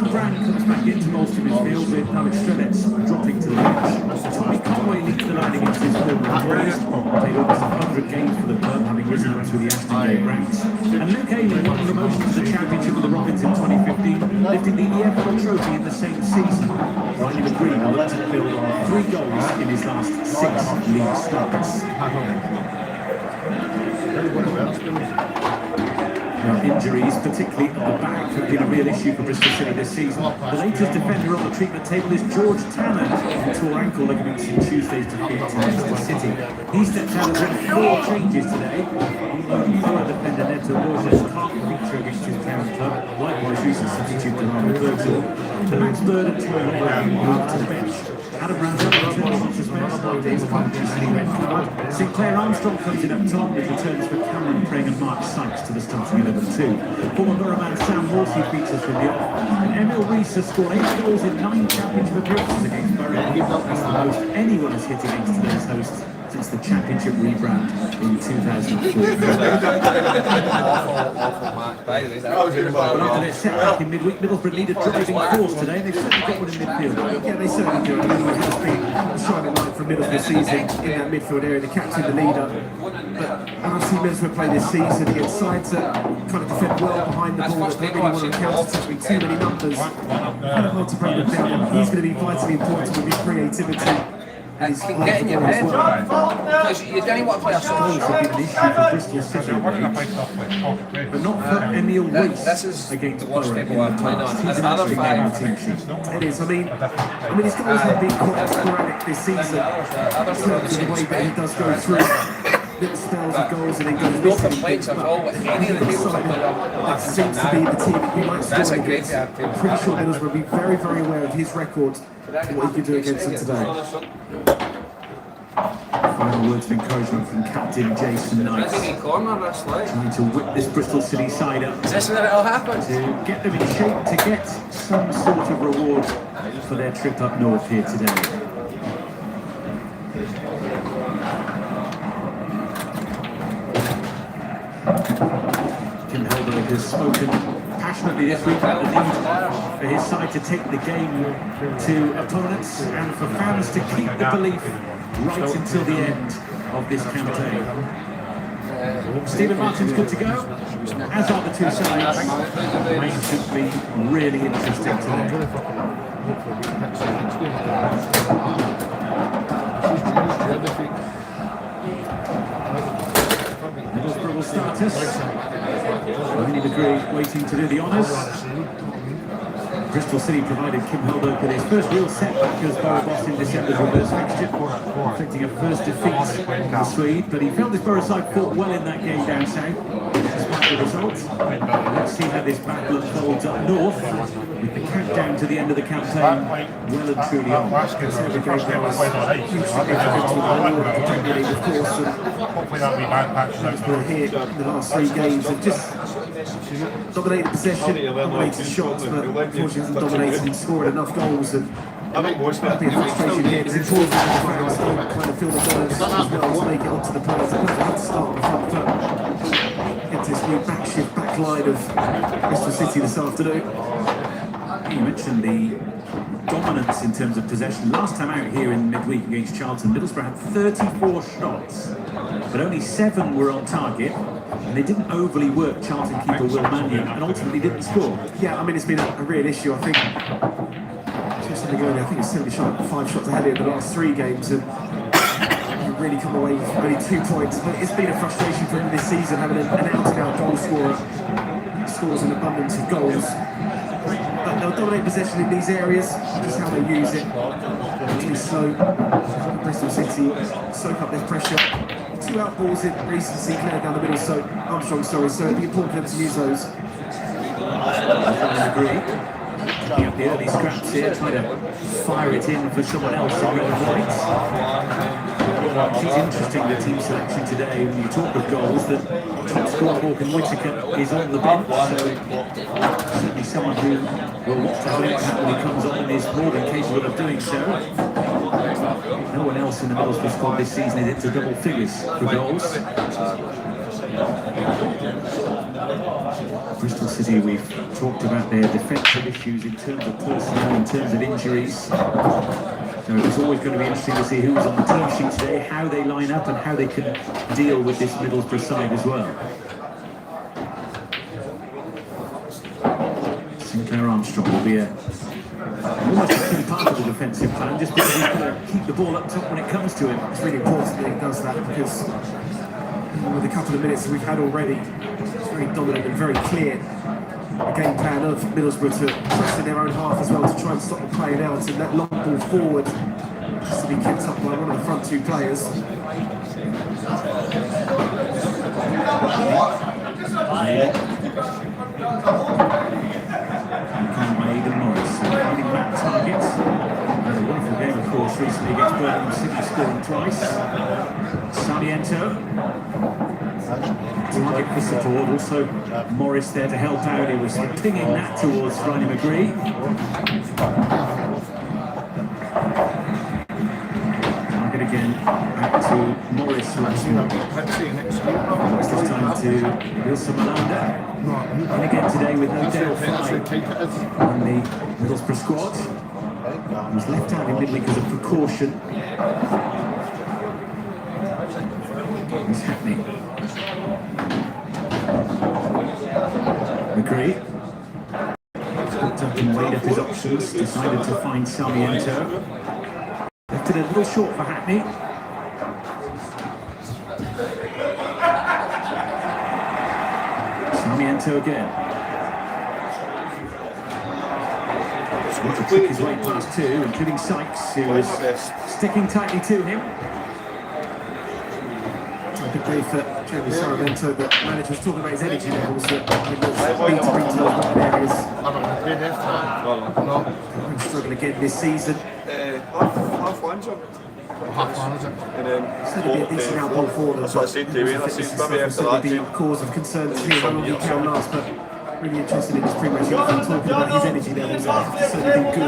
Brand comes back into most of his field with Alex Strelets dropping to the bench. Tommy Conway leads the line against his former employees. Played almost 100 games for the club, having risen up through the Aston Gate ranks. And Luke Ayling won promotion to the Championship with the Robins in 2015, lifting the EFL trophy in the same season. Riley McGreen led to build 3 goals in his last 6 league starts. Now, injuries, particularly at the back, have been a real issue for Bristol City this season. The latest defender on the treatment table is George Tanner, who tore ankle ligaments in Tuesday's defeat to Leicester City. He steps out and 4 changes today. Former defender Neto Borges can't feature against his parent club. Likewise, recent substitute Delano Birdsall. The Max Bird and Troy Lawler moved to the bench. Adam Ramsey returns from suspension. David Coventry sitting red card. St Clair Armstrong comes in up top with returns for Cameron Prang and Mark Sykes to the starting 11 too. Former Borough man Sam Horsey features from the off. And Emil Rees has scored 8 goals in 9 championship appearances against Borough. That's the most anyone has hit against today's hosts since the championship rebrand in 2004. After their setback in midweek, Middlesbrough lead a driving force today. They've certainly got one in midfield. Yeah, they certainly do. I mean, it has been a shining light for Middlesbrough season in that midfield area. The captain, the leader. But when I see Middlesbrough play this season against sides that kind of defend well behind the ball, that don't really want to counter too many numbers, kind of hard to break them down. He's going to be vitally important with his creativity. And keep getting your head, because you don't want to play a sort of an issue for Bristol City, but not for Emil Rees against Borough in the past. He's an absolute game team sheet. It is. I mean, his goals have been quite sporadic this season. In terms of the way that he does go through little spells of goals and then goes missing. But that seems to be the team that we might score against. I'm pretty sure Middlesbrough will be very, very aware of his record and what he can do against them today. Final words of encouragement from captain Jason Knight, trying to whip this Bristol City side up to get them in shape to get some sort of reward for their trip up north here today. Kim Helberg has spoken passionately this week about the need for his side to take the game to opponents and for fans to keep the belief right until the end of this campaign. Stephen Martin's good to go, as are the two sides. The game should be really interesting today. Middlesbrough will start us. Riley McGree waiting to do the honours. Bristol City provided Kim Helberg with his first real setback as Borough boss in December's reverse fixture, inflicting a first defeat on the Swede, but he felt his Borough side fought well in that game down south, despite the result. Let's see how this battle unfolds up north, with the countdown to the end of the campaign well and truly on. Here, the last 3 games have just dominated possession, dominated shots, but unfortunately hasn't dominated and scored enough goals. And there'll be a frustration here. It's important to kind of feel the nerves as well to make it onto the players. They're going to have to start the front foot. Get this new back line of Bristol City this afternoon. You mentioned the dominance in terms of possession. Last time out here in midweek against Charlton, Middlesbrough had 34 shots, but only 7 were on target. And they didn't overly work Charlton keeper Will Mannion and ultimately didn't score. Yeah, I mean, it's been a real issue. I think it's 5 shots ahead in the last 3 games, and really come away with only 2 points. But it's been a frustration for him this season, having an out-and-out goal scorer. Scores an abundance of goals. But they'll dominate possession in these areas, just how they use it. Really slow. Bristol City soak up this pressure. 2 out balls in recency, clear down the middle, so Armstrong, sorry, so it'd be important for them to use those. I agree. Picking up the early scraps here, trying to fire it in for someone else in the points. It's interesting, the team selection today, when you talk of goals, that top scorer Morgan Whittaker is on the bench, so certainly someone who will want to have an impact when he comes on and is more than capable of doing so. No one else in the Middlesbrough squad this season is into double figures for goals. Bristol City, we've talked about their defensive issues in terms of personnel, in terms of injuries. So it's always going to be interesting to see who's on the team sheet today, how they line up and how they can deal with this Middlesbrough side as well. Sinclair Armstrong will be almost a key part of the defensive plan, just because he's going to keep the ball up top when it comes to him. It's really important that he does that, because with a couple of minutes that we've had already, it's very dominant and very clear. A game plan of Middlesbrough to press in their own half as well, to try and stop the playing out, and that long ball forward has to be kept up by one of the front 2 players. Aidan Morris, finding that target. Had a wonderful game, of course, recently against Birmingham City, scoring twice. Sarmiento. Target for support, also Morris there to help out. He was pinging that towards Ferrari and McLaren. Target again, back to Morris. This time to Wilson Malanda. And again today with no Dale Fry on the Middlesbrough squad. He was left out in midweek as a precaution. What's happening? McGree looked up and weighed up his options, decided to find Sarmiento. Left it a little short for Hackney. Sarmiento again. Squad to trick his way past 2, including Sykes, who was sticking tightly to him. I could believe that Jamie Sarmiento, the manager, was talking about his energy levels, that he was being to bring to those wide areas. He's struggling again this season. Half one, John. It's going to be a decent out ball for them. That's what I said to him. I said, maybe after that, be a cause of concern to me when we can last, but really interested in his pre-match interview, talking about his energy levels. It's certainly been good in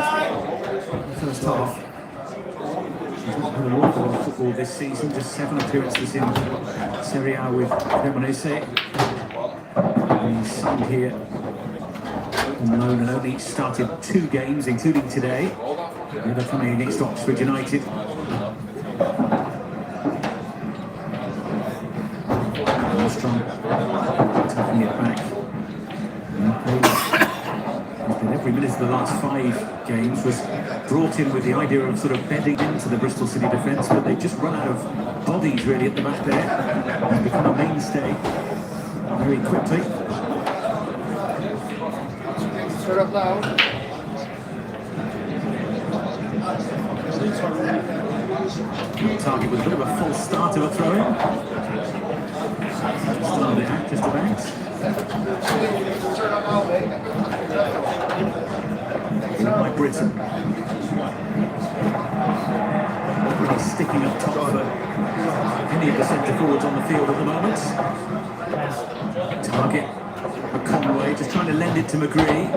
the first half. He's not had an awful lot of football this season, just 7 appearances in Serie A with Cremonese. He's signed here on loan and only started 2 games, including today. The other coming against Oxford United. Armstrong taking it back. Every minute of the last 5 games was brought in with the idea of sort of bedding into the Bristol City defence, but they just run out of bodies really at the back there and become a mainstay very quickly. Set up now. Target with a bit of a false start of a throw-in. Started it out just about. By Britain. Really sticking up top for any of the centre forwards on the field at the moment. Target for Conway, just trying to lend it to McGree.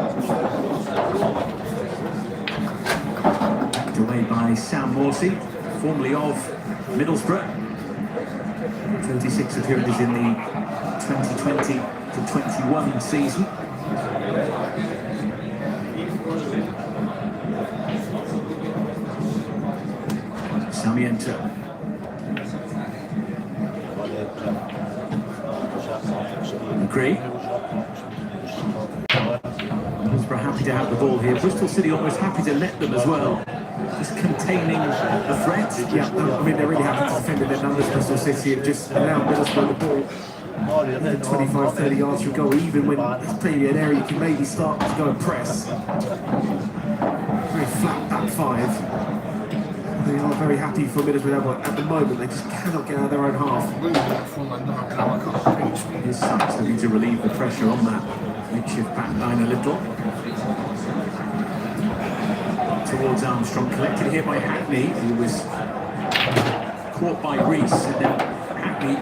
Backed away by Sam Morsey, formerly of Middlesbrough. 36 appearances in the 2020-21 season. Sarmiento. McGree. Middlesbrough happy to have the ball here. Bristol City almost happy to let them as well. Just containing the threat. Yeah, I mean, they're really happy to defend in their numbers, Bristol City, and just allow Middlesbrough the ball 25, 30 yards from goal, even when there's plenty an area you can maybe start to go and press. Very flat back five. They are very happy for Middlesbrough, but at the moment they just cannot get out of their own half. He's looking to relieve the pressure on that makeshift back line a little. Towards Armstrong, collected here by Hackney, who was caught by Rees, and then Hackney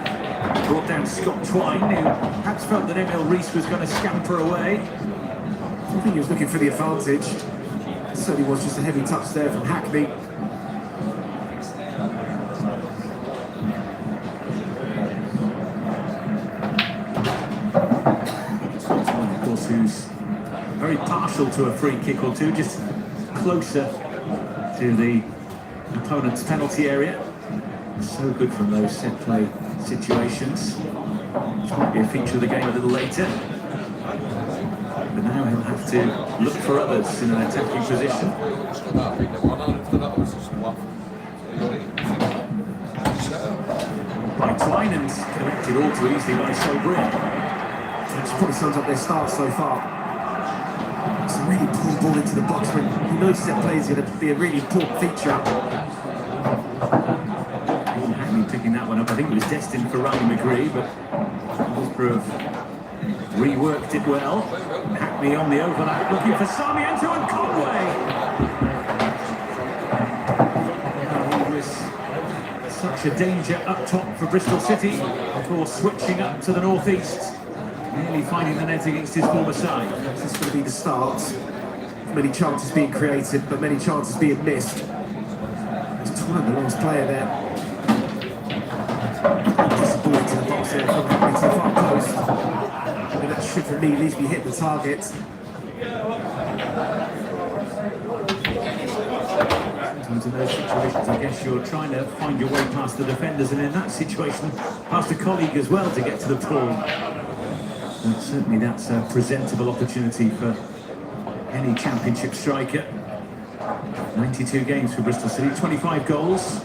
brought down Scott Twine, who perhaps felt that Emil Rees was going to scamper away. I think he was looking for the advantage. It certainly was just a heavy touch there from Hackney. Of course, who's very partial to a free kick or two, just closer to the opponent's penalty area. So good from those set play situations, which might be a feature of the game a little later. But now he'll have to look for others in an attacking position. By Twine and collected all too easily by Sobrin. Which probably sums up their start so far. It's a really poor ball into the box when he knows set play is going to be a really important feature. Picking that one up, I think it was destined for Ryan McGree, but Roxbrugh reworked it well. Hackney on the overlap, looking for Sarmiento and Conway. He was such a danger up top for Bristol City before switching up to the northeast, nearly finding the net against his former side. This is going to be the start. Many chances being created, but many chances being missed. There's Twine, the last player there. Ball into the box there from the far post. And that should for me at least be hitting the target. Sometimes in those situations, I guess you're trying to find your way past the defenders, and in that situation, past a colleague as well to get to the ball. And certainly that's a presentable opportunity for any championship striker. 92 games for Bristol City, 25 goals.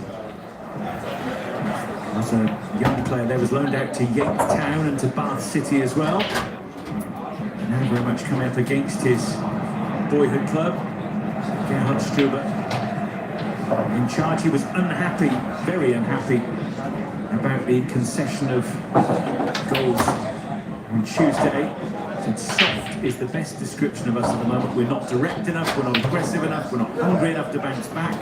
As a young player there, was loaned out to Yate Town and to Bath City as well. Now very much coming up against his boyhood club, Gerhard Struber. In charge, he was unhappy, very unhappy about the concession of goals on Tuesday. Said soft is the best description of us at the moment. We're not direct enough, we're not aggressive enough, we're not hungry enough to bounce back.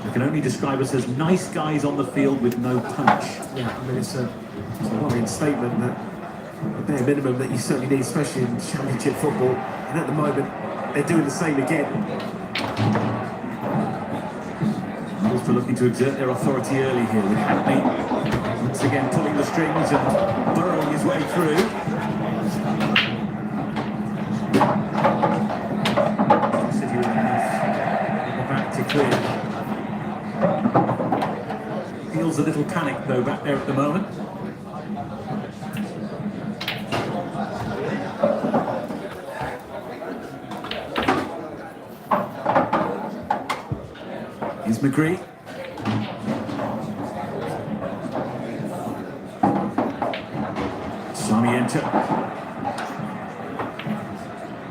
I can only describe us as nice guys on the field with no punch. Yeah, I mean, it's a worrying statement that the bare minimum that you certainly need, especially in championship football. And at the moment, they're doing the same again. Also looking to exert their authority early here with Hackney once again pulling the strings and burrowing his way through. City with enough at the back to clear. Feels a little panic though back there at the moment. Here's McGree. Sarmiento.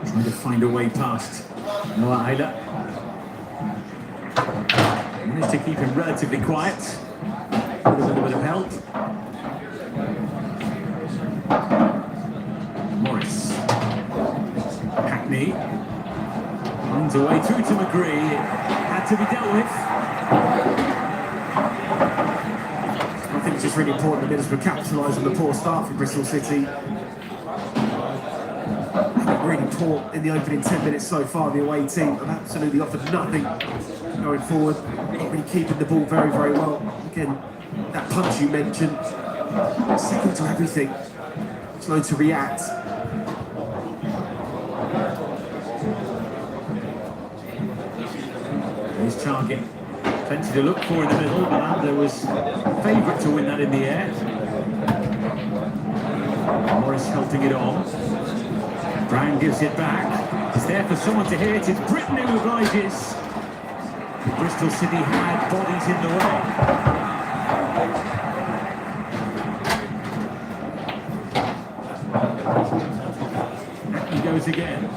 Trying to find a way past Noah Ayla. Managed to keep him relatively quiet. With a little bit of help. Morris. Hackney. Finds a way through to McGree. Had to be dealt with. I think it's just really important that Middlesbrough capitalise on the poor start from Bristol City. Really poor in the opening 10 minutes so far. The away team have absolutely offered nothing going forward. Not really keeping the ball very, very well. Again, that punch you mentioned, second to everything, slow to react. His target, plenty to look for in the middle, but Adler was favourite to win that in the air. Morris helping it on. Brown gives it back. It's there for someone to hit. It's Britain who obliges. Bristol City had bodies in the way. He goes again.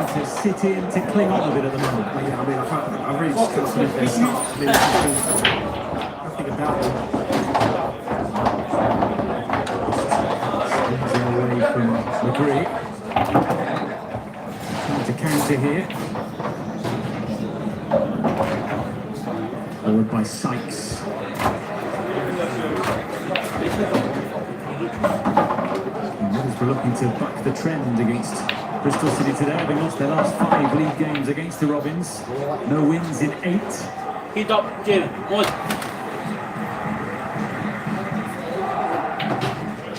To sit in, to cling on a bit at the moment. Yeah, I mean, I really just can't believe they start. Nothing about them. Away from McGree. Trying to counter here. Forward by Sykes. Middlesbrough looking to buck the trend against Bristol City today, having lost their last 5 league games against the Robins. No wins in 8. Heat up, Jim. One.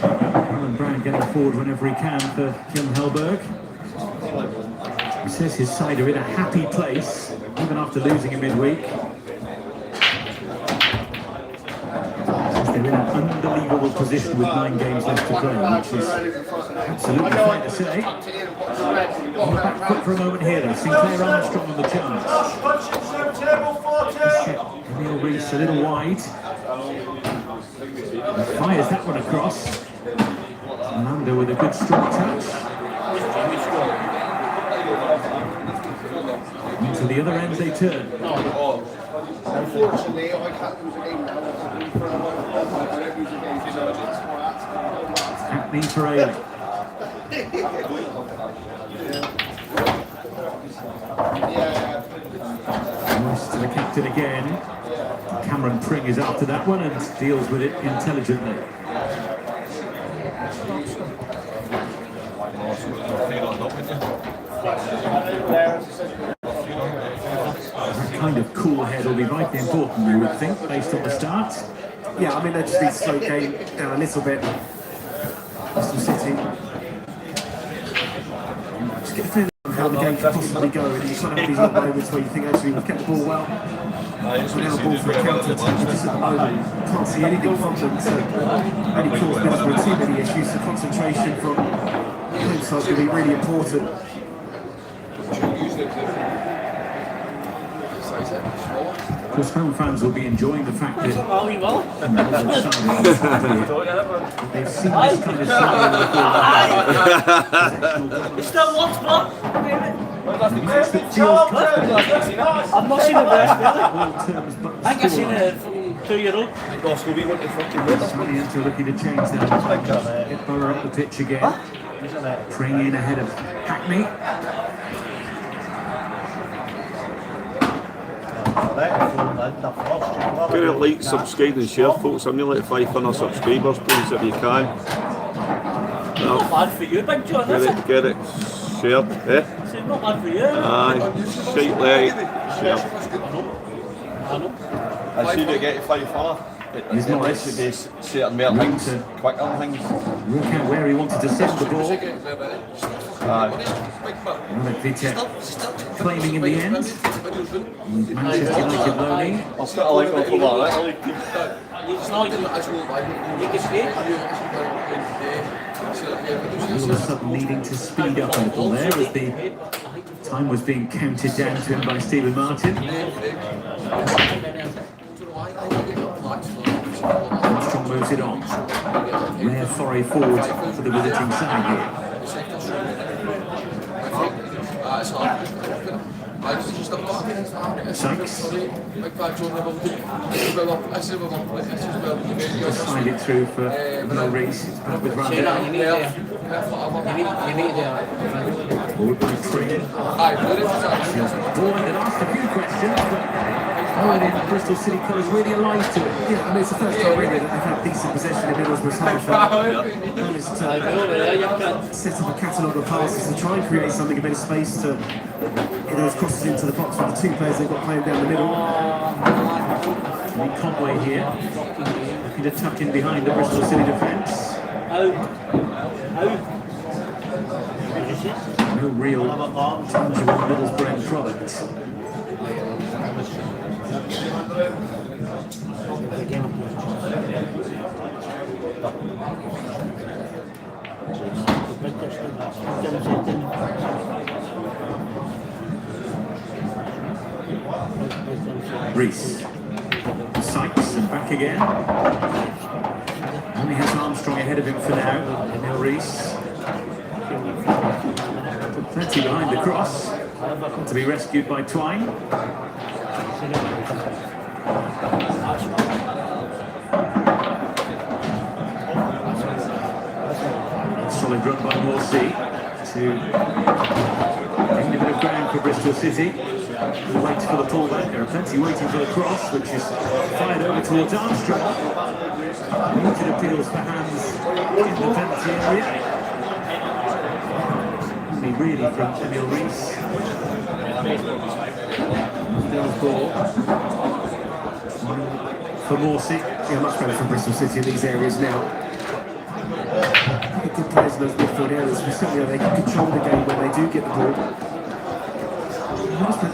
Alan Brown getting forward whenever he can for Kilmacolm. He says his side are in a happy place, even after losing in midweek. They're in an unbelievable position with 9 games left to play, which is absolutely fair to say. On the back foot for a moment here though, Sinclair Armstrong on the charge. Emil Rees a little wide. And fires that one across. Amanda with a good strong touch. Into the other end they turn. Unfortunately, I can't lose a game now. Hackney for Ailey. Nice to the captain again. Cameron Pring is after that one and deals with it intelligently. That kind of cool head will be vitally important, you would think, based on the start. Yeah, I mean, they just need to slow the game down a little bit. Bristol City. Just get a feeling of how the game could possibly go. And you kind of have these little moments where you think, actually, we've kept the ball well. So now ball for a counter-attack. Just at the moment, can't see anything from them to only cause Middlesbrough too many issues. So concentration from the home side is going to be really important. Of course, home fans will be enjoying the fact that they've seen this kind of scenario. It's still one spot. I've not seen the best, really. I think I've seen a 2-year-old. Glasgow, we went to fucking Enter looking to change that. Get Borough up the pitch again. Pring in ahead of Hackney. Get a like, subscribe and share, folks. I'm nearly at 500 subscribers, please, if you can. Not bad for you, Big John, is it? Get it shared, eh? It's not bad for you. Aye, shite like, share. I know. I see they get 500. He's not nice to be certain more things, quicker things. Look at where he wanted to set the ball. Claiming in the end. Manchester United loanee. I'll start a like on for that, All of a sudden needing to speed up a little there as the time was being counted down to him by Stephen Martin. Armstrong moves it on. Rare foray forward for the visiting side here. Sykes. Slide it through for Emil Rees. It's back with Randall. Forward by Pring. Boy, they've asked a few questions, but Bristol City colours really alive to it. Yeah, I mean, it's the first time really that they've had decent possession in Middlesbrough's half. Managed to set up a catalogue of passes to try and create something, a bit of space to get those crosses into the box for the 2 players they've got playing down the middle. Conway here, looking to tuck in behind the Bristol City defence. No real tangible Middlesbrough product. Reese. Sykes and back again. Only has Armstrong ahead of him for now. Emil Reese. Plenty behind the cross. To be rescued by Twine. Solid run by Morsey to gain a bit of ground for Bristol City. Who waits for the pullback. There are plenty waiting for the cross, which is fired over towards Armstrong. Muted appeals for hands in the penalty area. Only really from Emil Reese. Dell's ball for Morsey. Yeah, much better from Bristol City in these areas now. Good players in those midfield areas, certainly they can control the game when they do get the ball.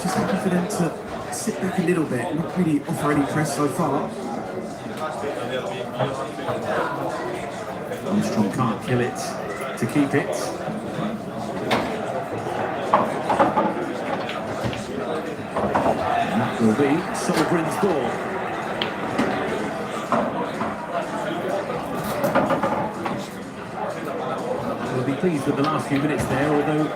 Just looking for them to sit back a little bit, not really offer any press so far. Armstrong can't kill it to keep it. And that will be Solgren's ball. We'll be pleased with the last few minutes there, although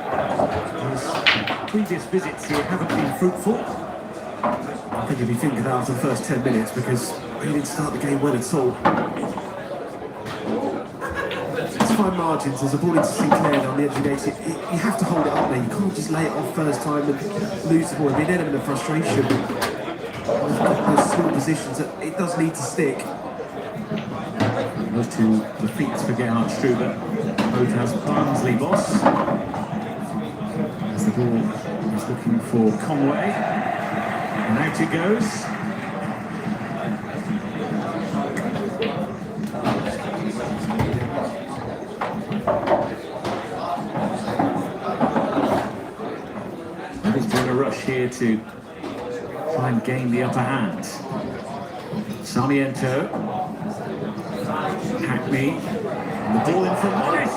previous visits here haven't been fruitful. I think you'll be thinking that after the first 10 minutes because he didn't start the game well at all. It's fine margins. There's a ball into Sinclair on the edge of the gate. You have to hold it up there. You can't just lay it off first time and lose the ball. It'll be an element of frustration. Those small positions, it does need to stick. Those two defeats for Gerhard Struber. Both has Barnsley boss. As the ball is looking for Conway. And out it goes. And he's doing a rush here to try and gain the upper hand. Sarmiento. Hackney. And the ball in from Morris.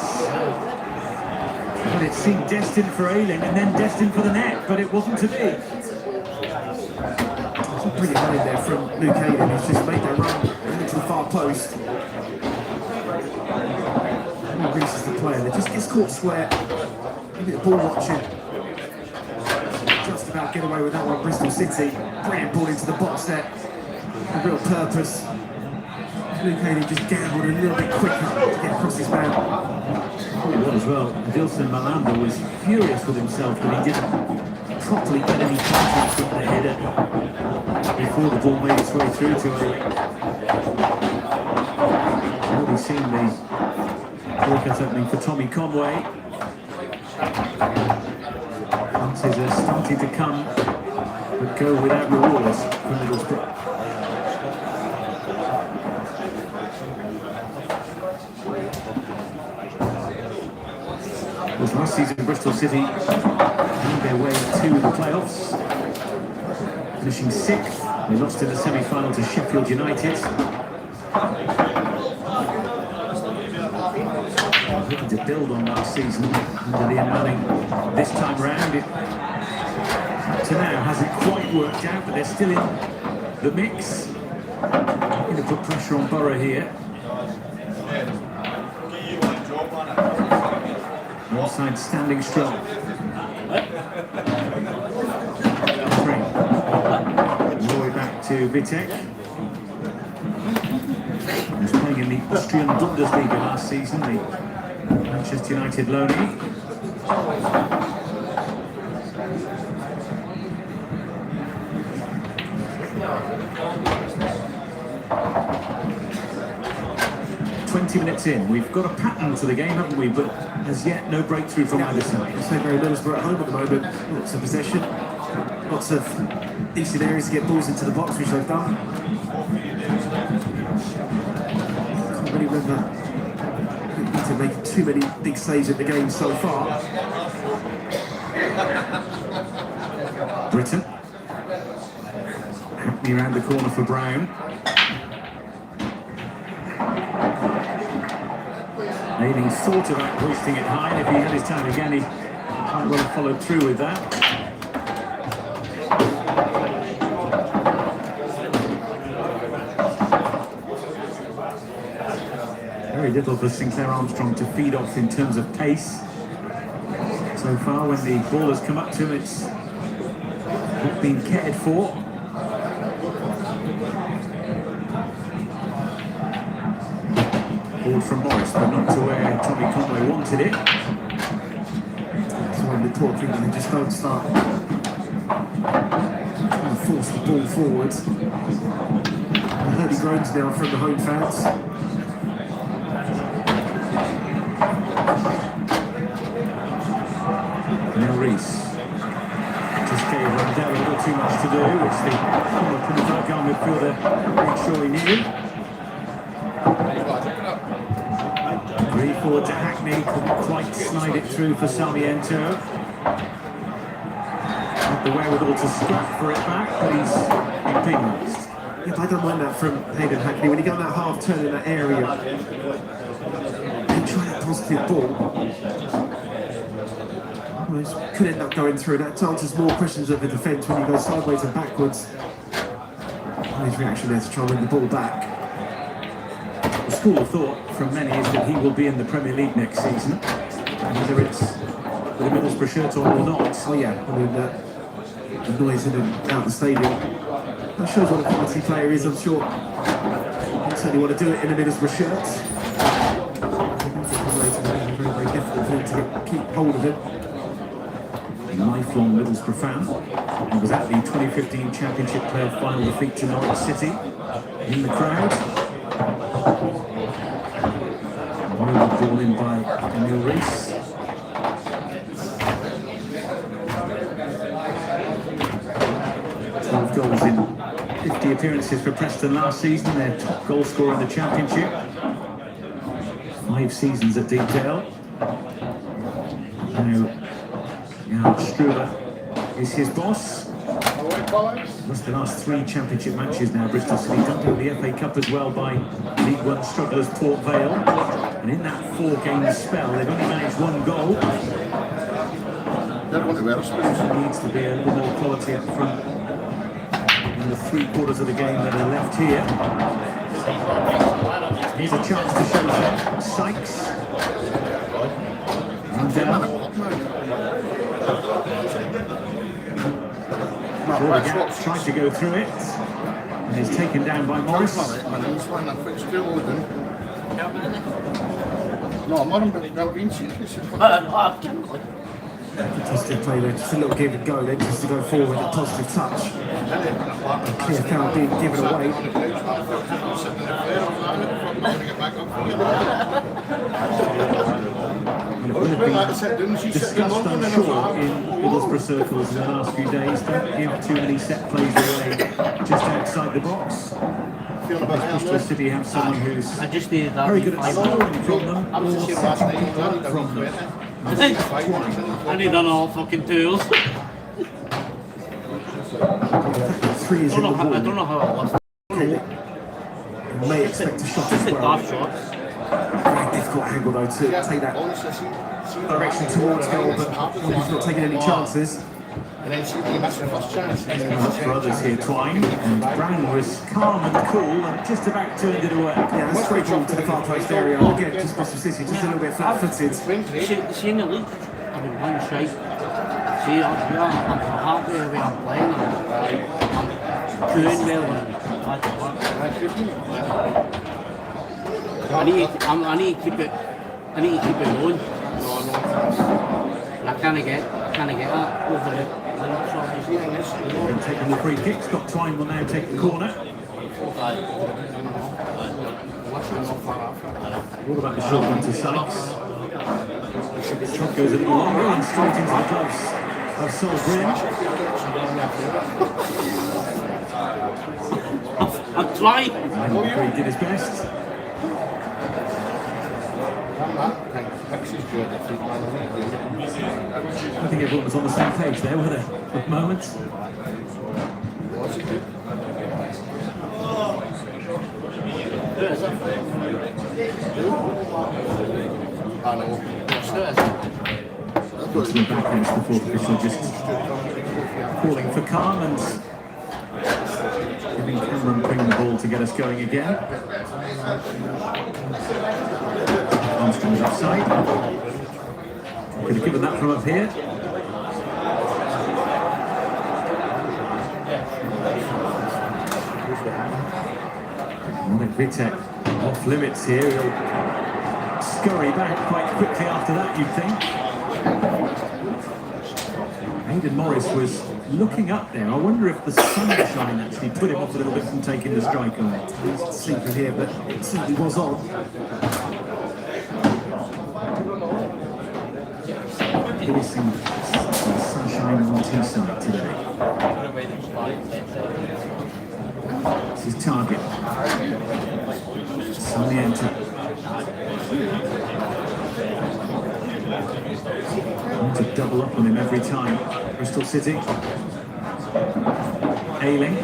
Well, it seemed destined for Ayling and then destined for the net, but it wasn't to be. It's a brilliant run in there from Luke Ayling. He's just made that run into the far post. Reese is the player that just gets caught square. Maybe the ball watching. Just about get away with that one, Bristol City. Brilliant ball into the box there. A real purpose. Luke Ayling just gambled a little bit quicker to get across his man. Well, as well, Dilson Malanda was furious with himself that he didn't properly get any contact from the header before the ball made its way through to him. Already seen the workout opening for Tommy Conway. Chances are starting to come, but go without rewards for Middlesbrough. Was last season Bristol City made their way to the playoffs, finishing 6th. They lost in the semi-final to Sheffield United. Looking to build on last season under the Manning. This time round, it up to now hasn't quite worked out, but they're still in the mix. Going to put pressure on Borough here. Onside standing strong. Roy back to Vitek. He was playing in the Austrian Bundesliga last season, the Manchester United loanee. 20 minutes in. We've got a pattern to the game, haven't we? But as yet, no breakthrough from either side. St Mary Middlesbrough at home at the moment. Lots of possession, lots of decent areas to get balls into the box, which they've done. Can't really remember to make too many big saves in the game so far. Britton. Hackney around the corner for Brown. Maybe thought about hoisting it high, and if he had his time again, he might well have followed through with that. Very little for Sinclair Armstrong to feed off in terms of pace. So far, when the ball has come up to him, it's not been cared for. Ball from Morris, but not to where Tommy Conway wanted it. That's why the talk thinking they just don't start trying to force the ball forwards. Early groans now from the home fans. Now Reese just gave Rundell a little too much to do, which the corner Kilmacolm midfielder made sure he knew. Three forward to Hackney, couldn't quite slide it through for Sarmiento. Had the wherewithal to scrap for it back, but he's been penalised. Yeah, I don't mind that from Hayden Hackney. When you go on that half turn in that area and try that positive ball, could end up going through. That answers more questions of the defence when you go sideways and backwards. His reaction there to try and win the ball back. The school of thought from many is that he will be in the Premier League next season, whether it's with a Middlesbrough shirt on or not. Oh yeah, I mean the noise in and out the stadium. That shows what a quality player is, I'm sure. He'd certainly want to do it in a Middlesbrough shirt. It's very, very difficult for him to keep hold of it. Lifelong Middlesbrough fan. He was at the 2015 Championship playoff final defeat to Norwich City in the crowd. Ball in by Emil Reese. 12 goals in 50 appearances for Preston last season, their top goal scorer in the Championship. 5 seasons at Deepdale. Now Struber is his boss. That's the last 3 Championship matches now. Bristol City dumped out the FA Cup as well by League One strugglers Port Vale. And in that 4-game spell, they've only managed 1 goal. There needs to be a little more quality up front in the 3/4 of the game that are left here. Here's a chance to show them Sykes. And tried to go through it and is taken down by Morris. Fantastic play there, just a little give and go then, just to go forward, a positive touch. Clear foul being given away. It would have been discussed, I'm sure, in Middlesbrough circles in the last few days. Don't give too many set plays away just outside the box. Bristol City have someone who's very good at scoring from them or setting people up from them. I need on all fucking tools. Three is in the ball. I don't know how I lost. You may expect a shot as well. Very difficult angle though to take that direction towards goal, but he's not taking any chances. Much for others here, Twine, and Brown was calm and cool and just about turned it away. Yeah, that's straight ball to the far post area. Again, just Bristol City, just a little bit flat-footed. She in the league, I'm in one shape. See, I'm happy with the way I'm playing. I'm doing well. I need to keep it going. And I can't get that over the And taking the free kick, Scott Twine will now take the corner. What about the short one to Sykes? The shot goes a little longer and straight into the gloves of Sol Green. I'm trying. And did his best. I think everyone was on the same page there, were they? For a moment. Looking back against the fourth official, just calling for calm and giving Cameron Pring the ball to get us going again. Armstrong's offside. Could have given that from up here. Vitek off limits here. He'll scurry back quite quickly after that, you'd think. Aidan Morris was looking up there. I wonder if the sunshine actually put him off a little bit from taking the strike on it. He's sleeping here, but it certainly was on. Really some sunshine on Teesside today. This is target. Sarmiento. Want to double up on him every time. Bristol City. Ayling.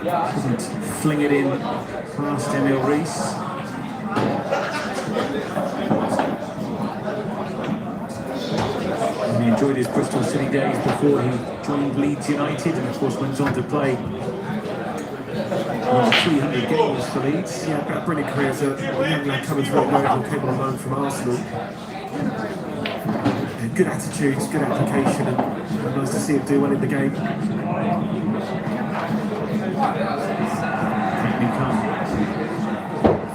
Doesn't fling it in past Emil Rees. He enjoyed his Bristol City days before he joined Leeds United and of course went on to play 300 games for Leeds. Yeah, a brilliant career as a young lad coming through at Road, came on loan from Arsenal. Yeah, good attitudes, good application, and nice to see him do well in the game.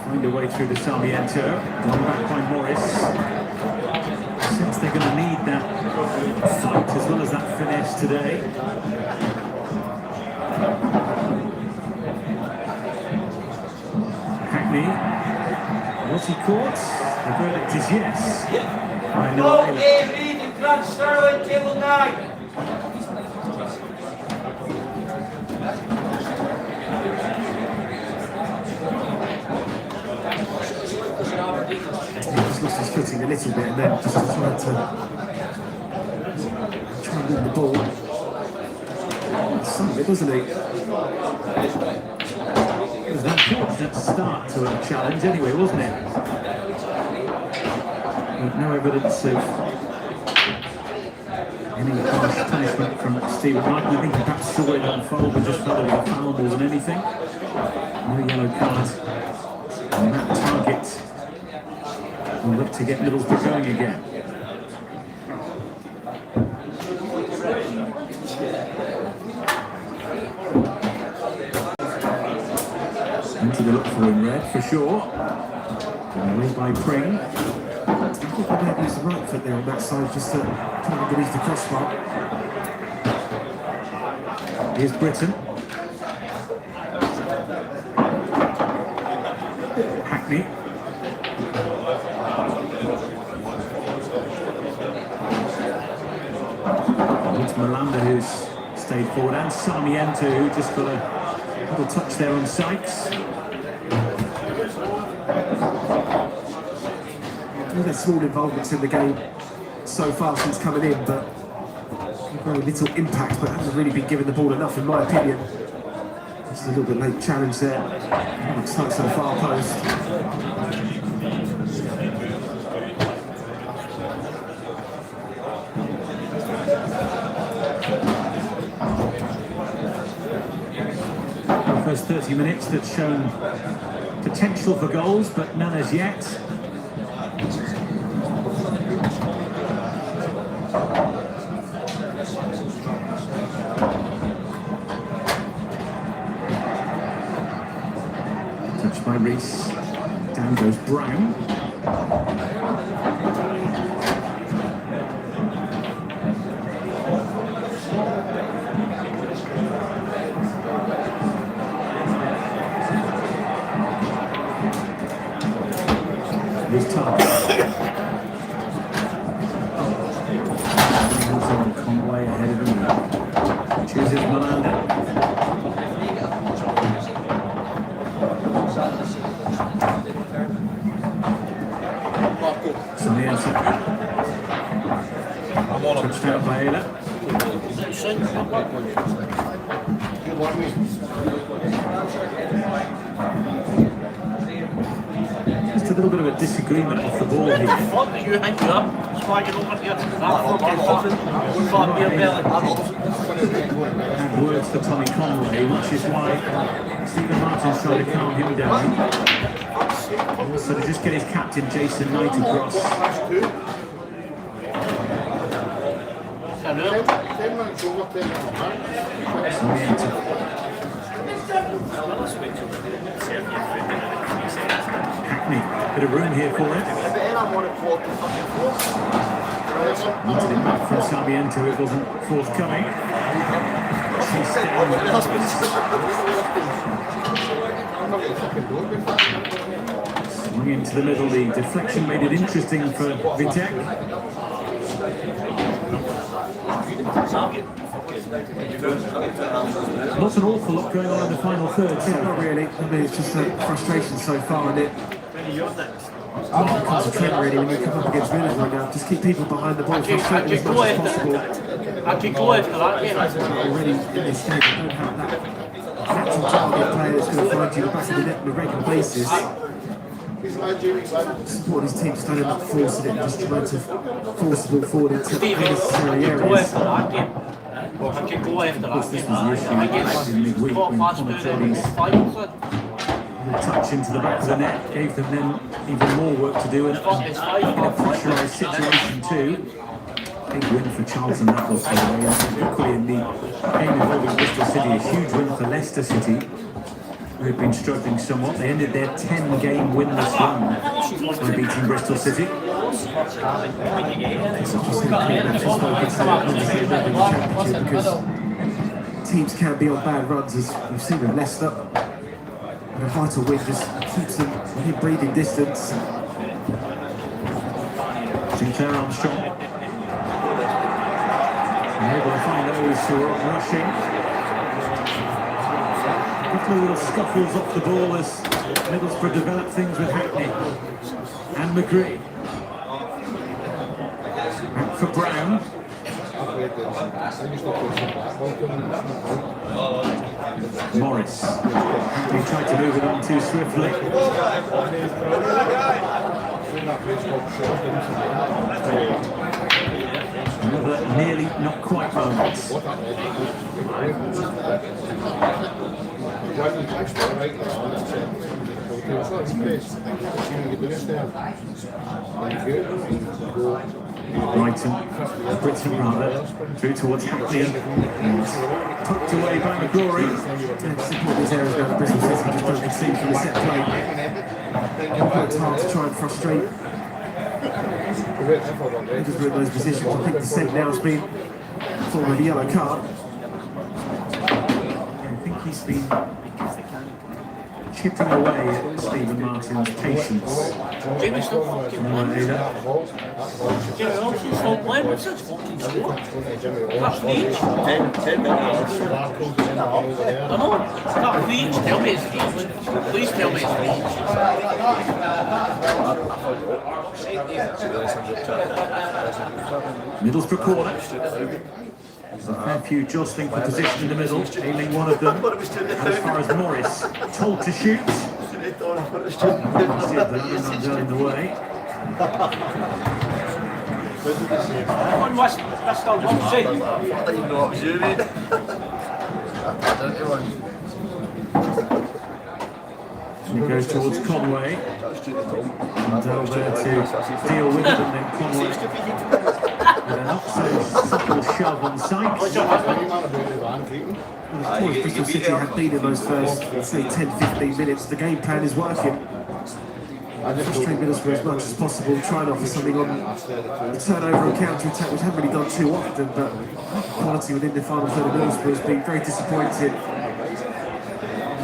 Find a way through to Sarmiento, gone back by Morris. Since they're going to need that fight as well as that finesse today. Hackney, was he caught? The verdict is yes. No game leading Grand Stirling table 9. He's lost his footing a little bit and then just tried to win the ball. Some of it, doesn't he? It was an unfortunate start to a challenge anyway, wasn't it? But no evidence of any harsh punishment from Stephen Wright. I think he perhaps saw it unfold but just felt it was a foul more than anything. No yellow card. And that target will look to get Middlesbrough going again. Into the look for in red, for sure. Away by Pring. I think they might use the right foot there on that side, just to try underneath the crossbar. Here's Britton. Hackney. It's Malanda who's stayed forward, and Sarmiento who just got a little touch there on Sykes. We've had small involvements in the game so far since coming in, but very little impact, but hasn't really been given the ball enough in my opinion. Just a little bit late challenge there. Looks like so far post. The first 30 minutes that's shown potential for goals, but none as yet. Touched by Rees. Down goes Brown. Here's Target. Conway ahead of him. Chooses Malanda. Sarmiento. Touchdown by Ayla. Just a a little bit of a disagreement off the ball here. And words for Tommy Conway, which is why Stephen Martin's trying to calm him down. Also to just get his captain Jason Knight across. Hackney, bit of room here for it. Wanted it back from Sarmiento, it wasn't forthcoming. Swung into the middle, the deflection made it interesting for Vitek. Not an awful lot going on in the final third. Yeah, not really. I mean, it's just a frustration so far, and it concentrate really when you come up against winners right now. Just keep people behind the ball, frustrate them as much as possible. Already in this stage, you don't have that natural target player that's going to find you the back of the net on a regular basis. Support his team, just don't end up forcing it, just trying to force the ball forward into unnecessary areas. Of course, this was the issue in midweek when commentators touch into the back of the net, gave them then even more work to do, and in a pressurised situation too. Big win for Charlton that was, by the way, and equally in the game involving Bristol City, a huge win for Leicester City, who had been struggling somewhat. They ended their 10-game winless run by beating Bristol City. Because teams can be on bad runs, as we've seen with Leicester. And a vital win just keeps them within breathing distance. Sinclair Armstrong able to find those who are rushing. A couple of little scuffles off the ball as Middlesbrough develop things with Hackney and McGree. Back for Brown. Morris. He tried to move it on too swiftly. Another nearly not quite moment. Britain rather, through towards Hackney and tucked away by McGrory. Support these areas now, the Bristol City just don't concede from the set play. It's hard to try and frustrate. Just in those positions. I think the set now has been form of a yellow card. I think he's been chipping away at Stephen Martin's patience. Please tell me it's Middlesbrough corner. There's a fair few jostling for position in the middle, ailing one of them as far as Morris, told to shoot. Down in the way. He goes towards Conway. And Dell there to deal with it, and then Conway with a not so subtle shove on Sykes. Of course, Bristol City have been in those first, say, 10-15 minutes. The game plan is working. Frustrate Middlesbrough as much as possible, try and offer something on the turnover and counter-attack, which haven't really done too often, but quality within the final third of Middlesbrough has been very disappointing.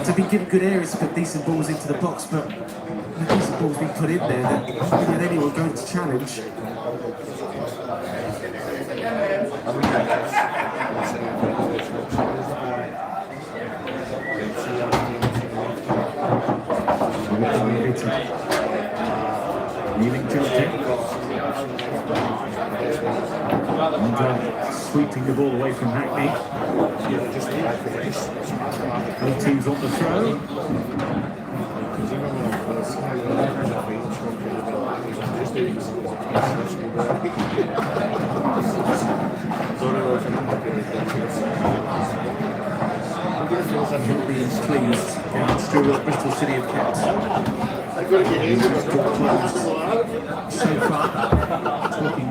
To be given good areas to put decent balls into the box, but the decent balls being put in there that with anyone going to challenge. Leaving Johnstone. And sweeping the ball away from Hackney. Both teams on the throw. He's pleased. Going through what Bristol City have kept. So far, talking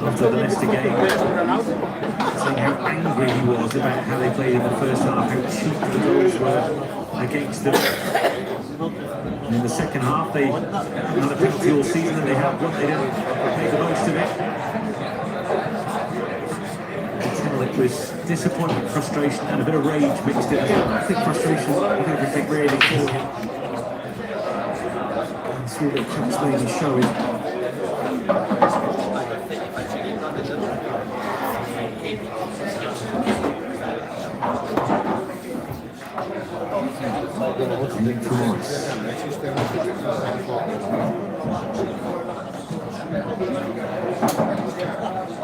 after the Leicester game, saying how angry he was about how they played in the first half, how cheap the goals were against them. And in the second half, they had another penalty all season and they had one, they didn't make the most of it. It was disappointment, frustration and a bit of rage mixed in. I think frustration with everything really for him. And through the Champs maybe showing.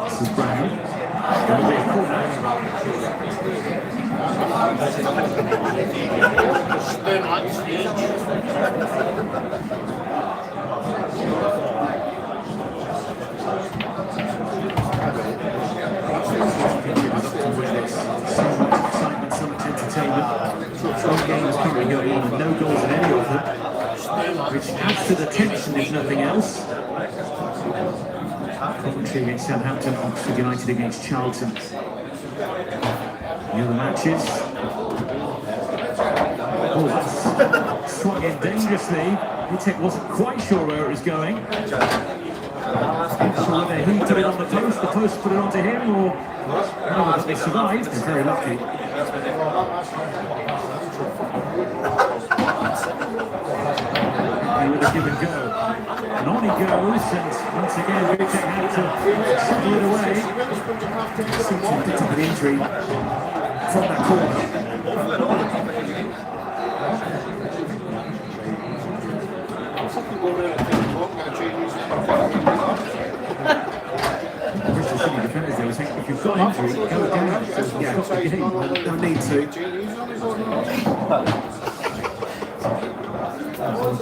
This is Brown. Going to be a corner. So much entertainment. Some games currently going on and no goals in any of them, which adds to the tension if nothing else. Coventry against Southampton, Oxford United against Charlton. The other matches. Oh, that's swung in dangerously. Witek wasn't quite sure where it was going. So whether he put it on the post put it onto him, or no, they survived. They're very lucky. With a give and go. And on he goes, and once again Witek had to settle it away. Seems to have picked up an injury from that corner. Bristol City defenders, they were saying, if you've got injury, go down. So, yeah, stop the game. Don't need to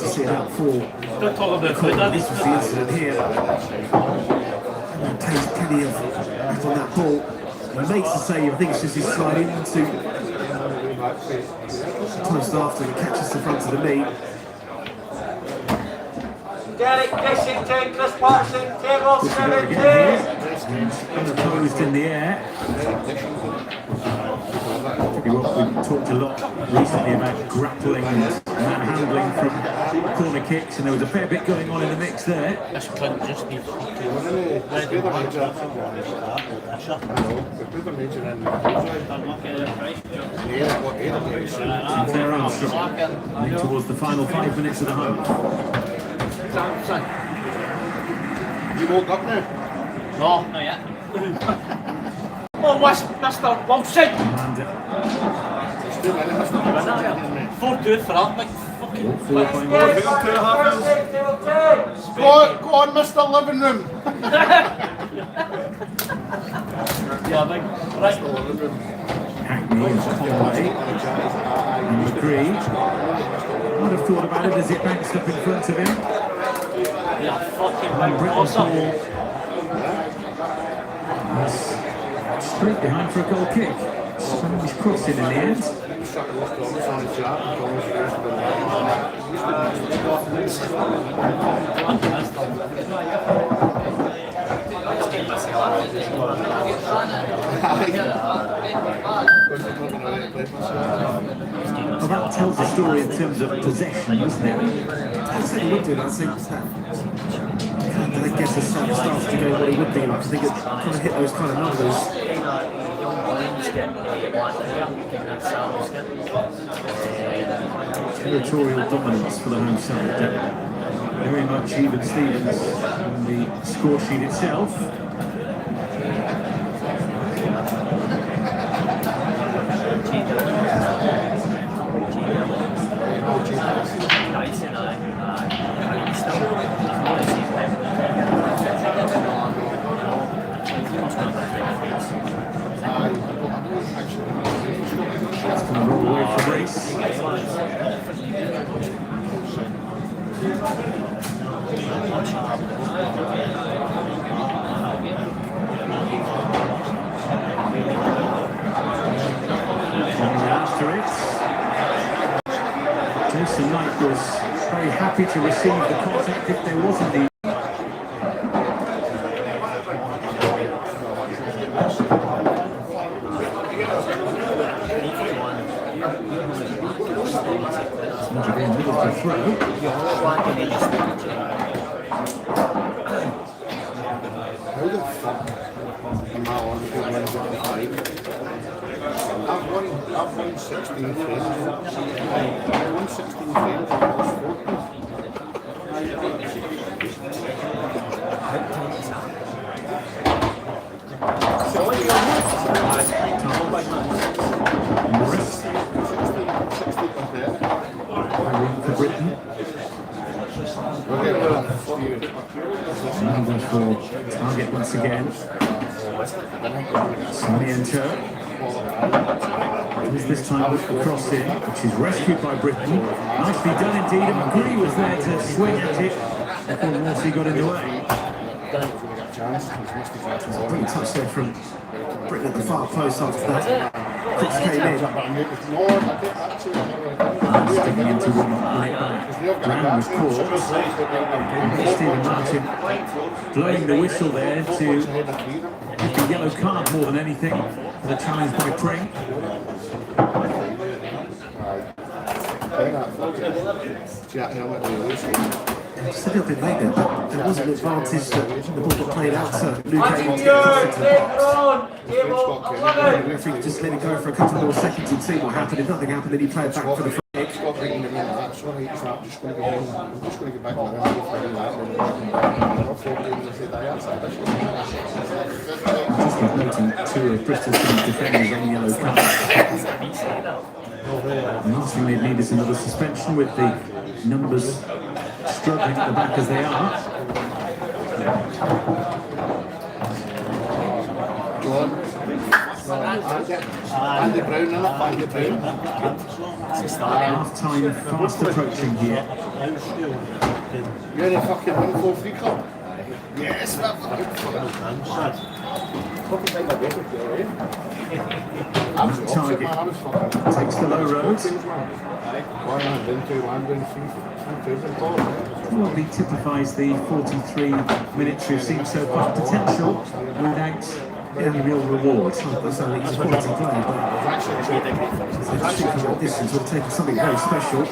see it out for this was the incident here. And takes plenty of back on that ball. He makes the save. I think it's just his slide into close after he catches the front of the knee. Derek Kissington, Chris Patterson, table 17. Unopposed in the air. We've talked a lot recently about grappling and manhandling from corner kicks, and there was a fair bit going on in the mix there. Claire Armstrong towards the final 5 minutes of the home. You woke up now? No, not yet. Oh, Mr. Wilson! 4-2 for that, big fucking... Go on, Mr. Living Room! Yeah, big. Right. Hackney and Conway and McGree. I'd have thought about it as it bounced up in front of him. Yeah, fucking big. What's up? Straight behind for a goal kick. Spanish crossing in the end. Well, that tells the story in terms of possession, doesn't it? I think he would do that. I guess the starts to go what he would be like. I think it's trying to hit those kind of numbers. Territorial dominance for the home side. Very much even Stevens on the score sheet itself. It's going to roll away for Grace. After it, Jason Knight was very happy to receive the contact if there wasn't the I've won 16 frames. I won 16 frames. I lost 14. For Britain. Number for target once again. Sarmiento. This time across in, which is rescued by Britain. Nicely done indeed, and McGree was there to swing at it before Morsey got in the way. Brilliant touch there from Britain at the far post after that. Cross came in. Sticking into one, Brown was caught. And Stephen Martin blowing the whistle there to get the yellow card more than anything for the challenge by Pring. Just a little bit late there, but there was an advantage that the ball got played out to Luke Haynes. The referee just let it go for a couple more seconds and see what happened. If nothing happened, then he played back for the free kick. Just going to get back on Just noting two of Bristol City's defenders on yellow card. Last thing they'd need is another suspension with the numbers struggling at the back as they are. Andy Brown, Andy Brown. Half time fast approaching here. You're in a fucking 1-4-3 club. Yes, Target takes the low road. Probably typifies the 43 minutes we've seen so far. Potential without any real reward. That's only his quality play, but this is taking something very special.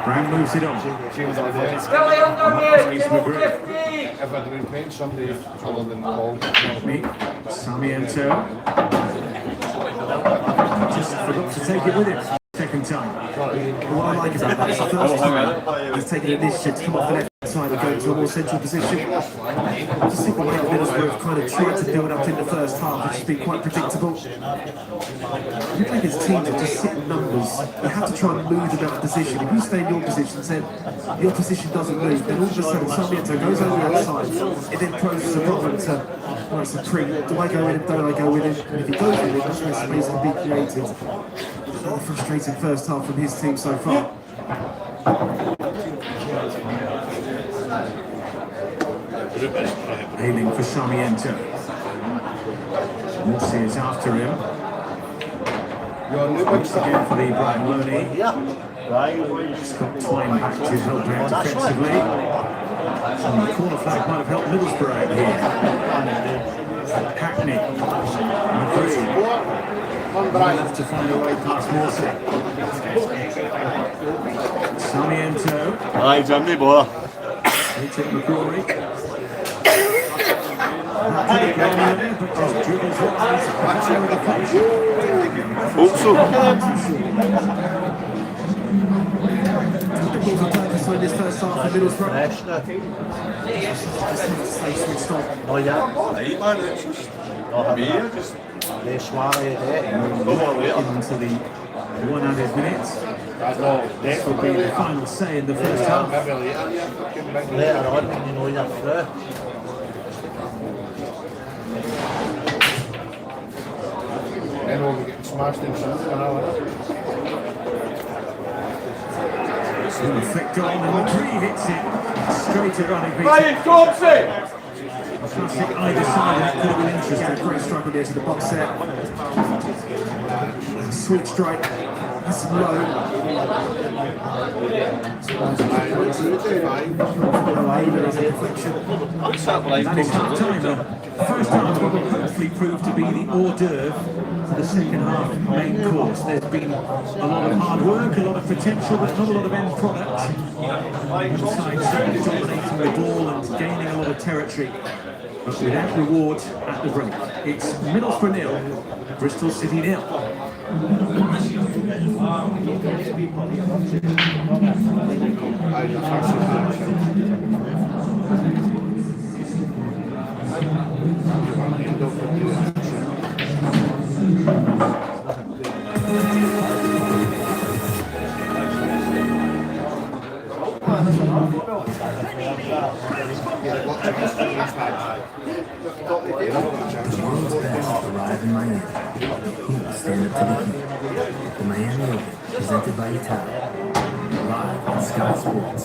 Brown moves it on. Scully underneath, table 15. If I'd been playing somebody other than Paul. Sarmiento. Just forgot to take it with him. Second time. What I like about that is the first time he's taken initiative to come off the left side and go into a more central position. Just think what Middlesbrough kind of tried to build up in the first half, which has been quite predictable. You play against teams that just sit in numbers. You have to try and move them out of position. If you stay in your position and the opposition doesn't move, then all of a sudden Sarmiento goes over the outside. It then poses a problem to, well, it's a Pring. Do I go in and don't I go with him? And if he goes with him, that's where space can be created. Another frustrating first half from his team so far. Aiming for Sarmiento. Morsey is after him. Once again for the Brian Loney. He's got time back to help out defensively. And the corner flag might have helped Middlesbrough out here. Hackney. McGree. Have to find a way past Morsey. Sarmiento. Aye, Jimmy boy. They take McCrory. Hope so. So this first half of Middlesbrough. Oh yeah. Right, man. It's just Into the one added minutes. This will be the final say in the first half. Later on, when you know you're through. Then we'll be getting smashed in something, Flicked on and McCree hits it straight at running beat. Ryan Thompson! Classic either side, and it could have been interesting. Great strike on the edge of the box set. Sweet strike. That's low. That is half time. The first half will hopefully prove to be the hors d'oeuvre for the second half main course. There's been a lot of hard work, a lot of potential, but not a lot of end product. One side certainly dominating the ball and gaining a lot of territory, but without reward at the break. It's Middlesbrough 0, Bristol City 0. The world's best arrive in Miami. He'll stand up to the heat. The Miami Open, presented by Italia. Live on Sky Sports.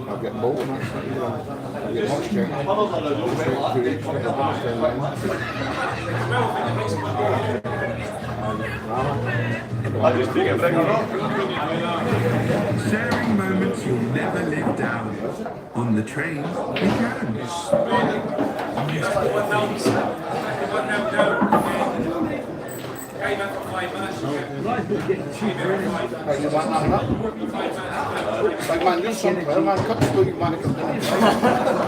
I'll get both match. I'll get much check. Sharing moments you'll never live down. On the train, you can. Like man, you're somewhere, man. Cut the story, man.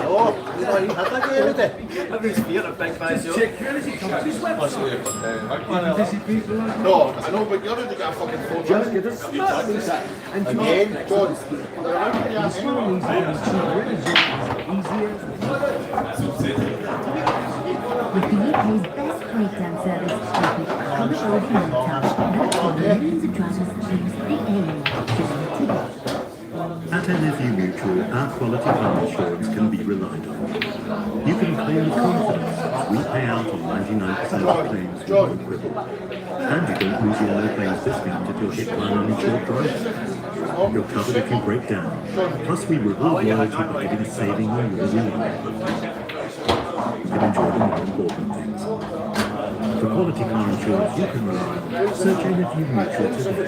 Oh, you know, you had that game, did it? Every fear of big guys, yo. Security companies website. No, I know, but you're already got a fucking phone. Just get this. Again, God. With the UK's best breakdown service, come show the Motown. That's why millions of drivers choose the area today. At NFU Mutual, our quality car insurance can be relied on. You can claim with confidence. We pay out on 99% of claims with no quibble. And you don't lose your no claims discount if you're hit by an uninsured driver. You're covered if you break down. Plus we reward loyalty by giving saving you your renewal. You can enjoy the more important things. For quality car insurance you can rely on, search NFU Mutual today.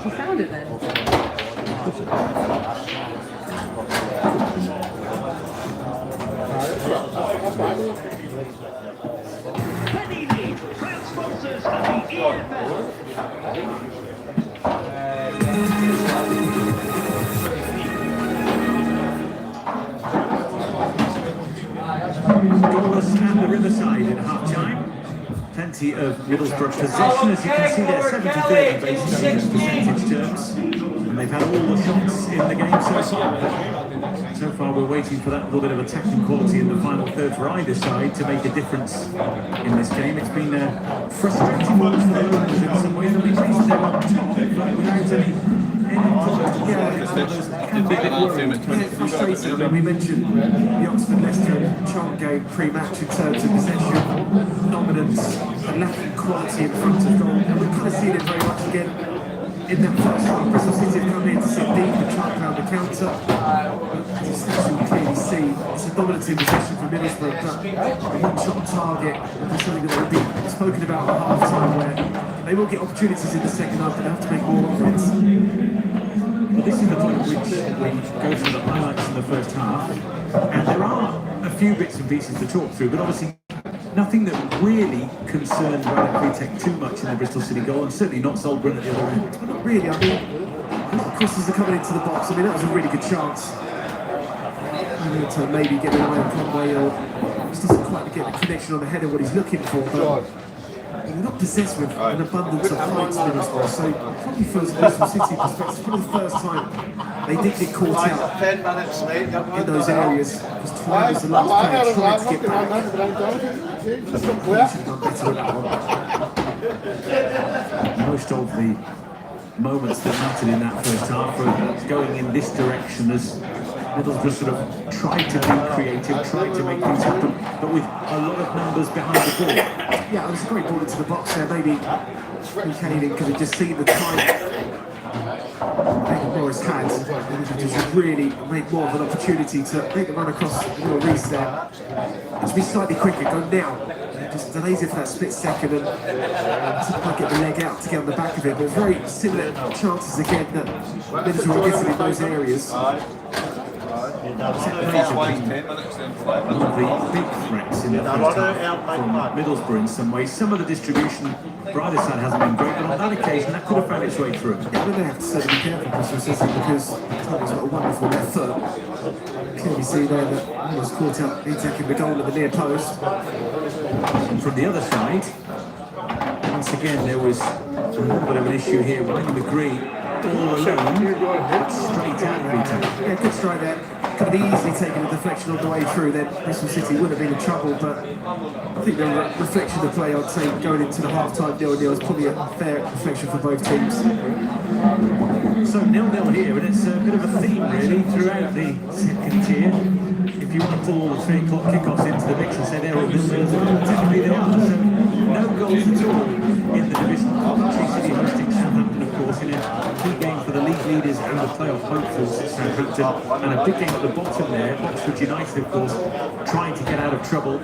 She found it then. Proud sponsors of the EFL. Goalless and the Riverside in half-time. Plenty of Middlesbrough possession, as you can see there, 70-30 basically in percentage terms. And they've had all the shots in the game so far. So far we're waiting for that little bit of attacking quality in the final third for either side to make a difference in this game. It's been frustrating ones for the Lions in some ways. At least they're on top, but without any product. Frustrating. We mentioned the Oxford Leicester chant game pre-match in terms of possession, dominance, and lacking quality in front of goal. And we've kind of seen it very much again in that first half, Bristol City have come in to sit deep and try and pound the counter. As you clearly see, it's a dominating possession for Middlesbrough, but a one-shot on target is something that will be spoken about at half-time, where they will get opportunities in the second half, but they have to make more offense. Well, this is the point at which we go through the highlights in the first half, and there are a few bits and pieces to talk through, but obviously nothing that really concerned Ryan Pre-tech too much in the Bristol City goal, and certainly not Solbren at the other end. Well, not really, I mean, crosses are coming into the box. I mean, that was a really good chance. You need to maybe get away on Conway, or just doesn't quite get the connection on the header what he's looking for, but they're not possessed with an abundance of heights in Middlesbrough, so probably from Bristol City perspective, probably the first time they did get caught out 10 minutes late in those areas, because Twain was the last player trying to get back. Should have done better with that one. Most of the moments that mattered in that first half were going in this direction as Middlesbrough sort of tried to be creative, tried to make things happen, but with a lot of numbers behind the ball. Yeah, it was a great ball into the box there. Maybe Buchanan could have just seen the time Morris had, and just really made more of an opportunity to make the run across the little Reese there. Just be slightly quicker, go now. Just delays it for that split second and didn't quite get the leg out to get on the back of it. But very similar chances again that Middlesbrough were getting in those areas. One of the big threats in the first half from Middlesbrough in some ways. Some of the distribution for either side hasn't been great, but on that occasion that could have found its way through. Yeah, but they have to certainly be careful, Bristol City, because Tony's got a wonderful left foot. Clearly see there that he was caught out taking the goal at the near post. And from the other side, once again there was a little bit of an issue here. William McGree all alone, straight at Rita. Yeah, good strike there. Could have easily taken a deflection all the way through, then Bristol City would have been in trouble, but I think the reflection of play, I'd say, going into the half-time 0-0 is probably a fair reflection for both teams. So 0-0 here, and it's a bit of a theme really throughout the second tier. If you want to pull all the 3 o'clock kickoffs into the mix and say they're all 0-0, technically they are. So no goals at all in the division. Coventry City hosting Southampton, of course, in a key game for the league leaders and the playoff hopefuls at Southampton, and a big game at the bottom there. Oxford United, of course, trying to get out of trouble,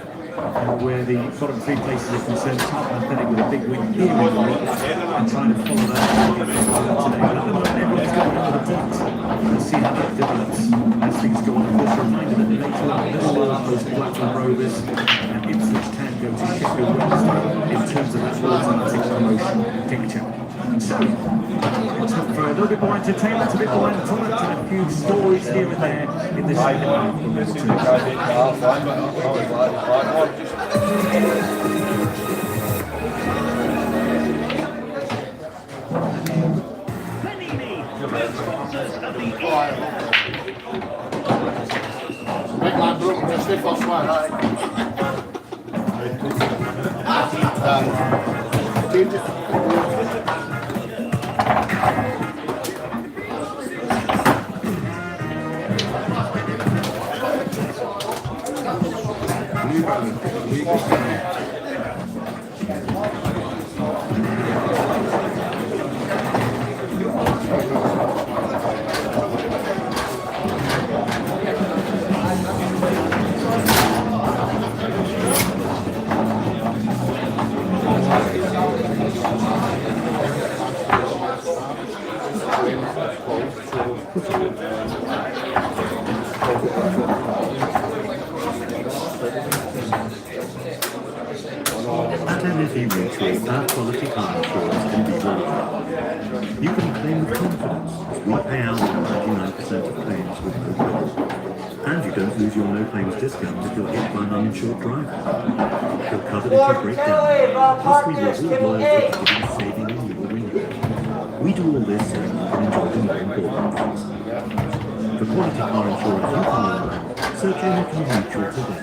where the bottom 3 places are concerned. Southampton with a big win here in the league and trying to follow that today. But at the moment, everyone's going over the points. We'll see how that develops as things go on. Of course, a reminder that later on, Liverpool host Blackburn Rovers and Ipswich can go to Sheffield Wednesday in terms of that automatic promotion picture. So, let's hope for a little bit more entertainment, a bit more entertainment, and a few stories here and there in this second half from this team. At NFE Mutual, our quality car insurance can be bought. You can claim with confidence as we pay out 99% of claims with Goalkeeper. And you don't lose your no claims discount if you're hit by an uninsured driver. You're covered if you break down. Plus we reward loyalty for giving saving in your renewal. We do all this so you can enjoy the more important things. For quality car insurance you can rely on, search NFE Mutual today.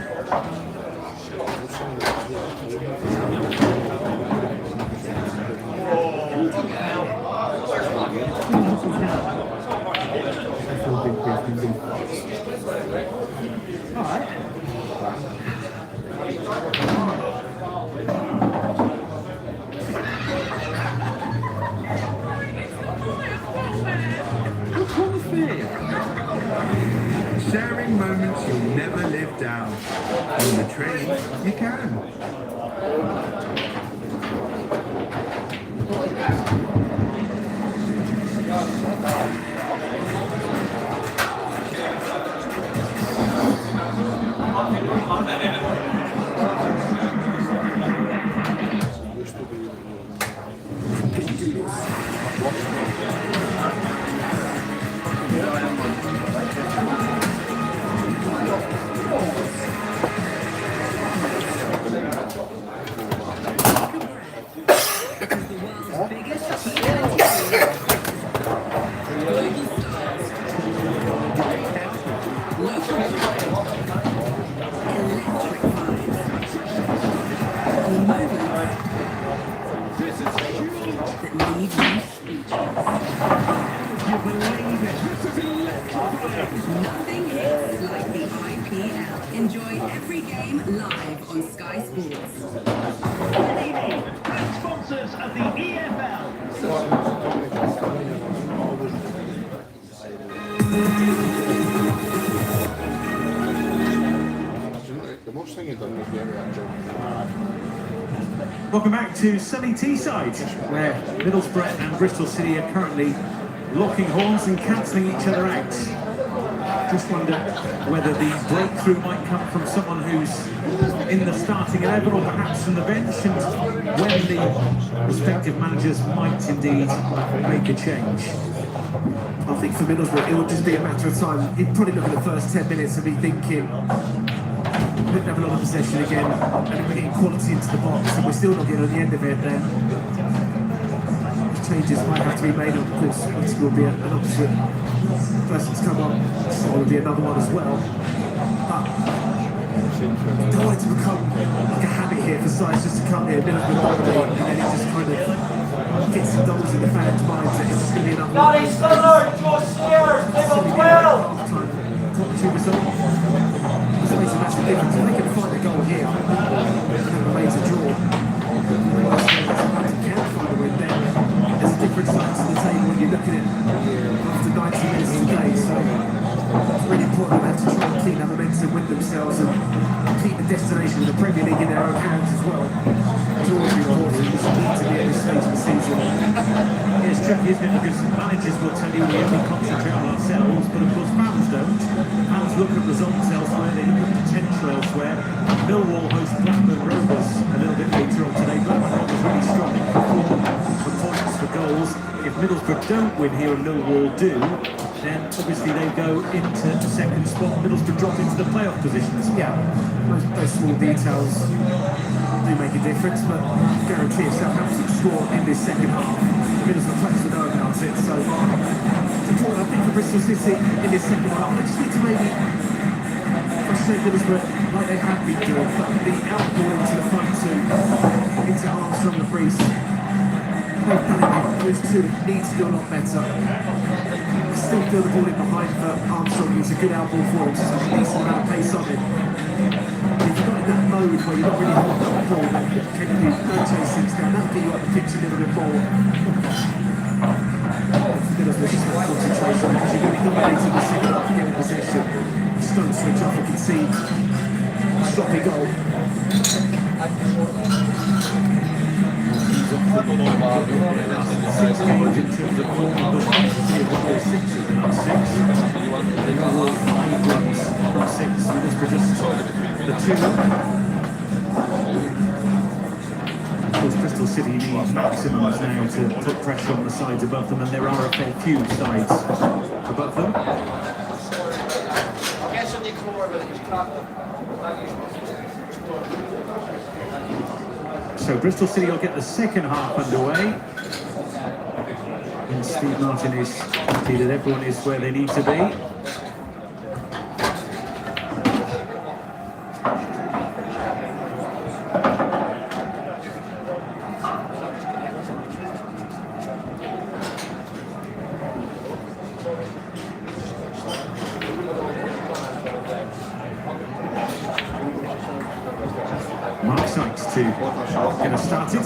now. On the train, you can. Nothing hits like the IPL. Enjoy every game live on Sky Sports. Sponsors of the EFL. Welcome back to sunny Teesside, where Middlesbrough and Bristol City are currently locking horns and cancelling each other out. Just wonder whether the breakthrough might come from someone who's in the starting 11 or perhaps from the bench, and when the respective managers might indeed make a change. I think for Middlesbrough, it will just be a matter of time. He'd probably look at the first 10 minutes and be thinking, we didn't have a lot of possession again, and if we're getting quality into the box and we're still not getting on the end of it, then changes might have to be made. Of course, obviously will be an opposite person to come on, so there will be another one as well. But I don't want it to become like a habit here for sides just to come here, Middlesbrough dominate, and then it just kind of gets some doubles in the fans' minds that it's just going to be another one. Danny Stiller, Joe Sears, level 12. It's a massive difference. If they can find a goal here, and it remains a draw, and can find a win, then there's a different side to the table when you're looking at after 90 minutes of the day. So it's really important that they have to try and keep that momentum with themselves and keep the destination of the Premier League in their own hands as well. It's always important. It's need to be at this stage of the season. It's tricky, isn't it? Because managers will tell you we only concentrate on ourselves, but of course fans don't. Fans look at results elsewhere, they look at potential elsewhere. Millwall host Blackburn Rovers a little bit later on today. Blackburn Rovers really strong for points, for goals. If Middlesbrough don't win here and Millwall do, then obviously they go into the second spot. Middlesbrough drop into the playoff positions. Yeah, those small details do make a difference, but I guarantee if Southampton score in this second half, Middlesbrough players will know about it. So it's important, I think, for Bristol City in this second half. They just need to maybe frustrate Middlesbrough like they have been doing, but the outball into the front two, into Armstrong and Priest, they've done it. Those two need to do a lot better. I still feel the ball in behind for Armstrong. It's a good outball for him, so there's a decent amount of pace on it. But if you're not in that mode where you're not really holding up the ball, then can you go chase things down? That'll get you up the pitch a little bit more. Middlesbrough just have concentration because you're going to be dominating the second half, getting possession. Just don't switch off and concede a sloppy goal. Six games in terms of form, but six of the last six. They got 5 wins from 6. Middlesbrough just the 2. Of course, Bristol City need maximums now to put pressure on the sides above them, and there are a fair few sides above them. So Bristol City will get the second half underway. And Steve Martin is happy that everyone is where they need to be. Mark Sykes to get us started.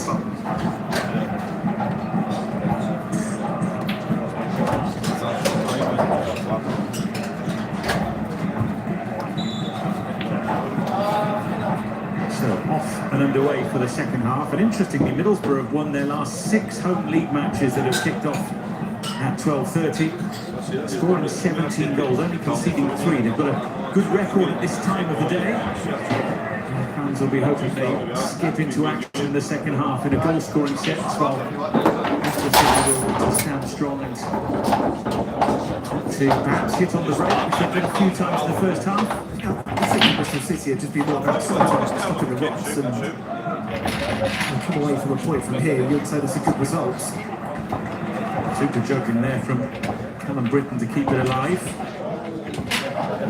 and underway for the second half. And interestingly, Middlesbrough have won their last 6 home league matches that have kicked off at 12:30, scoring 17 goals, only conceding 3. They've got a good record at this time of the day. And fans will be hoping they skip into action in the second half in a goal-scoring set as well. Bristol City will stand strong and to perhaps hit on the break, which they've done a few times in the first half. I think Bristol City have just been more about sometimes stopping the rocks and come away from a point from here. You'd say that's a good result. Super juggling there from Callum Britton to keep it alive.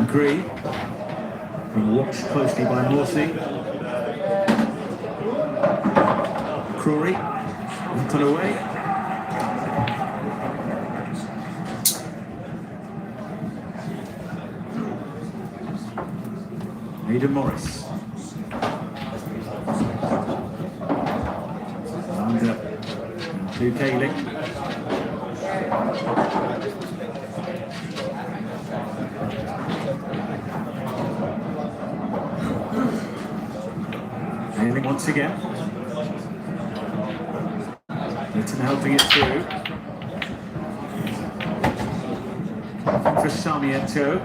McGree being watched closely by Morsey. Crawley put away. Aidan Morris. And to Kaling. Kaling once again. Litton helping it through. For Sarmiento.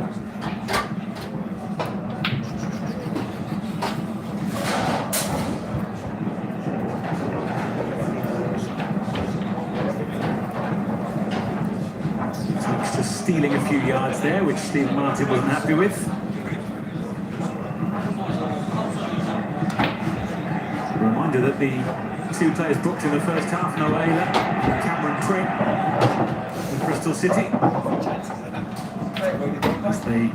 Stealing a few yards there, which Steve Martin wasn't happy with. A reminder that the 2 players booked in the first half, Noah Ayler and Cameron Pring of Bristol City, as they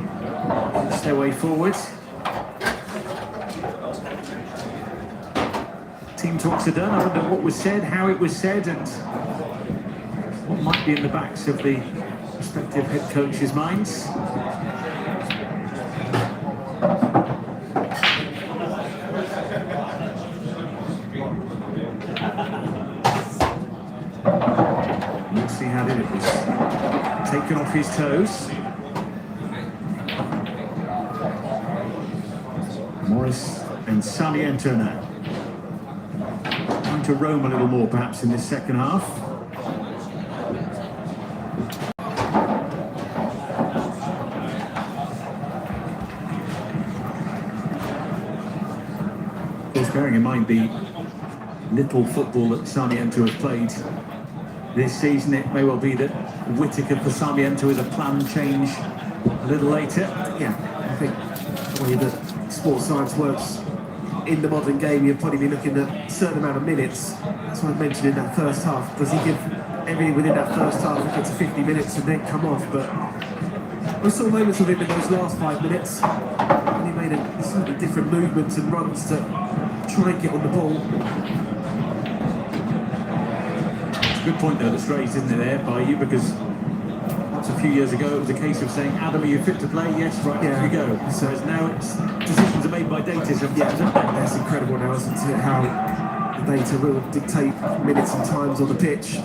push their way forward. Team talks are done. I wonder what was said, how it was said, and what might be in the backs of the respective head coaches' minds. We'll see how it was taken off his toes. Morris and Sarmiento now trying to roam a little more perhaps in this second half. Bearing in mind the little football that Sarmiento has played this season, it may well be that Whittaker for Sarmiento is a planned change a little later. Yeah, I think the way that sports science works in the modern game, you'll probably be looking at a certain amount of minutes. That's what I mentioned in that first half. Does he give everything within that first half if it's 50 minutes and then come off? But we saw moments of him in those last 5 minutes. And he made a slightly different movements and runs to try and get on the ball. It's a good point though that's raised, isn't it, there by you, because a few years ago it was a case of saying, Adam, are you fit to play? Yes, right, here we go. So now it's decisions are made by data sometimes, aren't they? That's incredible now, isn't it, how the data will dictate minutes and times on the pitch.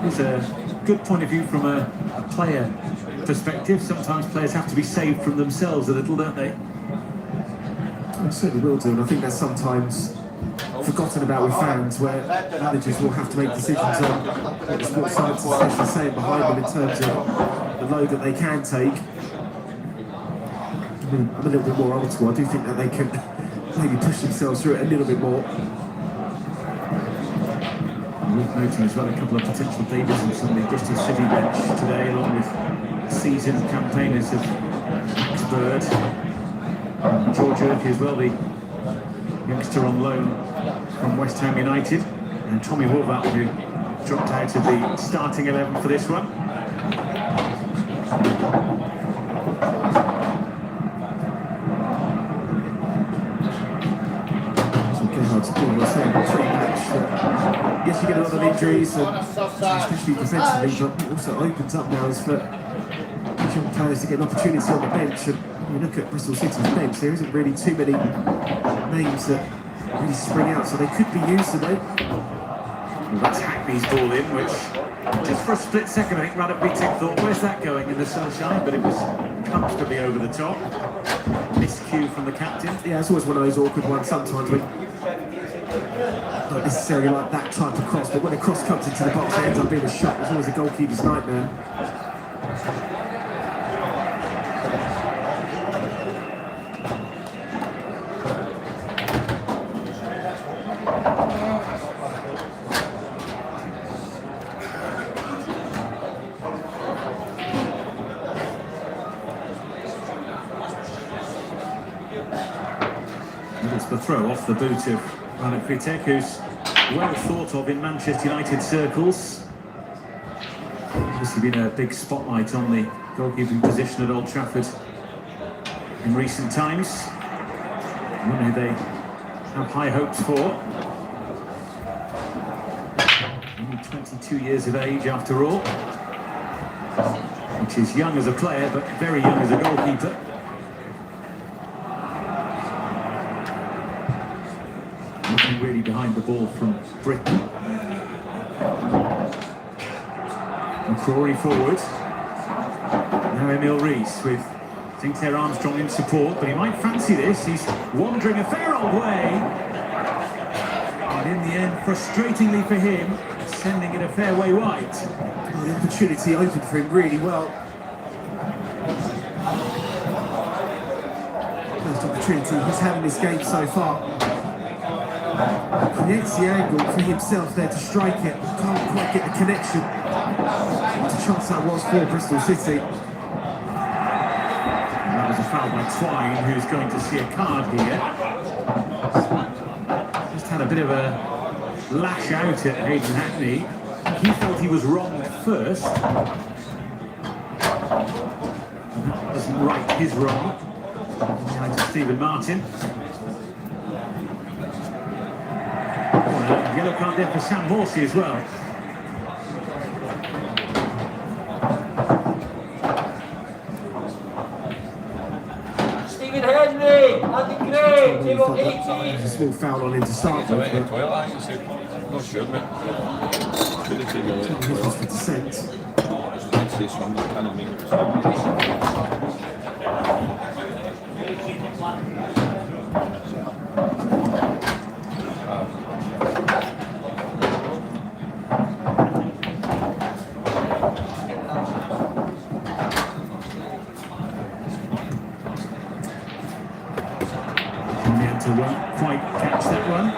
It's a good point of view from a player perspective. Sometimes players have to be saved from themselves a little, don't they? They certainly will do, and I think that's sometimes forgotten about with fans, where managers will have to make decisions on what the sports science is actually saying behind them in terms of the load that they can take. I'm a little bit more old school. I do think that they can maybe push themselves through it a little bit more. Worth noting as well a couple of potential debuts on the Bristol City bench today, along with seasoned campaigners of Max Bird, George Urquhart as well, the youngster on loan from West Ham United, and Tommy Horvath, who dropped out of the starting 11 for this one. Yes, you get a lot of injuries, and especially defensively, but it also opens up now is for young players to get an opportunity on the bench. And you look at Bristol City's bench, there isn't really too many names that really spring out, so they could be used today. Well, that's Hackney's ball in, which just for a split second, I think Rugby thought, where's that going in the sunshine? But it was comfortably over the top. Miscue from the captain. Yeah, it's always one of those awkward ones sometimes when not necessarily like that type of cross, but when a cross comes into the box, it ends up being a shot. It's always a goalkeeper's nightmare. It's the throw off the boot of Rana Kritek, who's well thought of in Manchester United circles. Obviously been a big spotlight on the goalkeeping position at Old Trafford in recent times. One who they have high hopes for. Only 22 years of age after all, which is young as a player but very young as a goalkeeper. Nothing really behind the ball from Britain. And Quarry forward. Now Emil Rees with Sinclair Armstrong in support, but he might fancy this. He's wandering a fair old way. And in the end, frustratingly for him, sending it a fair way wide. The opportunity opened for him really well. First opportunity he's had in this game so far. Creates the angle for himself there to strike it. Can't quite get the connection. What a chance that was for Bristol City. And that was a foul by Twine, who's going to see a card here. Just had a bit of a lash out at Hayden Hackney. He felt he was wrong first. And that doesn't right his wrong. Behind Stephen Martin. Yellow card there for Sam Morsey as well. Stephen Henry, Andy Gray, table 18. There's a small foul on him to start with. Not sure, mate. His was for dissent. Won't quite catch that one.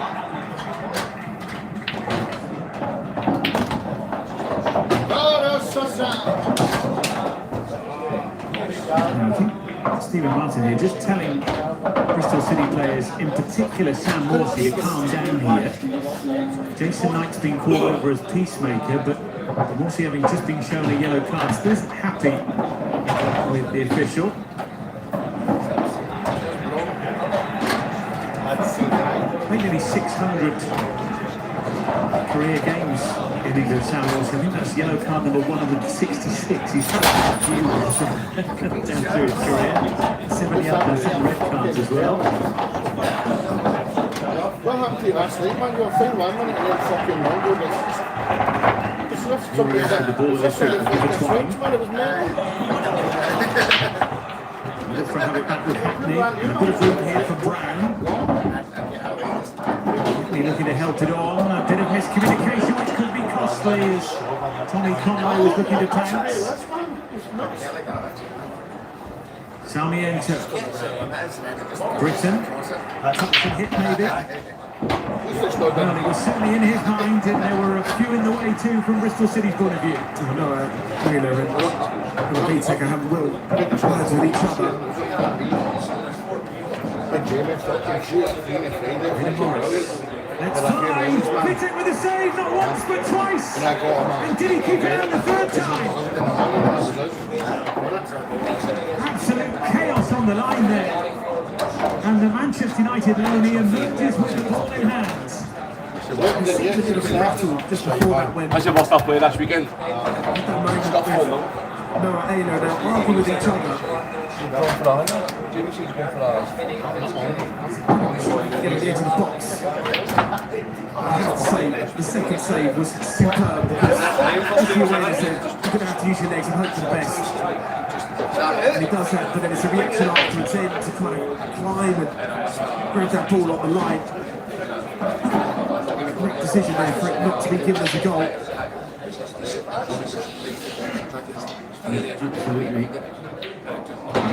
Stephen Martin here just telling Bristol City players, in particular Sam Morsey, to calm down here. Jason Knight's been called over as peacemaker, but Morsey, having just been shown a yellow card, still isn't happy with the official. I think nearly 600 career games in England, Sam Morsey. I think that's yellow card number 166. He's had a few down through his career. 70 others and red cards as well. What happened to you last night, man? You were fine 1 minute and then fucking wrong. It's left somebody that... The ball is for Twine. Man, it was mad. Look for have it back with Hackney. And a bit of room here for Brown. Looking to help it on, a bit of miscommunication which could be costly as Tommy Conway was looking to pounce. Sarmiento. Britain. Touch and hit maybe. Well, it was certainly in his mind, and there were a few in the way too from Bristol City's point of view. No, you know, the B-Tech have will words with each other. Let's fly! Hit it with a save, not once but twice! And did he keep it out the third time? Absolute chaos on the line there. And the Manchester United loanee emerges with the ball in hand. Just before that when... How's your boss stuff playing last weekend? No, you know, they're arguing with each other. Get it into the box. I have to say, the second save was superb because if you're aware that you're going to have to use your legs and hope for the best. And he does that, but then it's a reaction afterwards then to kind of climb and grab that ball on the line. Correct decision there for it not to be given as a goal. Absolutely.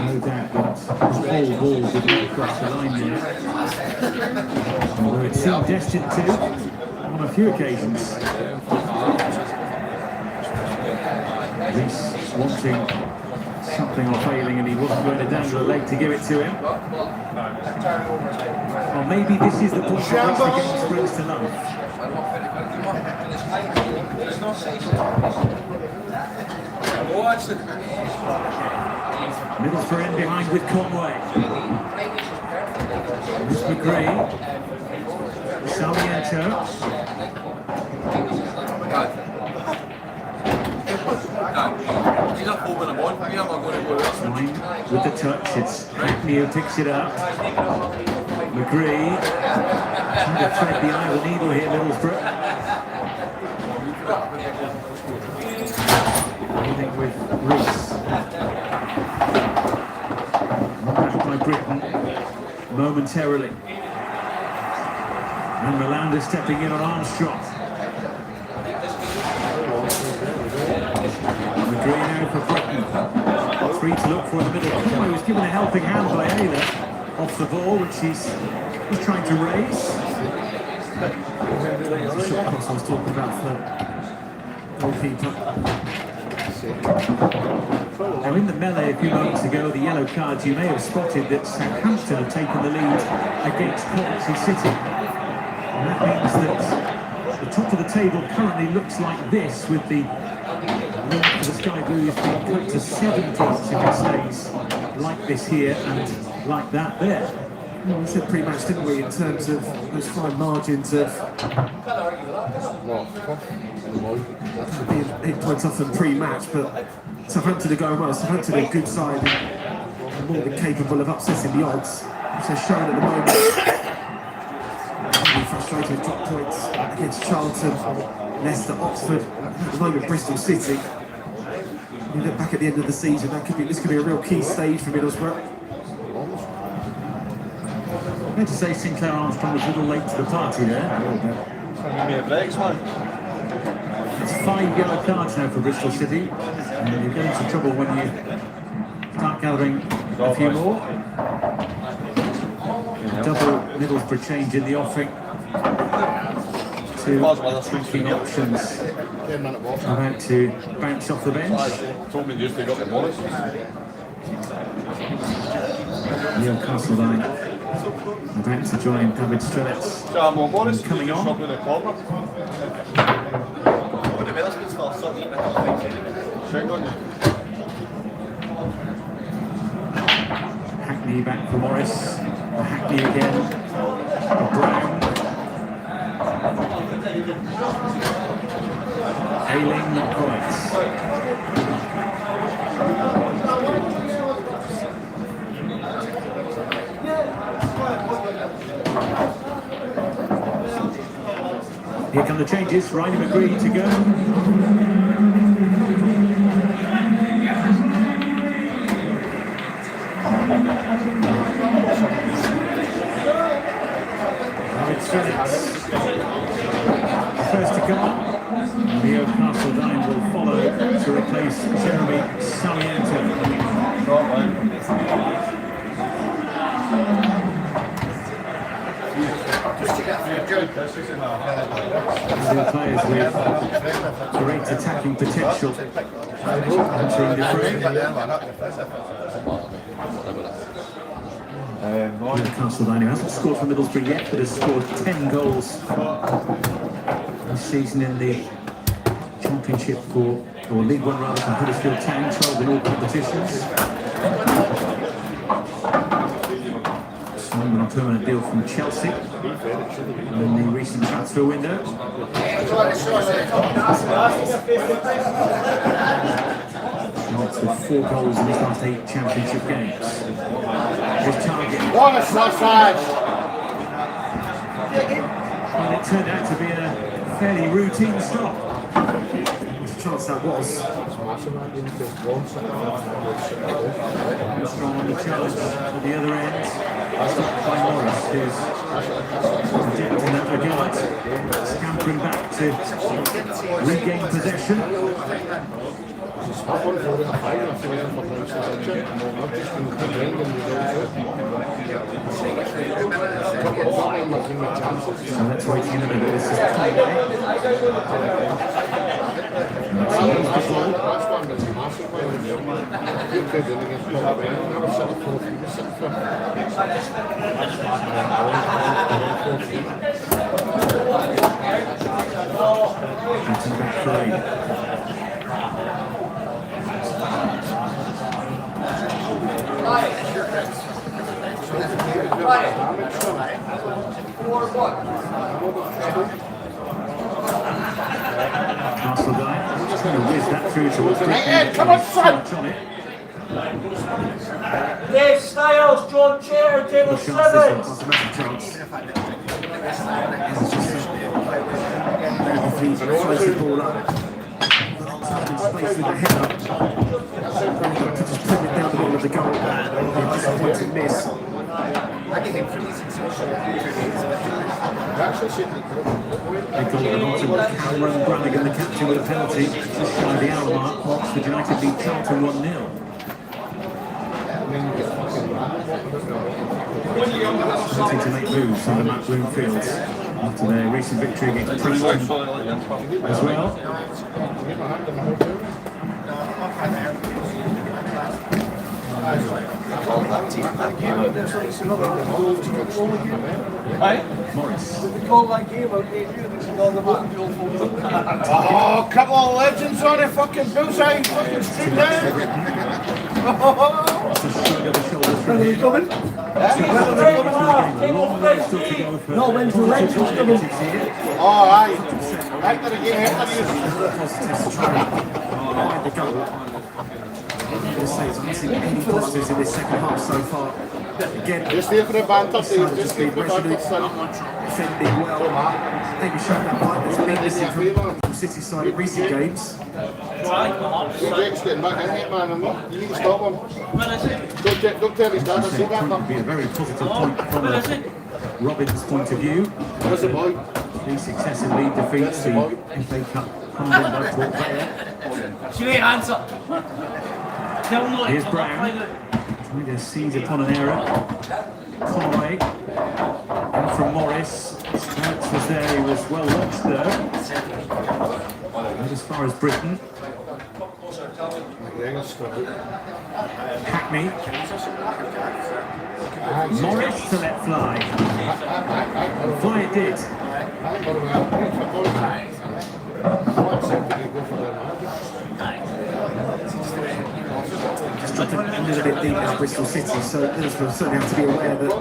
No doubt that the whole ball did not cross the line there. Although it seemed destined to on a few occasions. Reece wanting something or failing, and he wasn't going to dangle a leg to give it to him. Or maybe this is the point at which the game springs to life. Middlesbrough in behind with Conway. Miss McGree. Sarmiento. Fine with the touch, it's Hackney who picks it up. McGree trying to thread the eye of the needle here, Middlesbrough. Dealing with Reece. Back by Britain momentarily. And Rolanda stepping in on Armstrong. McGree now for Britain. 3 to look for in the middle. He was given a helping hand by Ayler off the ball, which he's trying to raise. That's the shot cross I was talking about for goalkeeper. Now in the melee a few moments ago, the yellow cards, you may have spotted that Southampton have taken the lead against Coventry City. And that means that the top of the table currently looks like this, with the lead for the Sky Blues being cut to 7 points if it stays like this here and like that there. Well, we said pre-match, didn't we, in terms of those fine margins of being 8 points off in pre-match, but Southampton are going well. Southampton are a good side and more than capable of upsetting the odds, which they're showing at the moment. Really frustrating drop points against Charlton, Leicester, Oxford, at the moment Bristol City. You look back at the end of the season, this could be a real key stage for Middlesbrough. I'm going to say Sinclair Armstrong was a little late to the party there. It's 5 yellow cards now for Bristol City, and you get into trouble when you start gathering a few more. Double Middlesbrough change in the offing. 2 attacking options about to bounce off the bench. Neil Castledine about to join David Strelitz coming on. Hackney back for Morris. Hackney again. Brown. Ailing, not quite. Here come the changes. Ryan McGree to go. First to come on. Leo Castledine will follow to replace Jeremy Sarmiento. Two players with great attacking potential entering the frame. Castledine, who hasn't scored for Middlesbrough yet, but has scored 10 goals this season in the Championship or League One rather, for Huddersfield Town, 12 in all competitions. Signed on a permanent deal from Chelsea in the recent transfer window. With 4 goals in his last 8 Championship games. His target. And it turned out to be a fairly routine stop. What a chance that was. Strong on the challenge at the other end. Stopped by Morris, who's rejecting that regard. Scampering back to regain possession. So let's wait in a minute. This is I'm just going to whiz that through towards come on, son! Dave Styles, John Chair, table 7. Throws the ball up. Space with the head up. To just put it down the middle of the goal. Disappointing miss. They got the bottom. Cameron Brannigan, the captain, with a penalty. Just shy of the hour mark. Oxford United beat Charlton 1-0. Starting to make moves on the Matt Bloom fields after their recent victory against Preston as well. Morris. Oh, couple of legends on a fucking bullseye, fucking street down. When are we coming? No, when's the legends coming? Oh, aye. Right to the game, I've seen any positives in this second half so far. Again, just here for the banter, just been resolute, defending well. I think we showed that fight that's been missing from City side in recent games. Jake's getting back in here, man. You need to stop him. Don't tell his dad. It would be a very positive point from Robin's point of view. Where's the boy? He successively defeats the FA Cup Port player. Here's Brown, trying to seize upon an error. Conway, and from Morris. Clarence was there, he was well watched there. And as far as Britain. Hackney. Morris to let fly. And fly it did. Just dropping a little bit deep now, Bristol City, so Middlesbrough certainly have to be aware that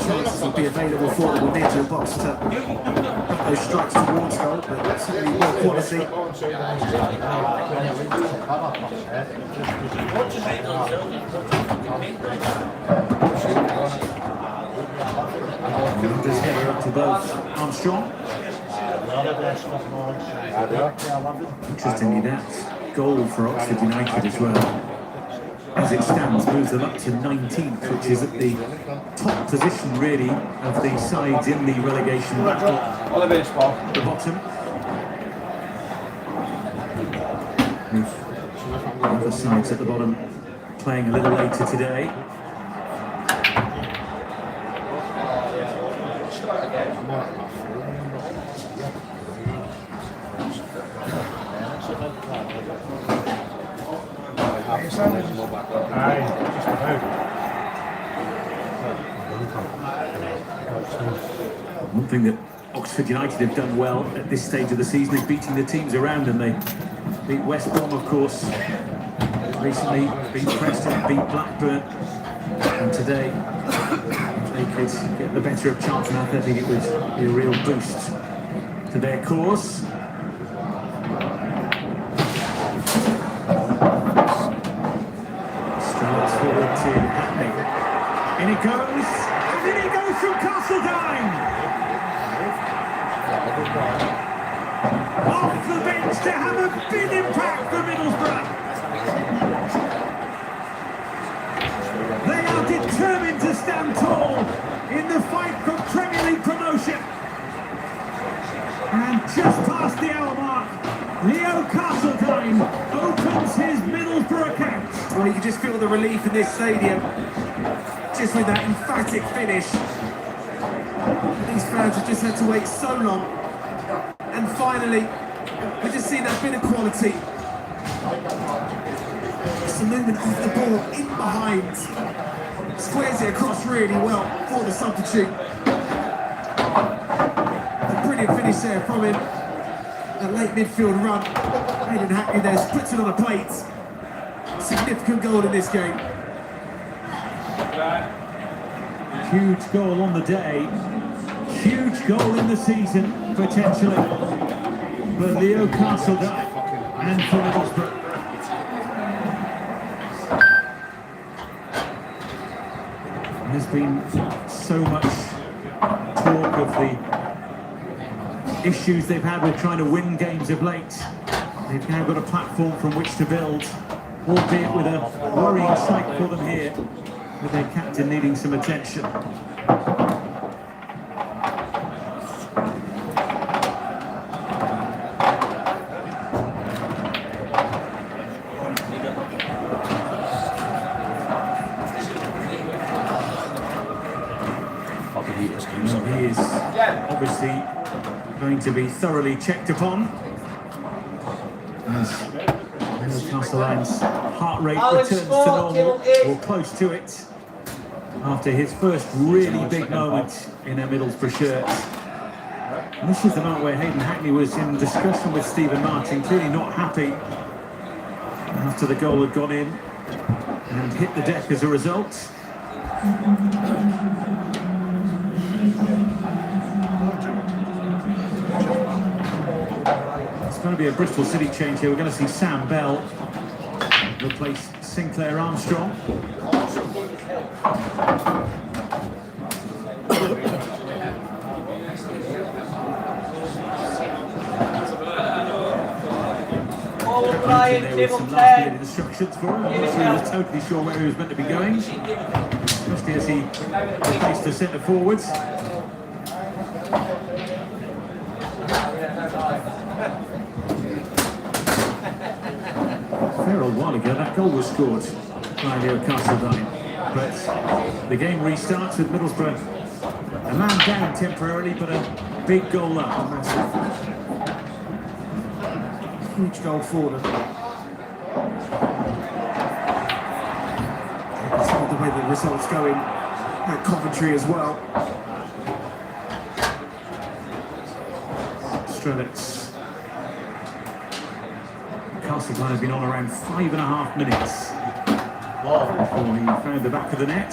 chances will be available for them near to the box to have those strikes towards goal, but certainly more quality. Just header up to both Armstrong. Interestingly, that goal for Oxford United as well, as it stands, moves them up to 19th, which is at the top position really of the sides in the relegation battle. At the bottom. With the other sides at the bottom playing a little later today. One thing that Oxford United have done well at this stage of the season is beating the teams around them. They beat West Brom, of course, recently, beat Preston, beat Blackburn, and today, if they could get the better of Charlton, I think it would be a real boost to their cause. Starts forward to Hackney. In it goes, and in it goes from Castledine! Off the bench to have a big impact for Middlesbrough. They are determined to stand tall in the fight for Premier League promotion. And just past the hour mark, Leo Castledine opens his Middlesbrough account. Well, you can just feel the relief in this stadium, just with that emphatic finish. These fans have just had to wait so long, and finally, we're just seeing that bit of quality. It's a movement off the ball, in behind, squares it across really well for the substitute. A brilliant finish there from him. A late midfield run. Hayden Hackney there puts it on a plate. Significant goal in this game. Huge goal on the day. Huge goal in the season, potentially. For Leo Castledine and for Middlesbrough. There's been so much talk of the issues they've had with trying to win games of late. They've now got a platform from which to build, albeit with a worrying sight for them here, with their captain needing some attention. He is obviously going to be thoroughly checked upon as Castleine's heart rate returns to normal, or close to it, after his first really big moment in a Middlesbrough shirt. And this is the moment where Hayden Hackney was in discussion with Stephen Martin, clearly not happy after the goal had gone in and hit the deck as a result. It's going to be a Bristol City change here. We're going to see Sam Bell replace Sinclair Armstrong. There were some last-minute instructions for him. I'm not sure he was totally sure where he was meant to be going, especially as he placed the centre forwards. A fair old while ago, that goal was scored by Leo Castledine, but the game restarts with Middlesbrough a man down temporarily, but a big goal up. Huge goal for them. It's the way the results going at Coventry as well. Strelitz. Castledine has been on around 5.5 minutes before he found the back of the net.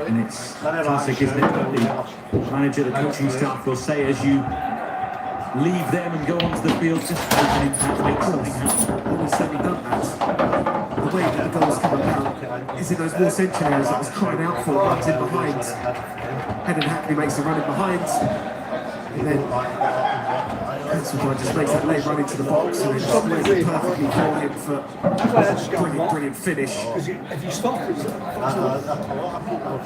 And it's classic, isn't it, that the manager, the coaching staff will say as you leave them and go onto the field, just make an impact, make something happen. He's certainly done that. The way that the goals come about is in those more central areas that was crying out for, runs in behind. Hayden Hackney makes a run in behind, and then Castledine just makes that late run into the box and then just plays it perfectly for him for a brilliant finish. If you stop it,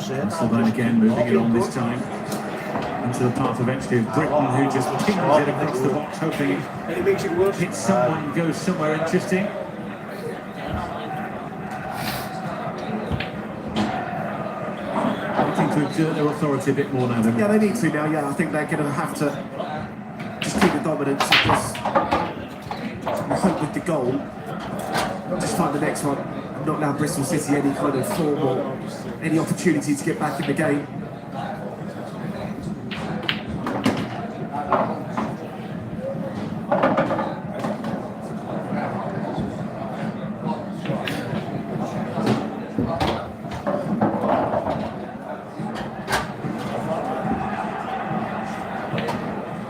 Castledine again moving it on this time into the path eventually of Britain, who just pings it across the box, hoping it hits someone, goes somewhere interesting. Looking to exert their authority a bit more now. Yeah, they need to now. Yeah, I think they're going to have to just keep the dominance and just hope with the goal. Just find the next one. Not allow Bristol City any kind of form or any opportunity to get back in the game.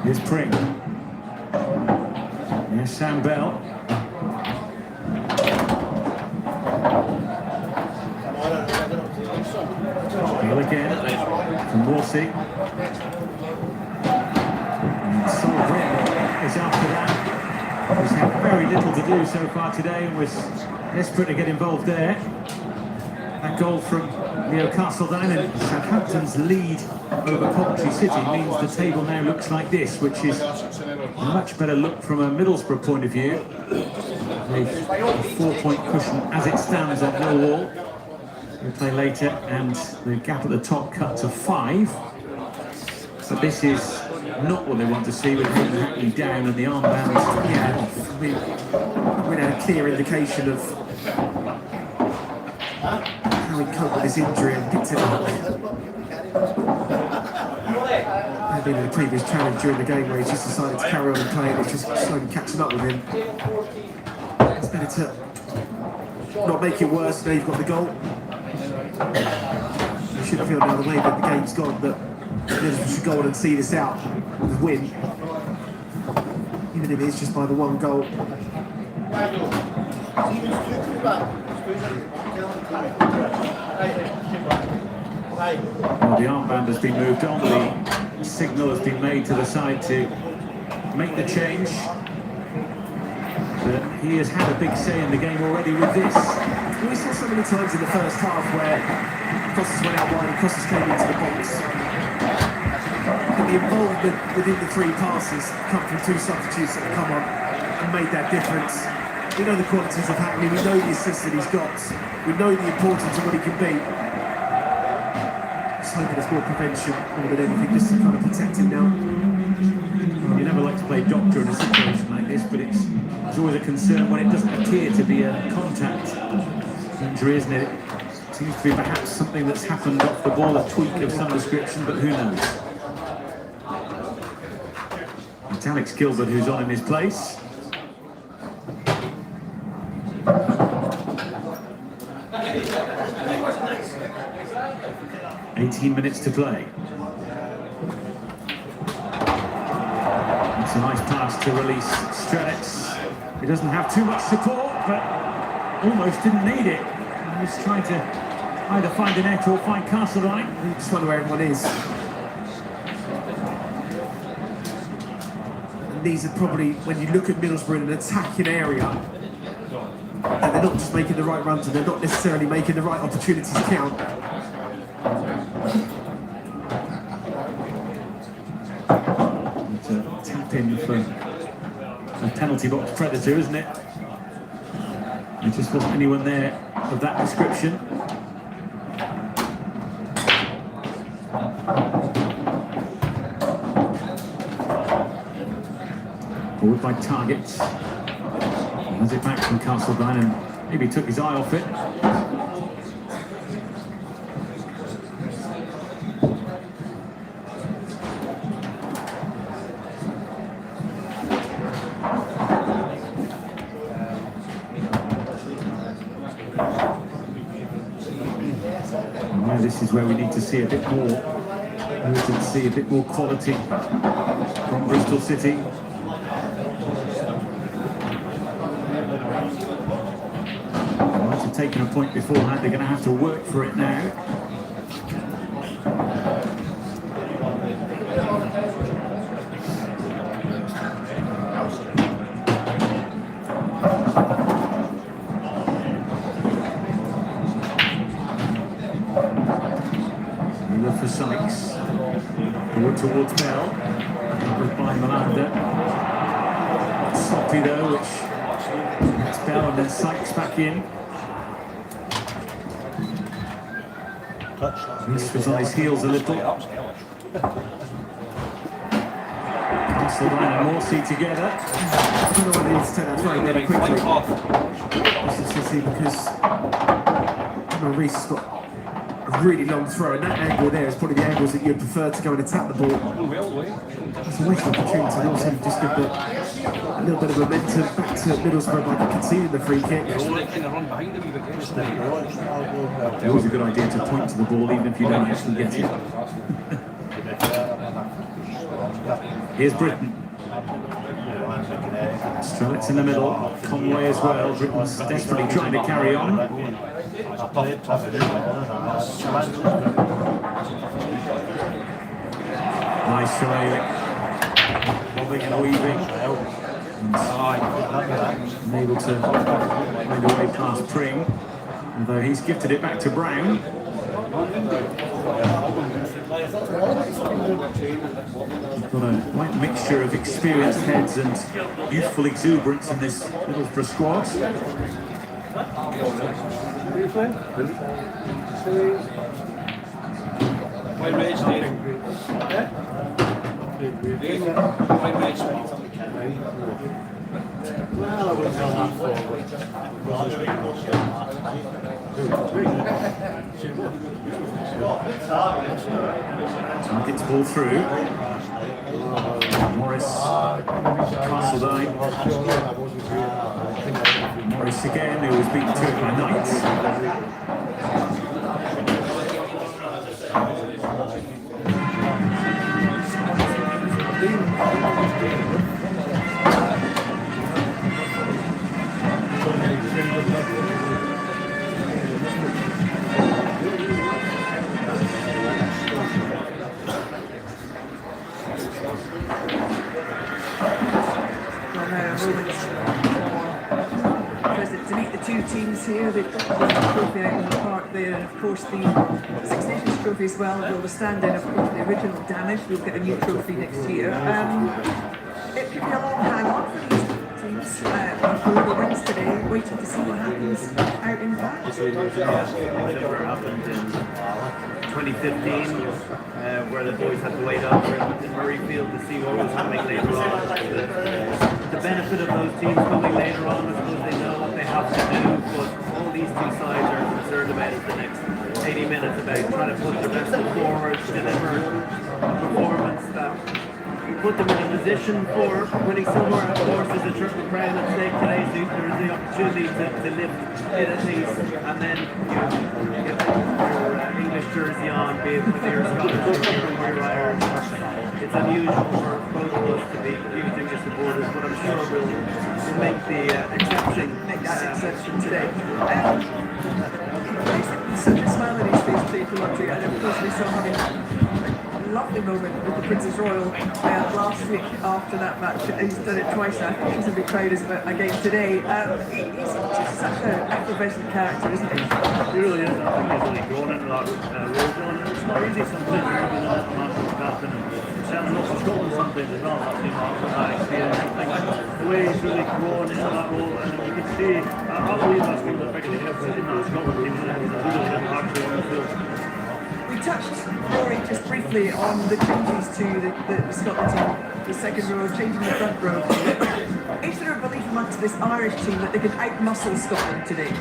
Here's Pring. Here's Sam Bell. Bell again from Morsey. He's had very little to do so far today and was desperate to get involved there. That goal from Leo Castledine, and Southampton's lead over Coventry City means the table now looks like this, which is a much better look from a Middlesbrough point of view. A 4-point cushion as it stands on Millwall. We'll play later, and the gap at the top cut to 5. But this is not what they want to see with him Hackney down and the armbands off. We had a clear indication of how he coped with his injury and picked it up. Had been in the previous challenge during the game where he just decided to carry on and play, and it's just slowly catching up with him. It's better to not make it worse. Now you've got the goal. You shouldn't feel the other way that the game's gone, that Liverpool should go on and see this out and win, even if it's just by the one goal. Well, the armband has been moved on, the signal has been made to the side to make the change. But he has had a big say in the game already with this. We saw so many times in the first half where crosses went out wide and crosses came into the box. And the involvement within the 3 passes come from 2 substitutes that have come on and made that difference. We know the qualities of Hackney, we know the assists that he's got, we know the importance of what he can be. Just hoping there's more prevention more than anything, just to kind of protect him now. Well, you never like to play doctor in a situation like this, but it's always a concern when it doesn't appear to be a contact injury, isn't it? It seems to be perhaps something that's happened off the ball, a tweak of some description, but who knows? It's Alex Gilbert who's on in his place. "18 minutes to play." It's a nice pass to release Strelets. He doesn't have too much support, but almost didn't need it. He was trying to either find a net or find Castledine. You just wonder where everyone is. And these are probably, when you look at Middlesbrough in an attacking area, and they're not just making the right runs and they're not necessarily making the right opportunities count. It's a tap in for a penalty box predator, isn't it? There just wasn't anyone there of that description. Forward by Targets. Has it back from Castledine and maybe took his eye off it. And now this is where we need to see a bit more. We need to see a bit more quality from Bristol City. Taken a point beforehand, they're going to have to work for it now. Look for Sykes. Forward towards Bell. That was by Melander. Sloppy though, which gets Bell and then Sykes back in. This was on his heels a little. Castledine and Morsey together. I don't know whether he needs to take that throw very quickly. This is City because Reece has got a really long throw, and that angle there is probably the angles that you'd prefer to go and attack the ball. It's a waste of opportunity, and also just give a little bit of momentum back to Middlesbrough by conceding the free kick. It's always a good idea to point to the ball even if you don't actually get it. Here's Britton. Strelets in the middle, Conway as well. Britton's desperately trying to carry on. Nice try. Bobbing and weaving. And able to find a way past Pring, although he's gifted it back to Brown. Got a right mixture of experienced heads and youthful exuberance in this Middlesbrough squad. Well, I wouldn't tell that forward. Targets ball through. Morris, Castledine. Morris again, who was beaten to it by Knights. To meet the two teams here, they've got the trophy out in the park there, and of course the Six Nations trophy as well will stand in. Of course, the original damage, we'll get a new trophy next year. It could be a long hang on for these teams. For the wins today, waiting to see what happens out in back. Whatever happened in 2015, where the boys had to wait up in Murrayfield to see what was happening later on. The benefit of those teams coming later on, I suppose they know what they have to do, but all these two sides are concerned about is the next 80 minutes, about trying to put their best foot forward, deliver a performance that put them in a position for winning silver. Of course, there's a triple crown at stake today, so there is the opportunity to lift it at least, and then you get your English jersey on, be it with your Scottish jersey or your Irish. It's unusual for both of us to be using the supporters, but I'm sure we'll make the exception. Make that exception today. Such a smile on his face, people up to, and of course we saw having a lovely moment with the Princess Royal last week after that match. He's done it twice now. I think he's going to be proud again today. He's just such an effervescent character, isn't he? He really is. I think he's really grown in a lot with roles on. It's not easy sometimes to have an national captain and selling up to Scotland sometimes as well. That experience. I think the way he's really grown into that role, and you can see, I believe that's been the biggest difference in the Scotland team, and it's a real impact on the field. We touched, Rory, just briefly on the changes to the Scotland team, the second row, changing the front row. Is there a belief amongst this Irish team that they can out-muscle Scotland today?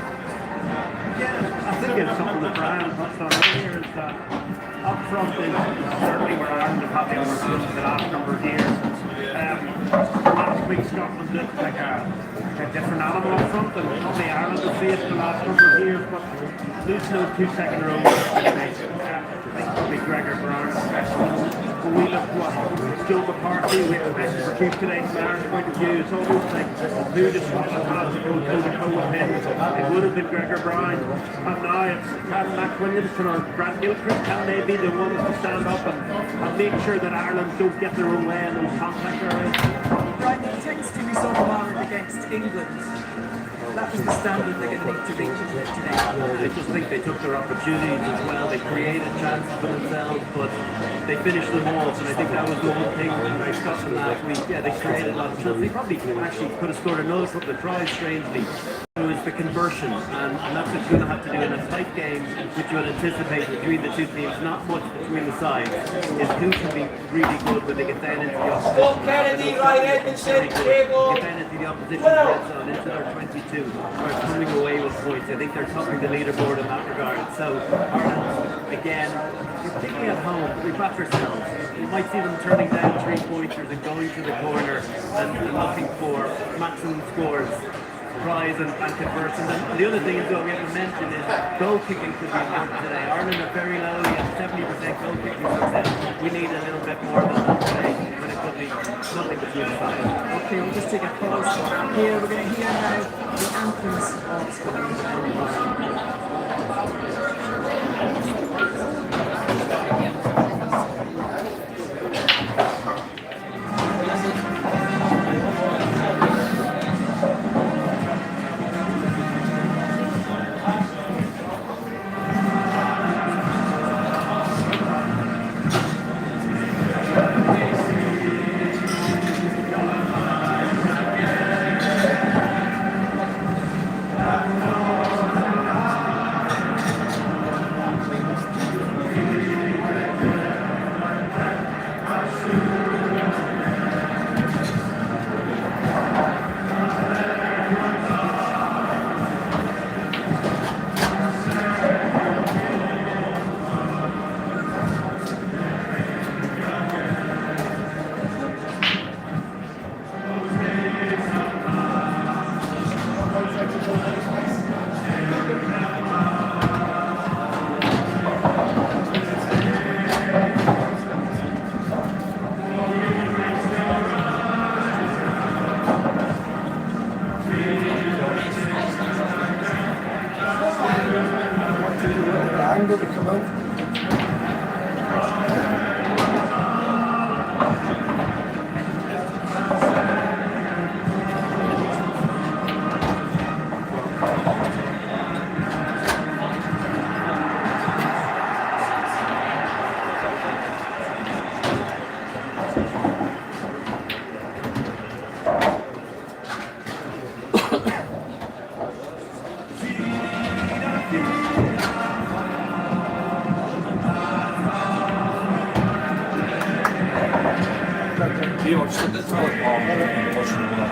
Yeah, I think it's something that Brian touched on earlier, is that up front is certainly where Ireland have had the upper hand for the last number of years. Last week Scotland looked like a different animal up front, and probably Ireland have faced the last number of years, but losing those two second rows, I think probably Gregor Brown especially. When we look what Joe McCarthy, we expected for Keith today from Irish point of view, it's almost like who just Scotland has to go toe-to-toe with him. It would have been Gregor Brown, and now it's Mac Williamson or Grant Gilchrist. Can they be the ones to stand up and make sure that Ireland don't get their own way in those contact areas? Right, it tends to be sort of Ireland against England. That was the standard they're going to need to reach today. I just think they took their opportunities as well. They created chances for themselves, but they finished them off, and I think that was the one thing I discussed from last week. Yeah, they created a lot of chances. They probably actually could have scored another couple of tries, strangely. It was the conversion, and that's what you're going to have to do in a tight game, which you would anticipate between the two teams, not much between the sides, is who can be really good when they get down into the opposition. Kennedy, right, Edmondson, table. Get down into the opposition red zone, into their 22, or coming away with points. I think they're topping the leaderboard in that regard. So Ireland, again, particularly at home, we back ourselves. You might see them turning down 3-pointers and going to the corner and looking for maximum scores. Tries and conversion. And the other thing is, though, we have to mention is goal kicking could be important today. Ireland are very low, we have 70% goal kicking success. We need a little bit more than that today, when it could be nothing between the sides. Okay, we'll just take a pause here. We're going to hear now the anthems of Scotland. you know, just watching all that.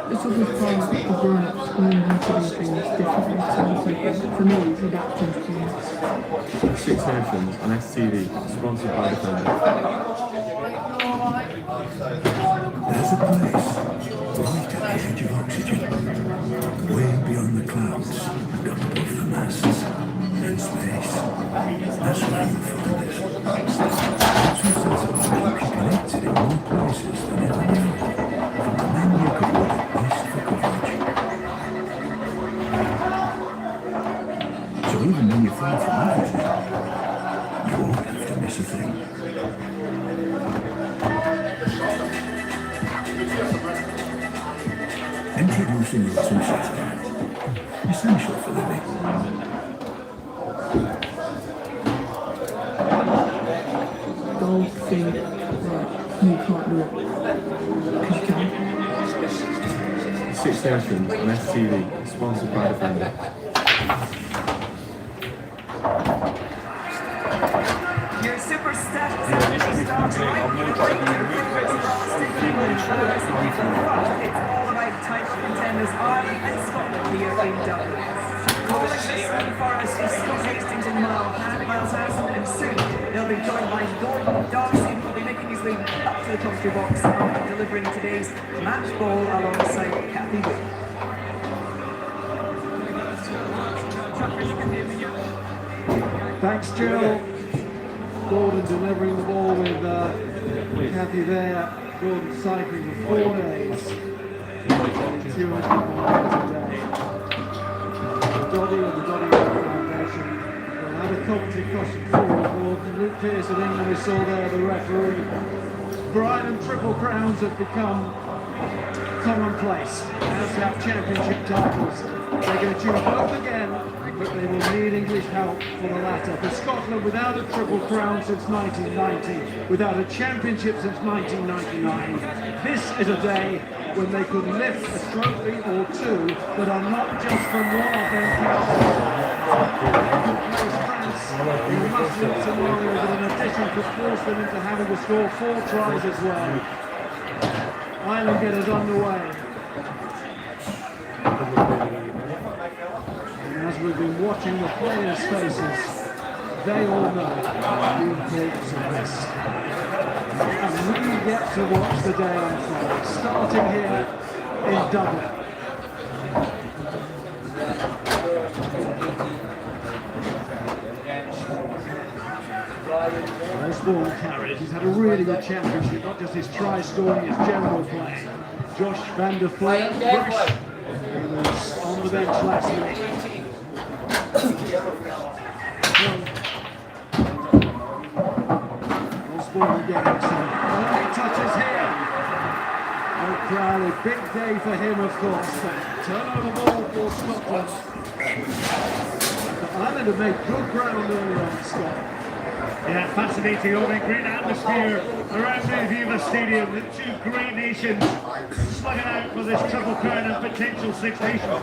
It's always part of grown-ups learning how to do things differently. So for me, it's adapting to things. Six Nations on STV, sponsored by the Thunder. There's a place right at the edge of oxygen, way beyond the clouds and up above the masts, in space. That's where you'll find it. It's a sense of being connected in more places than ever before. From the men you could look at best for coverage. So even when you fly from everything, you won't have to miss a thing. Introducing your two-seater, essential for living. Gold thing, right, you can't do it. Because you can. Six Nations on STV, sponsored by the Thunder. Your superstar starts right with the break to the It's all about title contenders Ireland and Scotland here in Dublin. Calling this for us is Scott Hastings and Miles Harrison, and soon they'll be joined by Gordon Darcy, who will be making his way up to the commentary box and delivering today's match ball alongside Kathy Wick. Thanks, Jill. Gordon delivering the ball with Kathy there. Gordon cycling for 4 days. 200 miles a day. The Doddy and the Doddy Foundation will have a commentary question forward. Luke Pearson, England, we saw there the referee. Brian and Triple Crowns have become commonplace. As have championship titles. They're going to choose both again, but they will need English help for the latter. For Scotland, without a Triple Crown since 1990, without a championship since 1999, this is a day when they could lift a trophy or two that are not just from one of their countries. You must win tomorrow, but in addition could force them into having to score 4 tries as well. Ireland get us underway. And as we've been watching the players' faces, they all know the importance of this. And we get to watch the day unfold, starting here in Dublin. Osborne carried. He's had a really good championship, not just his try scoring, his general play. Josh van der Vliet, who was on the bench last week. Osborne getting some early touches here. Crowley, big day for him, of course. Turnover ball for Scotland. Ireland have made good ground earlier on Scott. Yeah, fascinating opening, great atmosphere around the Viva Stadium. The two great nations slugging out for this Triple Crown and potential Six Nations.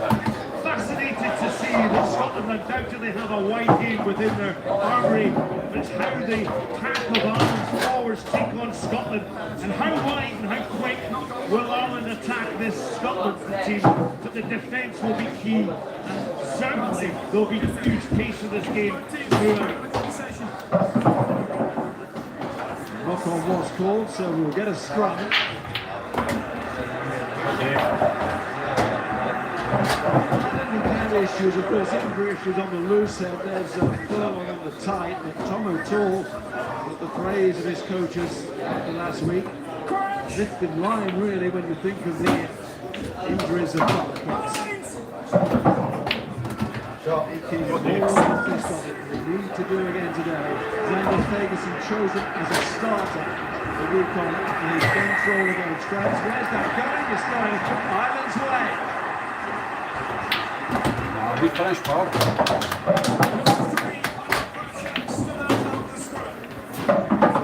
Fascinated to see that Scotland undoubtedly have a wide game within their armoury. But it's how the pack of Ireland's forwards take on Scotland and how wide and how quick will Ireland attack this Scotland team. But the defence will be key, and certainly there'll be huge pace in this game throughout. Knock-on was called, so we'll get a scrum. Issues, of course, injury issues on the loose end. There's Furlong on the tight, but Tom O'Toole, with the praise of his coaches after last week, lifted line really when you think of the injuries of Buck. Making all the fist of it, they need to do again today. Xander Ferguson chosen as a starter. The recon in his bench roll against France. Where's that going? It's going Ireland's way. We finished, Paul.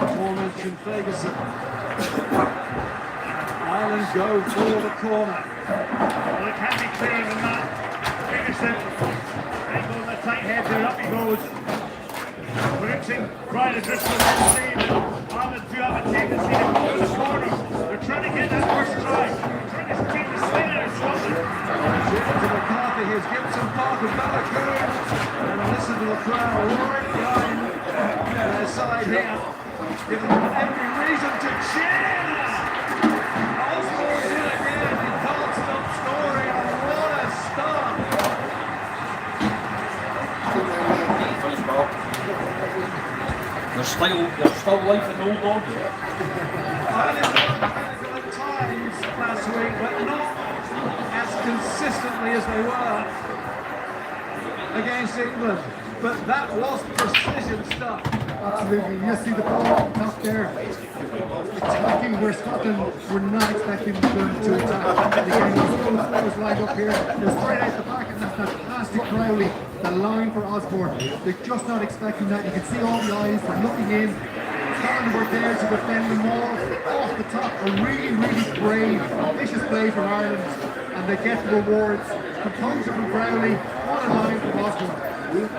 Aforementioned Ferguson. Ireland go for the corner. Well, it can't be clearer than that. Ferguson, angle the tight head there, up he goes. Mixing right at this one, Ireland do have a tendency to go to the corner. They're trying to get that first try. They're trying to take the swing out of Scotland. McCarthy, here's Gibson, Parker, Balakoon, and listen to the crowd right behind their side here, giving them every reason to cheer. Osborne in again, he can't stop scoring, and what a start! There's still life in old dog. Ireland at times last week, but not as consistently as they were against England. But that was precision stuff. Absolutely. You see the ball up there, attacking where Scotland were not expecting them to attack. And again, those players lined up here. They're straight out the back, and that's fantastic Crowley. The line for Osborne. They're just not expecting that. You can see all the eyes. They're looking in. Scotland were there to defend them all off the top. A really, really brave, vicious play from Ireland, and they get the rewards. Composure from Crowley. What a line from Osborne.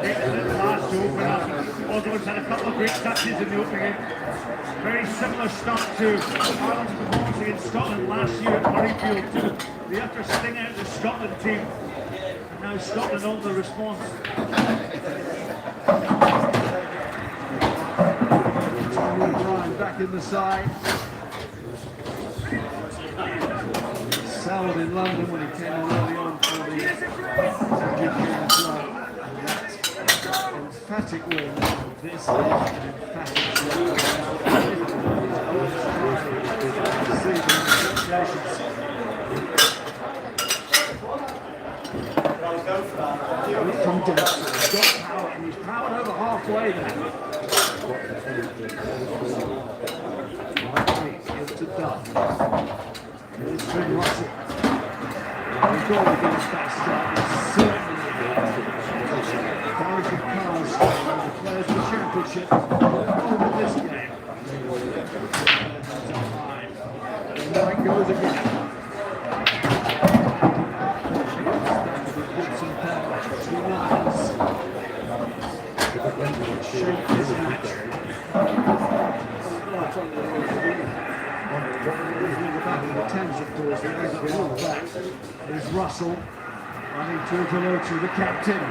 Excellent last to open up. Osborne's had a couple of great touches in the opening. Very similar start to Ireland's performance against Scotland last year at Murrayfield. The utter sting out of the Scotland team. And now Scotland on the response. O'Brien back in the side. Salad in London when he came on early on for the Egyptian as well. Emphatic win. This is an emphatic win. From Dellingburn, he's got power, and he's powered over halfway there. Right, to Duff. Here's Finn Russell. The goal against that start is certainly encouraging cars the players of the championship over this game. And there it goes again. Shape this match. Back in the Thames, of course, there's Russell. Running to Delotu, the captain.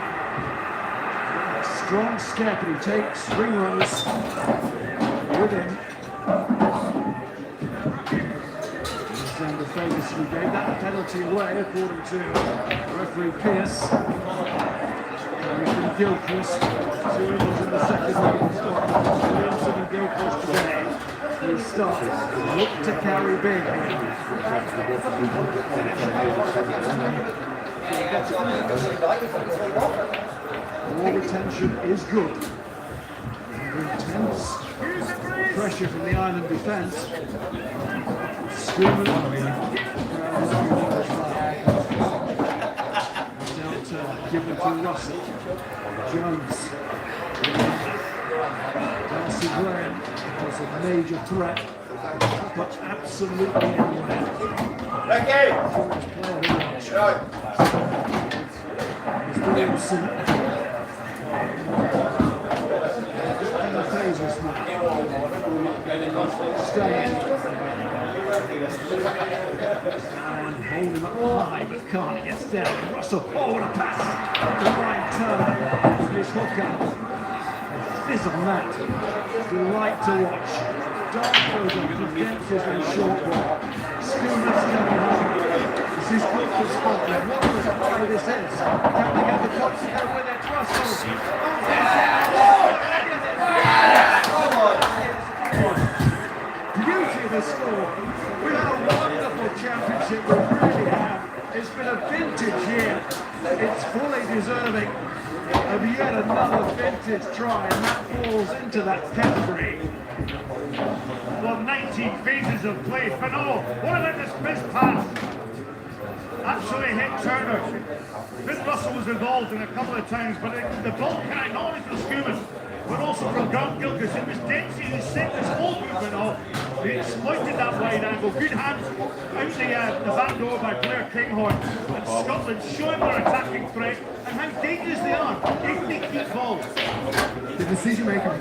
Strong step, and he takes Ringrose with him. Alexander famously gave that penalty away, according to referee Pearce. From Gilchrist, 2 innings in the second half. Williamson and Gilchrist today. They start, look to carry big. Ball retention is good. Intense pressure from the island defence. Schumann given to Russell. Jones. Darcy Graham was a major threat, but absolutely anywhere. Williamson. And the phases now. Staying. And holding up high, but Carney gets down. Russell, oh, what a pass! The right turn. His hooker. Fizz on that. Delight to watch. Dark goes on, condenses and short ball. Schooner's coming home. This is good for Scotland. What a play this is. Can they get the cops to go with it? Russell. Beauty of the score. We had a wonderful championship. We really have. It's been a vintage year. It's fully deserving of yet another vintage try, and that falls into that category. Well, 19 phases of play. Phenomenal. What about this miss pass? Actually hit Turner. Finn Russell was involved in a couple of times, but the ball came not only from Schumann, but also from Grant Gilchrist. It was Dempsey who set this whole movement off. He exploited that wide angle. Good hands out the back door by Blair Kinghorn. And Scotland showing their attacking threat and how dangerous they are if they keep balls. The decision maker